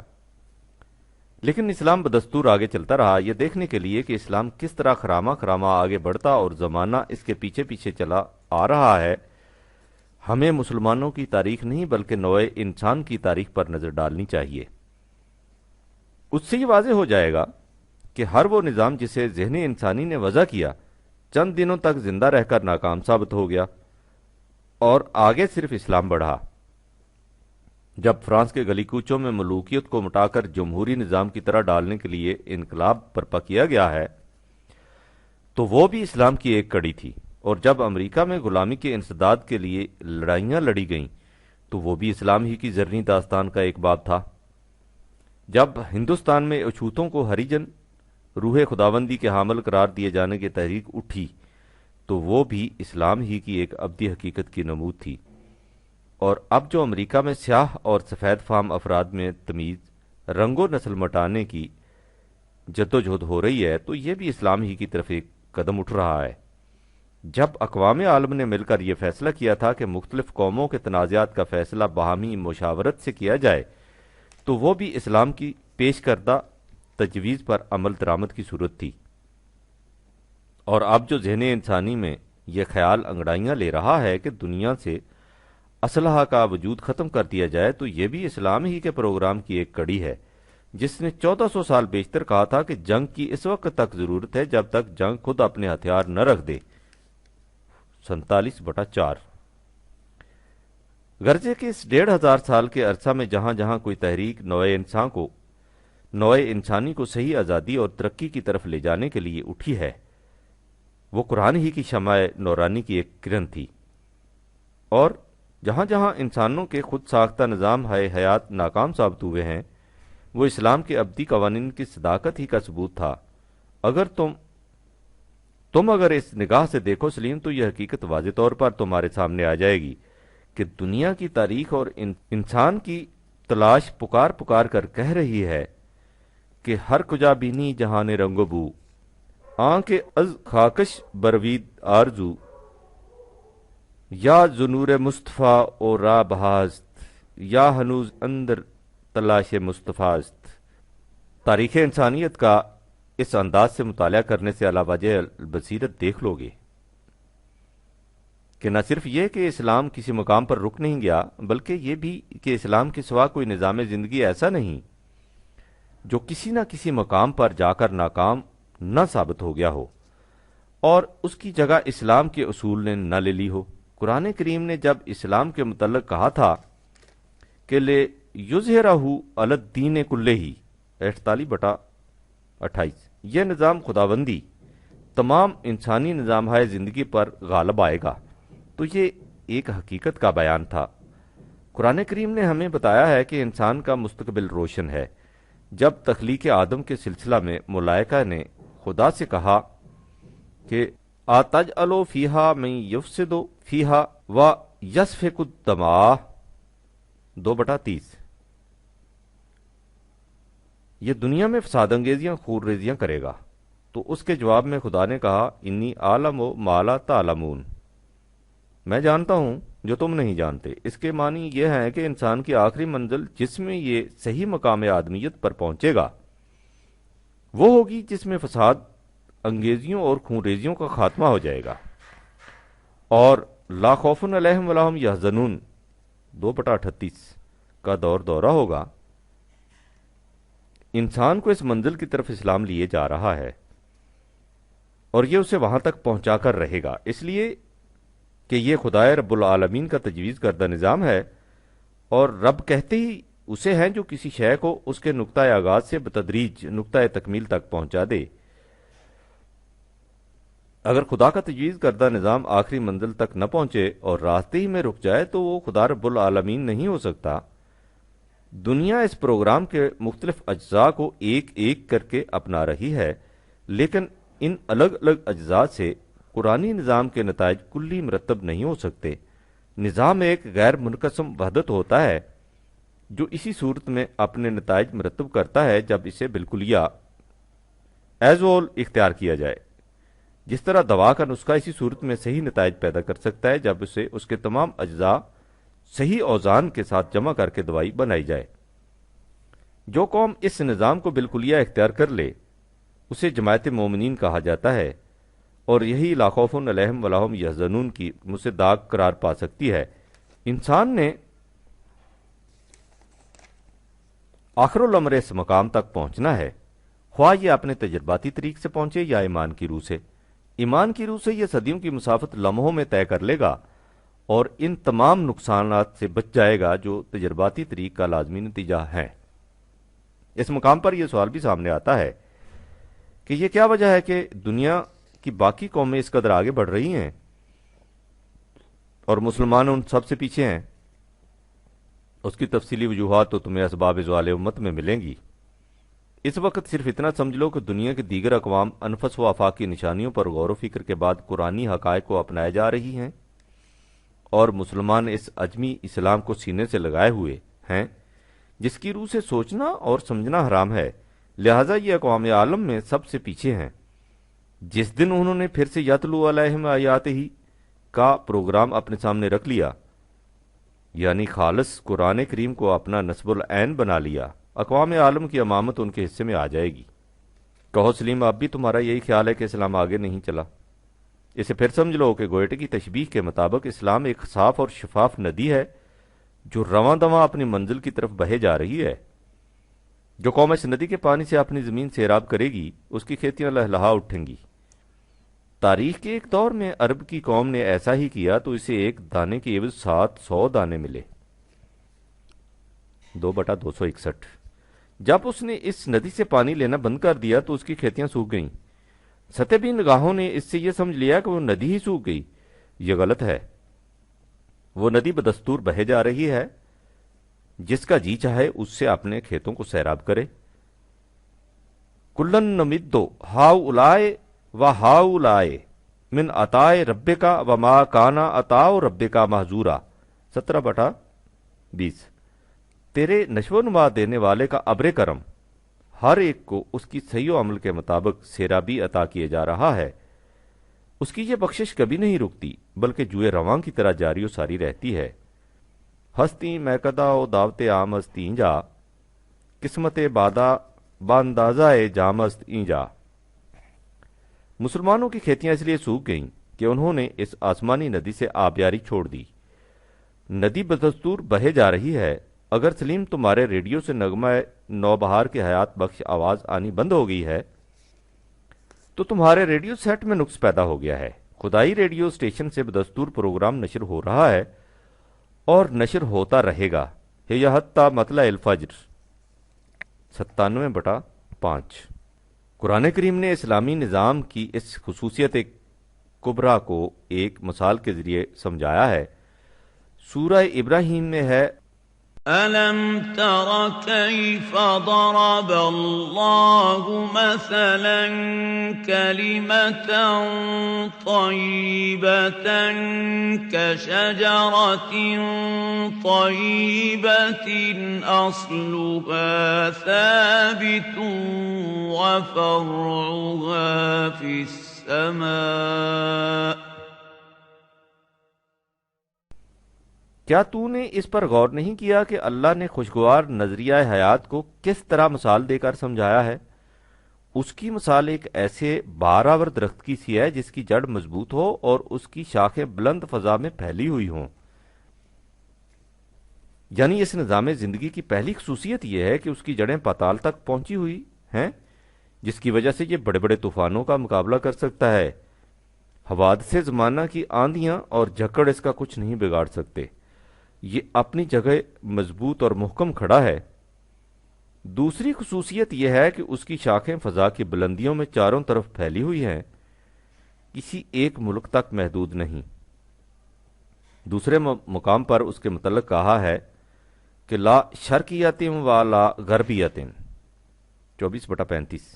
لیکن اسلام بدستور آگے چلتا رہا، یہ دیکھنے کے لیے کہ اسلام کس طرح خرامہ خرامہ آگے بڑھتا اور زمانہ اس کے پیچھے پیچھے چلا آ رہا ہے۔ ہمیں مسلمانوں کی تاریخ نہیں بلکہ نوع انسان کی تاریخ پر نظر ڈالنی چاہیے۔ اس سے یہ واضح ہو جائے گا کہ ہر وہ نظام جسے ذہن انسانی نے وضع کیا چند دنوں تک زندہ رہ کر ناکام ثابت ہو گیا اور آگے صرف اسلام بڑھا۔ جب فرانس کے گلی کوچوں میں ملوکیت کو مٹا کر جمہوری نظام کی طرح ڈالنے کے لیے انقلاب برپا کیا گیا ہے تو وہ بھی اسلام کی ایک کڑی تھی، اور جب امریکہ میں غلامی کے انسداد کے لیے لڑائیاں لڑی گئیں تو وہ بھی اسلام ہی کی زرعی داستان کا ایک باب تھا۔ جب ہندوستان میں اچھوتوں کو ہریجن روح خداوندی کے حامل قرار دیے جانے کی تحریک اٹھی تو وہ بھی اسلام ہی کی ایک ابدی حقیقت کی نمود تھی۔ اور اب جو امریکہ میں سیاہ اور سفید فام افراد میں تمیز، رنگ و نسل مٹانے کی جدوجہد ہو رہی ہے تو یہ بھی اسلام ہی کی طرف ایک قدم اٹھ رہا ہے۔ جب اقوام عالم نے مل کر یہ فیصلہ کیا تھا کہ مختلف قوموں کے تنازعات کا فیصلہ باہمی مشاورت سے کیا جائے تو وہ بھی اسلام کی پیش کردہ تجویز پر عمل درآمد کی صورت تھی۔ اور اب جو ذہن انسانی میں یہ خیال انگڑائیاں لے رہا ہے کہ دنیا سے اسلحہ کا وجود ختم کر دیا جائے تو یہ بھی اسلام ہی کے پروگرام کی ایک کڑی ہے، جس نے 1400 سال بیشتر کہا تھا کہ جنگ کی اس وقت تک ضرورت ہے جب تک جنگ خود اپنے ہتھیار نہ رکھ دے۔ 47/4 غرضے کہ اس 1500 سال کے عرصہ میں جہاں جہاں کوئی تحریک نوع انسانی کو صحیح آزادی اور ترقی کی طرف لے جانے کے لیے اٹھی ہے، وہ قرآن ہی کی شمع نورانی کی ایک کرن تھی۔ اور جہاں جہاں انسانوں کے خود ساختہ نظام حیات ناکام ثابت ہوئے ہیں وہ اسلام کے ابدی قوانین کی صداقت ہی کا ثبوت تھا۔ اگر تم اس نگاہ سے دیکھو سلیم تو یہ حقیقت واضح طور پر تمہارے سامنے آ جائے گی کہ دنیا کی تاریخ اور انسان کی تلاش پکار پکار کر کہہ رہی ہے کہ ہر کجا بینی جہان رنگ و بو، آنکھ از خاکش بروید آرزو، یا زنور مصطفیٰ او را بہاست، یا ہنوز اندر تلاش مصطفیٰ است۔ تاریخ انسانیت کا اس انداز سے مطالعہ کرنے سے علا وجہ البصیرت دیکھ لو گے کہ نہ صرف یہ کہ اسلام کسی مقام پر رک نہیں گیا بلکہ یہ بھی کہ اسلام کے سوا کوئی نظام زندگی ایسا نہیں جو کسی نہ کسی مقام پر جا کر ناکام نہ ثابت ہو گیا ہو اور اس کی جگہ اسلام کے اصول نے نہ لے لی ہو۔ قرآن کریم نے جب اسلام کے متعلق کہا تھا کہ لے یظہرہ علی الدین کلہ 48/28، یہ نظام خداوندی تمام انسانی نظام زندگی پر غالب آئے گا، تو یہ ایک حقیقت کا بیان تھا۔ قرآن کریم نے ہمیں بتایا ہے کہ انسان کا مستقبل روشن ہے۔ جب تخلیق آدم کے سلسلہ میں ملائکہ نے خدا سے کہا کہ آتجعل فیہا من یفسد فیہا و یسفک الدماء 2/30، یہ دنیا میں فساد انگیزیاں خون ریزیاں کرے گا، تو اس کے جواب میں خدا نے کہا انی عالم و ما لا تعلمون، میں جانتا ہوں جو تم نہیں جانتے۔ اس کے معنی یہ ہے کہ انسان کی آخری منزل جس میں یہ صحیح مقام آدمیت پر پہنچے گا وہ ہوگی جس میں فساد انگیزیوں اور خون ریزیوں کا خاتمہ ہو جائے گا اور لا خوف علیہم ولا هم یحزنون 2/38 کا دورہ ہوگا۔ انسان کو اس منزل کی طرف اسلام لیے جا رہا ہے اور یہ اسے وہاں تک پہنچا کر رہے گا، اس لیے کہ یہ خدائے رب العالمین کا تجویز کردہ نظام ہے، اور رب کہتے ہی اسے ہیں جو کسی شے کو اس کے نقطہ آغاز سے بتدریج نقطہ تکمیل تک پہنچا دے۔ اگر خدا کا تجویز کردہ نظام آخری منزل تک نہ پہنچے اور راستے ہی میں رک جائے تو وہ خدا رب العالمین نہیں ہو سکتا۔ دنیا اس پروگرام کے مختلف اجزاء کو ایک ایک کر کے اپنا رہی ہے، لیکن ان الگ الگ اجزاء سے قرآنی نظام کے نتائج کلی مرتب نہیں ہو سکتے۔ نظام ایک غیر منقسم وحدت ہوتا ہے جو اسی صورت میں اپنے نتائج مرتب کرتا ہے جب اسے بالکلیہ ایز اول اختیار کیا جائے۔ جس طرح دوا کا نسخہ اسی صورت میں صحیح نتائج پیدا کر سکتا ہے جب اسے اس کے تمام اجزاء صحیح اوزان کے ساتھ جمع کر کے دوائی بنائی جائے۔ جو قوم اس نظام کو بالکلیہ اختیار کر لے اسے جماعت مومنین کہا جاتا ہے، اور یہی لا خوف علیہم ولا ہم یحزنون کی مصداق قرار پا سکتی ہے۔ انسان نے آخر الامر اس مقام تک پہنچنا ہے، خواہ یہ اپنے تجرباتی طریق سے پہنچے یا ایمان کی روح سے۔ ایمان کی روح سے یہ صدیوں کی مسافت لمحوں میں طے کر لے گا اور ان تمام نقصانات سے بچ جائے گا جو تجرباتی طریق کا لازمی نتیجہ ہے۔ اس مقام پر یہ سوال بھی سامنے آتا ہے کہ یہ کیا وجہ ہے کہ دنیا کی باقی قومیں اس قدر آگے بڑھ رہی ہیں اور مسلمان ان سب سے پیچھے ہیں؟ اس کی تفصیلی وجوہات تو تمہیں اسباب زوال امت میں ملیں گی۔ اس وقت صرف اتنا سمجھ لو کہ دنیا کے دیگر اقوام انفس و آفاق کی نشانیوں پر غور و فکر کے بعد قرآنی حقائق کو اپنائے جا رہی ہیں، اور مسلمان اس عجمی اسلام کو سینے سے لگائے ہوئے ہیں جس کی روح سے سوچنا اور سمجھنا حرام ہے۔ لہٰذا یہ اقوام عالم میں سب سے پیچھے ہیں۔ جس دن انہوں نے پھر سے یتلو علیہم آیات ہی کا پروگرام اپنے سامنے رکھ لیا، یعنی خالص قرآن کریم کو اپنا نصب العین بنا لیا، اقوام عالم کی امامت ان کے حصے میں آ جائے گی۔ کہو سلیم، اب بھی تمہارا یہی خیال ہے کہ اسلام آگے نہیں چلا؟ اسے پھر سمجھ لو کہ گوئٹے کی تشبیہ کے مطابق اسلام ایک صاف اور شفاف ندی ہے جو رواں دواں اپنی منزل کی طرف بہے جا رہی ہے۔ جو قوم اس ندی کے پانی سے اپنی زمین سیراب کرے گی اس کی کھیتیاں لہلہا اٹھیں گی۔ تاریخ کے ایک دور میں عرب کی قوم نے ایسا ہی کیا تو اسے ایک دانے کے عوض 700 دانے ملے، 2/261۔ جب اس نے اس ندی سے پانی لینا بند کر دیا تو اس کی کھیتیاں سوکھ گئیں۔ سطحی نگاہوں نے اس سے یہ سمجھ لیا کہ وہ ندی ہی سوکھ گئی۔ یہ غلط ہے۔ وہ ندی بدستور بہے جا رہی ہے، جس کا جی چاہے اس سے اپنے کھیتوں کو سیراب کرے۔ کلن نمدو ہاؤلائے و ہاؤلائے من عطائے ربکا وما کانا عطاء ربکا محظورا، 17/20۔ تیرے نشو و نما دینے والے کا ابر کرم ہر ایک کو اس کی صحیح و عمل کے مطابق سیرابی عطا کیے جا رہا ہے۔ اس کی یہ بخشش کبھی نہیں رکتی بلکہ جوئے رواں کی طرح جاری و ساری رہتی ہے۔ ہستی میکدہ و دعوت آمست اینجا، قسمت بادہ باندازہ جامست اینجا۔ مسلمانوں کی کھیتیاں اس لیے سوکھ گئیں کہ انہوں نے اس آسمانی ندی سے آبیاری چھوڑ دی۔ ندی بدستور بہے جا رہی ہے۔ اگر سلیم تمہارے ریڈیو سے نغمہ نوبہار کی حیات بخش آواز آنی بند ہو گئی ہے تو تمہارے ریڈیو سیٹ میں نقص پیدا ہو گیا ہے۔ خدائی ریڈیو اسٹیشن سے بدستور پروگرام نشر ہو رہا ہے اور نشر ہوتا رہے گا۔ ہے حتی مطلع الفجر، 97/5۔ قرآن کریم نے اسلامی نظام کی اس خصوصیت کبریٰ کو ایک مثال کے ذریعے سمجھایا ہے۔ سورہ ابراہیم میں ہے أَلَمْ تَرَ كَيْفَ ضَرَبَ اللَّهُ مَثَلًا كَلِمَةً طَيِّبَةً كَشَجَرَةٍ طَيِّبَةٍ أَصْلُهَا ثَابِتٌ وَفَرْعُهَا فِي السَّمَاءِ۔ کیا تو نے اس پر غور نہیں کیا کہ اللہ نے خوشگوار نظریہ حیات کو کس طرح مثال دے کر سمجھایا ہے؟ اس کی مثال ایک ایسے بہراور درخت کی سی ہے جس کی جڑ مضبوط ہو اور اس کی شاخیں بلند فضا میں پھیلی ہوئی ہوں۔ یعنی اس نظام زندگی کی پہلی خصوصیت یہ ہے کہ اس کی جڑیں پاتال تک پہنچی ہوئی ہیں، جس کی وجہ سے یہ بڑے بڑے طوفانوں کا مقابلہ کر سکتا ہے۔ حوادث زمانہ کی آندیاں اور جھکڑ اس کا کچھ نہیں بگاڑ سکتے۔ یہ اپنی جگہ مضبوط اور محکم کھڑا ہے۔ دوسری خصوصیت یہ ہے کہ اس کی شاخیں فضا کی بلندیوں میں چاروں طرف پھیلی ہوئی ہیں۔ کسی ایک ملک تک محدود نہیں۔ دوسرے مقام پر اس کے متعلق کہا ہے کہ لا شرقیت و لا غربیت، 24/35۔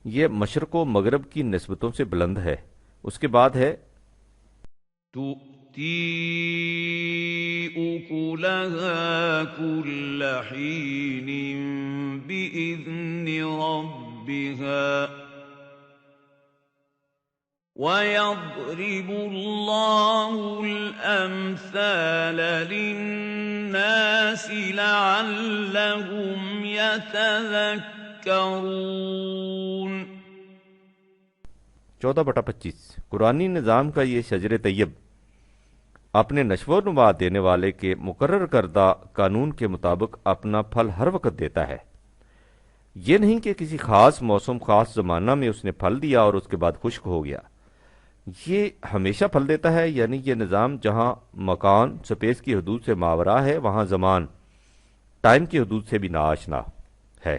یہ مشرق و مغرب کی نسبتوں سے بلند ہے۔ اس کے بعد ہے تؤتی اکلها کل حین بإذن ربها وَيَضْرِبُ اللَّهُ الْأَمْثَالَ لِلنَّاسِ لَعَلَّهُمْ يَتَذَكَّرُونَ۔ 14/25۔ قرآنی نظام کا یہ شجر طیب اپنے نشو و نما دینے والے کے مقرر کردہ قانون کے مطابق اپنا پھل ہر وقت دیتا ہے۔ یہ نہیں کہ کسی خاص موسم خاص زمانہ میں اس نے پھل دیا اور اس کے بعد خشک ہو گیا۔ یہ ہمیشہ پھل دیتا ہے، یعنی یہ نظام جہاں مکان سپیس کی حدود سے ماورا ہے وہاں زمان ٹائم کی حدود سے بھی ناآشنا ہے۔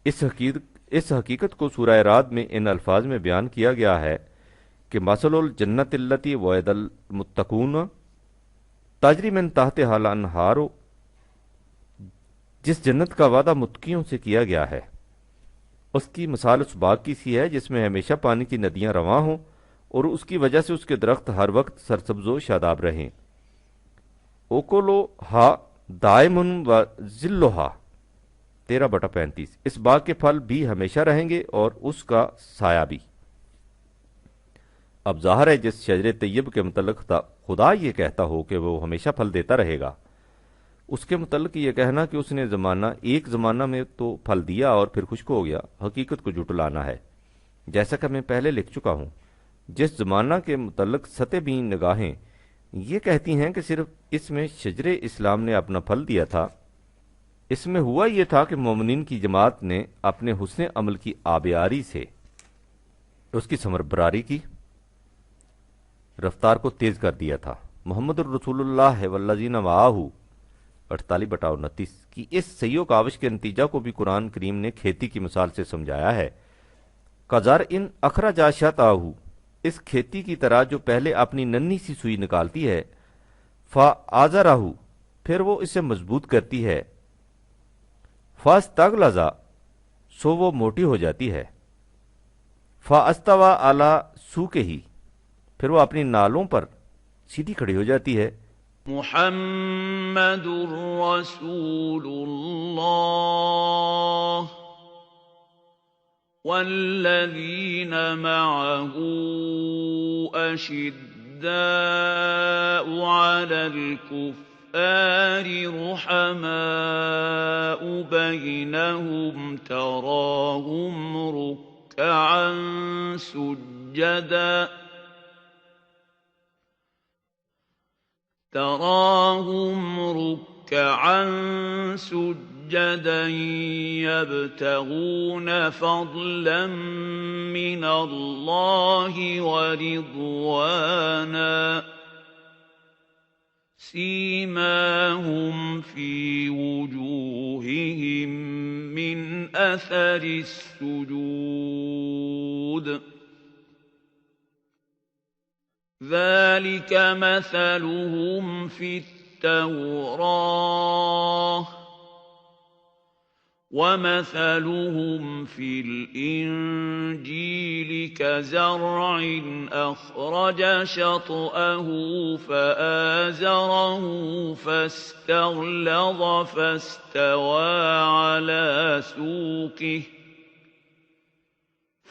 اس حقیقت کو سورہ رعد میں ان الفاظ میں بیان کیا گیا ہے کہ مثل الجنت التی وعد المتقون تجری من تحتہا الانہار، جس جنت کا وعدہ متقیوں سے کیا گیا ہے اس کی مثال اس باغ کی سی ہے جس میں ہمیشہ پانی کی ندیاں رواں ہوں اور اس کی وجہ سے اس کے درخت ہر وقت سرسبز و شاداب رہیں۔ اوکولو ہا دائمن و ذلھا، 13/35۔ اس باغ کے پھل بھی ہمیشہ رہیں گے اور اس کا سایہ بھی۔ اب ظاہر ہے جس شجر طیب کے متعلق خدا یہ کہتا ہو کہ وہ ہمیشہ پھل دیتا رہے گا، اس کے متعلق یہ کہنا کہ اس نے ایک زمانہ میں تو پھل دیا اور پھر خشک ہو گیا، حقیقت کو جھٹلانا ہے۔ جیسا کہ میں پہلے لکھ چکا ہوں، جس زمانہ کے متعلق سطح بین نگاہیں یہ کہتی ہیں کہ صرف اس میں شجر اسلام نے اپنا پھل دیا تھا، اس میں ہوا یہ تھا کہ مومنین کی جماعت نے اپنے حسن عمل کی آبیاری سے اس کی ثمربراری کی رفتار کو تیز کر دیا تھا۔ محمد الرسول اللہ والذین معاہ، 48/29 کی اس سہی و کاوش کے نتیجہ کو بھی قرآن کریم نے کھیتی کی مثال سے سمجھایا ہے۔ کزر ان اخرج شطأہ، اس کھیتی کی طرح جو پہلے اپنی ننھی سی سوئی نکالتی ہے، فآزرہ، پھر وہ اسے مضبوط کرتی ہے، فاستغلظ، سو وہ موٹی ہو جاتی ہے، فاستوی علی سوقہ، پھر وہ اپنی نالوں پر سیدھی کھڑی ہو جاتی ہے۔ محمد رسول اللہ والذین معه اشداء علی الکفار رحماء بینہم تراهم ركعا سجدا يبتغون فضلا من الله ورضوانا سيماهم في وجوههم من أثر السجود ذلك مثلهم في التوراة ومثلهم في الإنجيل كزرع أخرج شطأه فآزره فاستغلظ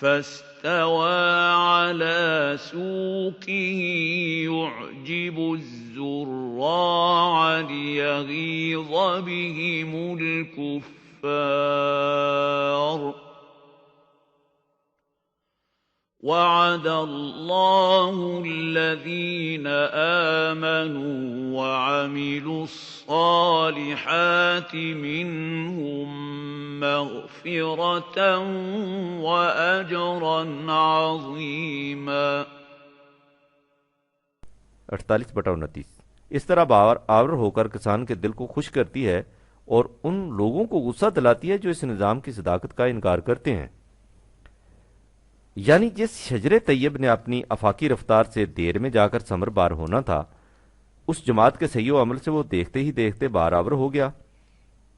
فاستوى على سوقه يعجب الزراع ليغيظ بهم الكفار وعد الله الذين آمنوا وعملوا الصالحات منهم مغفرة وأجرا عظيما۔ 48/29۔ اس طرح آور ہو کر کسان کے دل کو خوش کرتی ہے اور ان لوگوں کو غصہ دلاتی ہے جو اس نظام کی صداقت کا انکار کرتے ہیں۔ یعنی جس شجر طیب نے اپنی افاقی رفتار سے دیر میں جا کر ثمر بار ہونا تھا، اس جماعت کے صحیح و عمل سے وہ دیکھتے ہی دیکھتے بارآور ہو گیا۔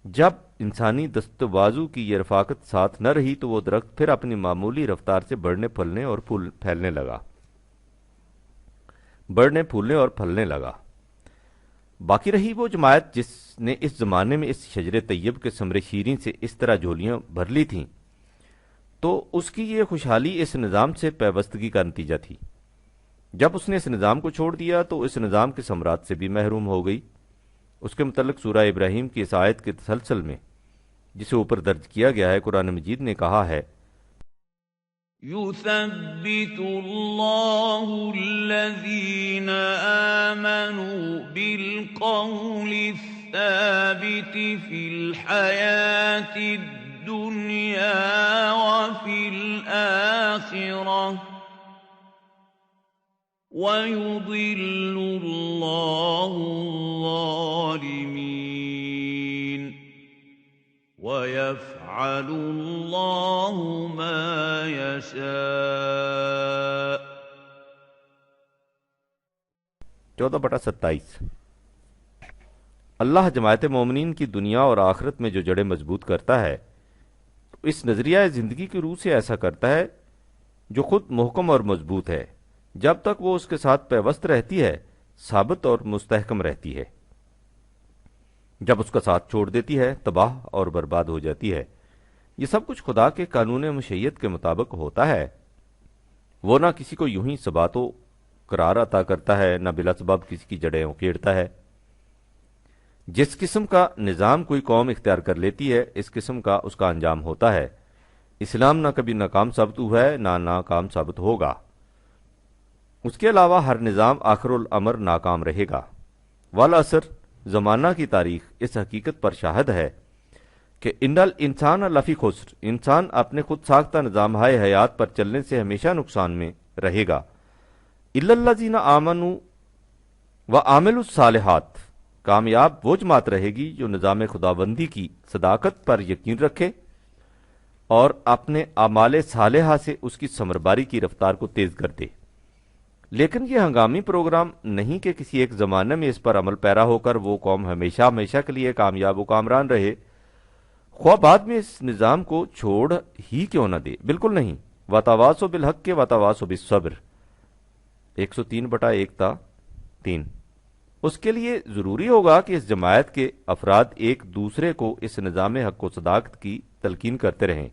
جب انسانی دست و بازو کی یہ رفاقت ساتھ نہ رہی تو وہ درخت پھر اپنی معمولی رفتار سے بڑھنے پھلنے اور پھلنے لگا۔ باقی رہی وہ جماعت جس نے اس زمانے میں اس شجر طیب کے ثمر شیریں سے اس طرح جھولیاں بھر لی تھیں، تو اس کی یہ خوشحالی اس نظام سے پیوستگی کا نتیجہ تھی۔ جب اس نے اس نظام کو چھوڑ دیا تو اس نظام کے ثمرات سے بھی محروم ہو گئی۔ اس کے متعلق سورہ ابراہیم کی اس آیت کے تسلسل میں، جسے اوپر درج کیا گیا ہے، قرآن مجید نے کہا ہے، يثبت الله الذين آمنوا بالقول الثابت في الحياة الدنيا وفي الآخرة ويضل الله الظالمين وَيَفْعَلُ اللَّهُ مَا يَشَاءُ۔ 14/27 اللہ جماعت مومنین کی دنیا اور آخرت میں جو جڑیں مضبوط کرتا ہے، اس نظریہ زندگی کی روح سے ایسا کرتا ہے جو خود محکم اور مضبوط ہے۔ جب تک وہ اس کے ساتھ پیوست رہتی ہے، ثابت اور مستحکم رہتی ہے۔ جب اس کا ساتھ چھوڑ دیتی ہے، تباہ اور برباد ہو جاتی ہے۔ یہ سب کچھ خدا کے قانون مشیت کے مطابق ہوتا ہے۔ وہ نہ کسی کو یوں ہی ثبات و قرار عطا کرتا ہے، نہ بلا سبب کسی کی جڑیں اکھیڑتا ہے۔ جس قسم کا نظام کوئی قوم اختیار کر لیتی ہے، اس قسم کا اس کا انجام ہوتا ہے۔ اسلام نہ کبھی ناکام ثابت ہوا ہے، نہ ناکام ثابت ہوگا۔ اس کے علاوہ ہر نظام آخر الامر ناکام رہے گا۔ والعصر، زمانہ کی تاریخ اس حقیقت پر شاہد ہے کہ ان الانسان لفی خسر، انسان اپنے خود ساختہ نظام ہائے حیات پر چلنے سے ہمیشہ نقصان میں رہے گا۔ الا الذین آمنوا وعملوا الصالحات، کامیاب وہ جماعت رہے گی جو نظام خداوندی کی صداقت پر یقین رکھے اور اپنے اعمال صالحہ سے اس کی ثمرباری کی رفتار کو تیز کر دے۔ لیکن یہ ہنگامی پروگرام نہیں کہ کسی ایک زمانے میں اس پر عمل پیرا ہو کر وہ قوم ہمیشہ ہمیشہ کے لیے کامیاب و کامران رہے، خواہ بعد میں اس نظام کو چھوڑ ہی کیوں نہ دے۔ بالکل نہیں۔ وَتَوَاصَوْا بِالْحَقِّ وَتَوَاصَوْا بِالصَّبْرِ 103/1-3۔ اس کے لیے ضروری ہوگا کہ اس جماعت کے افراد ایک دوسرے کو اس نظام حق و صداقت کی تلقین کرتے رہیں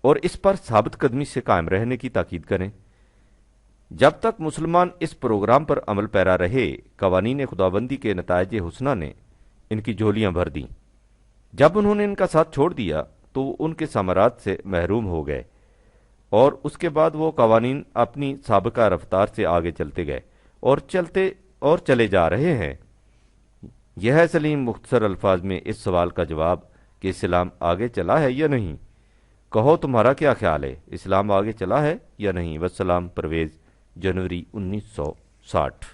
اور اس پر ثابت قدمی سے قائم رہنے کی تاکید کریں۔ جب تک مسلمان اس پروگرام پر عمل پیرا رہے، قوانین خداوندی کے نتائج حسنہ نے ان کی جھولیاں بھر دیں۔ جب انہوں نے ان کا ساتھ چھوڑ دیا تو ان کے ثمرات سے محروم ہو گئے، اور اس کے بعد وہ قوانین اپنی سابقہ رفتار سے آگے چلتے گئے اور چلے جا رہے ہیں۔ یہ ہے سلیم مختصر الفاظ میں اس سوال کا جواب کہ اسلام آگے چلا ہے یا نہیں۔ کہو تمہارا کیا خیال ہے، اسلام آگے چلا ہے یا نہیں؟ والسلام، پرویز، جنوری 1960۔